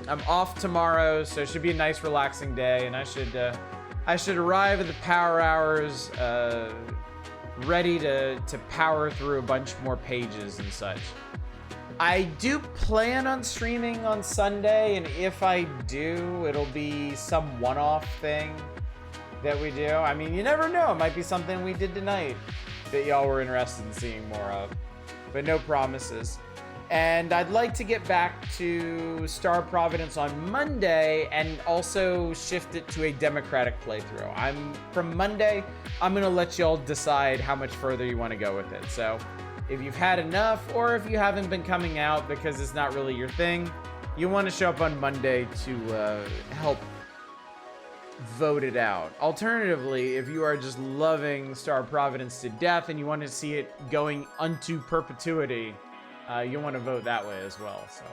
I'm off tomorrow, so it should be a nice, relaxing day, and I should arrive at the power hours ready to power through a bunch more pages and such. I do plan on streaming on Sunday, and if I do, it'll be some one-off thing that we do. I mean, you never know. It might be something we did tonight that y'all were interested in seeing more of, but no promises. And I'd like to get back to Star of Providence on Monday and also shift it to a democratic playthrough. From Monday, I'm gonna let y'all decide how much further you want to go with it. So if you've had enough, or if you haven't been coming out because it's not really your thing, you want to show up on Monday to help vote it out. Alternatively, if you are just loving Star of Providence to death and you want to see it going unto perpetuity, you want to vote that way as well. So,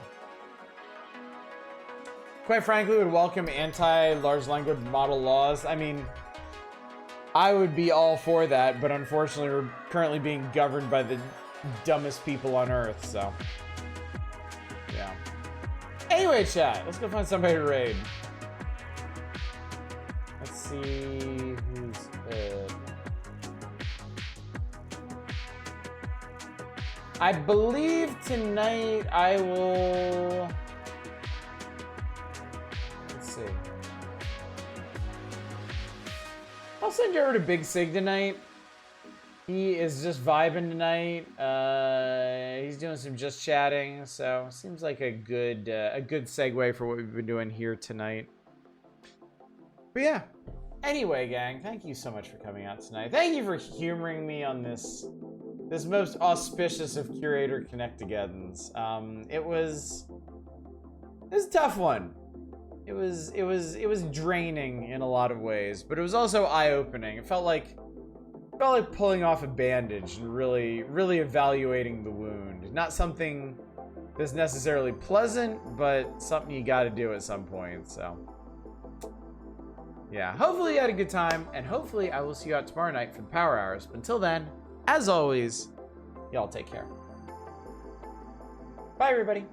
quite frankly, would welcome anti-large language model laws. I mean, I would be all for that, but unfortunately, we're currently being governed by the dumbest people on Earth. So, yeah. Anyway, chat, let's go find somebody to raid. Let's see who's. I believe tonight I will. Let's see. I'll send you over to Big Sig tonight. He is just vibing tonight. He's doing some just chatting, so seems like a good segue for what we've been doing here tonight. But yeah. Anyway, gang, thank you so much for coming out tonight. Thank you for humoring me on this most auspicious of Curator Connectageddons. It was a tough one. It was draining in a lot of ways, but it was also eye-opening. It felt like pulling off a bandage and really evaluating the wound. Not something that's necessarily pleasant, but something you got to do at some point. So yeah, hopefully you had a good time, and hopefully I will see you out tomorrow night for the power hours. But until then, as always, y'all take care. Bye, everybody.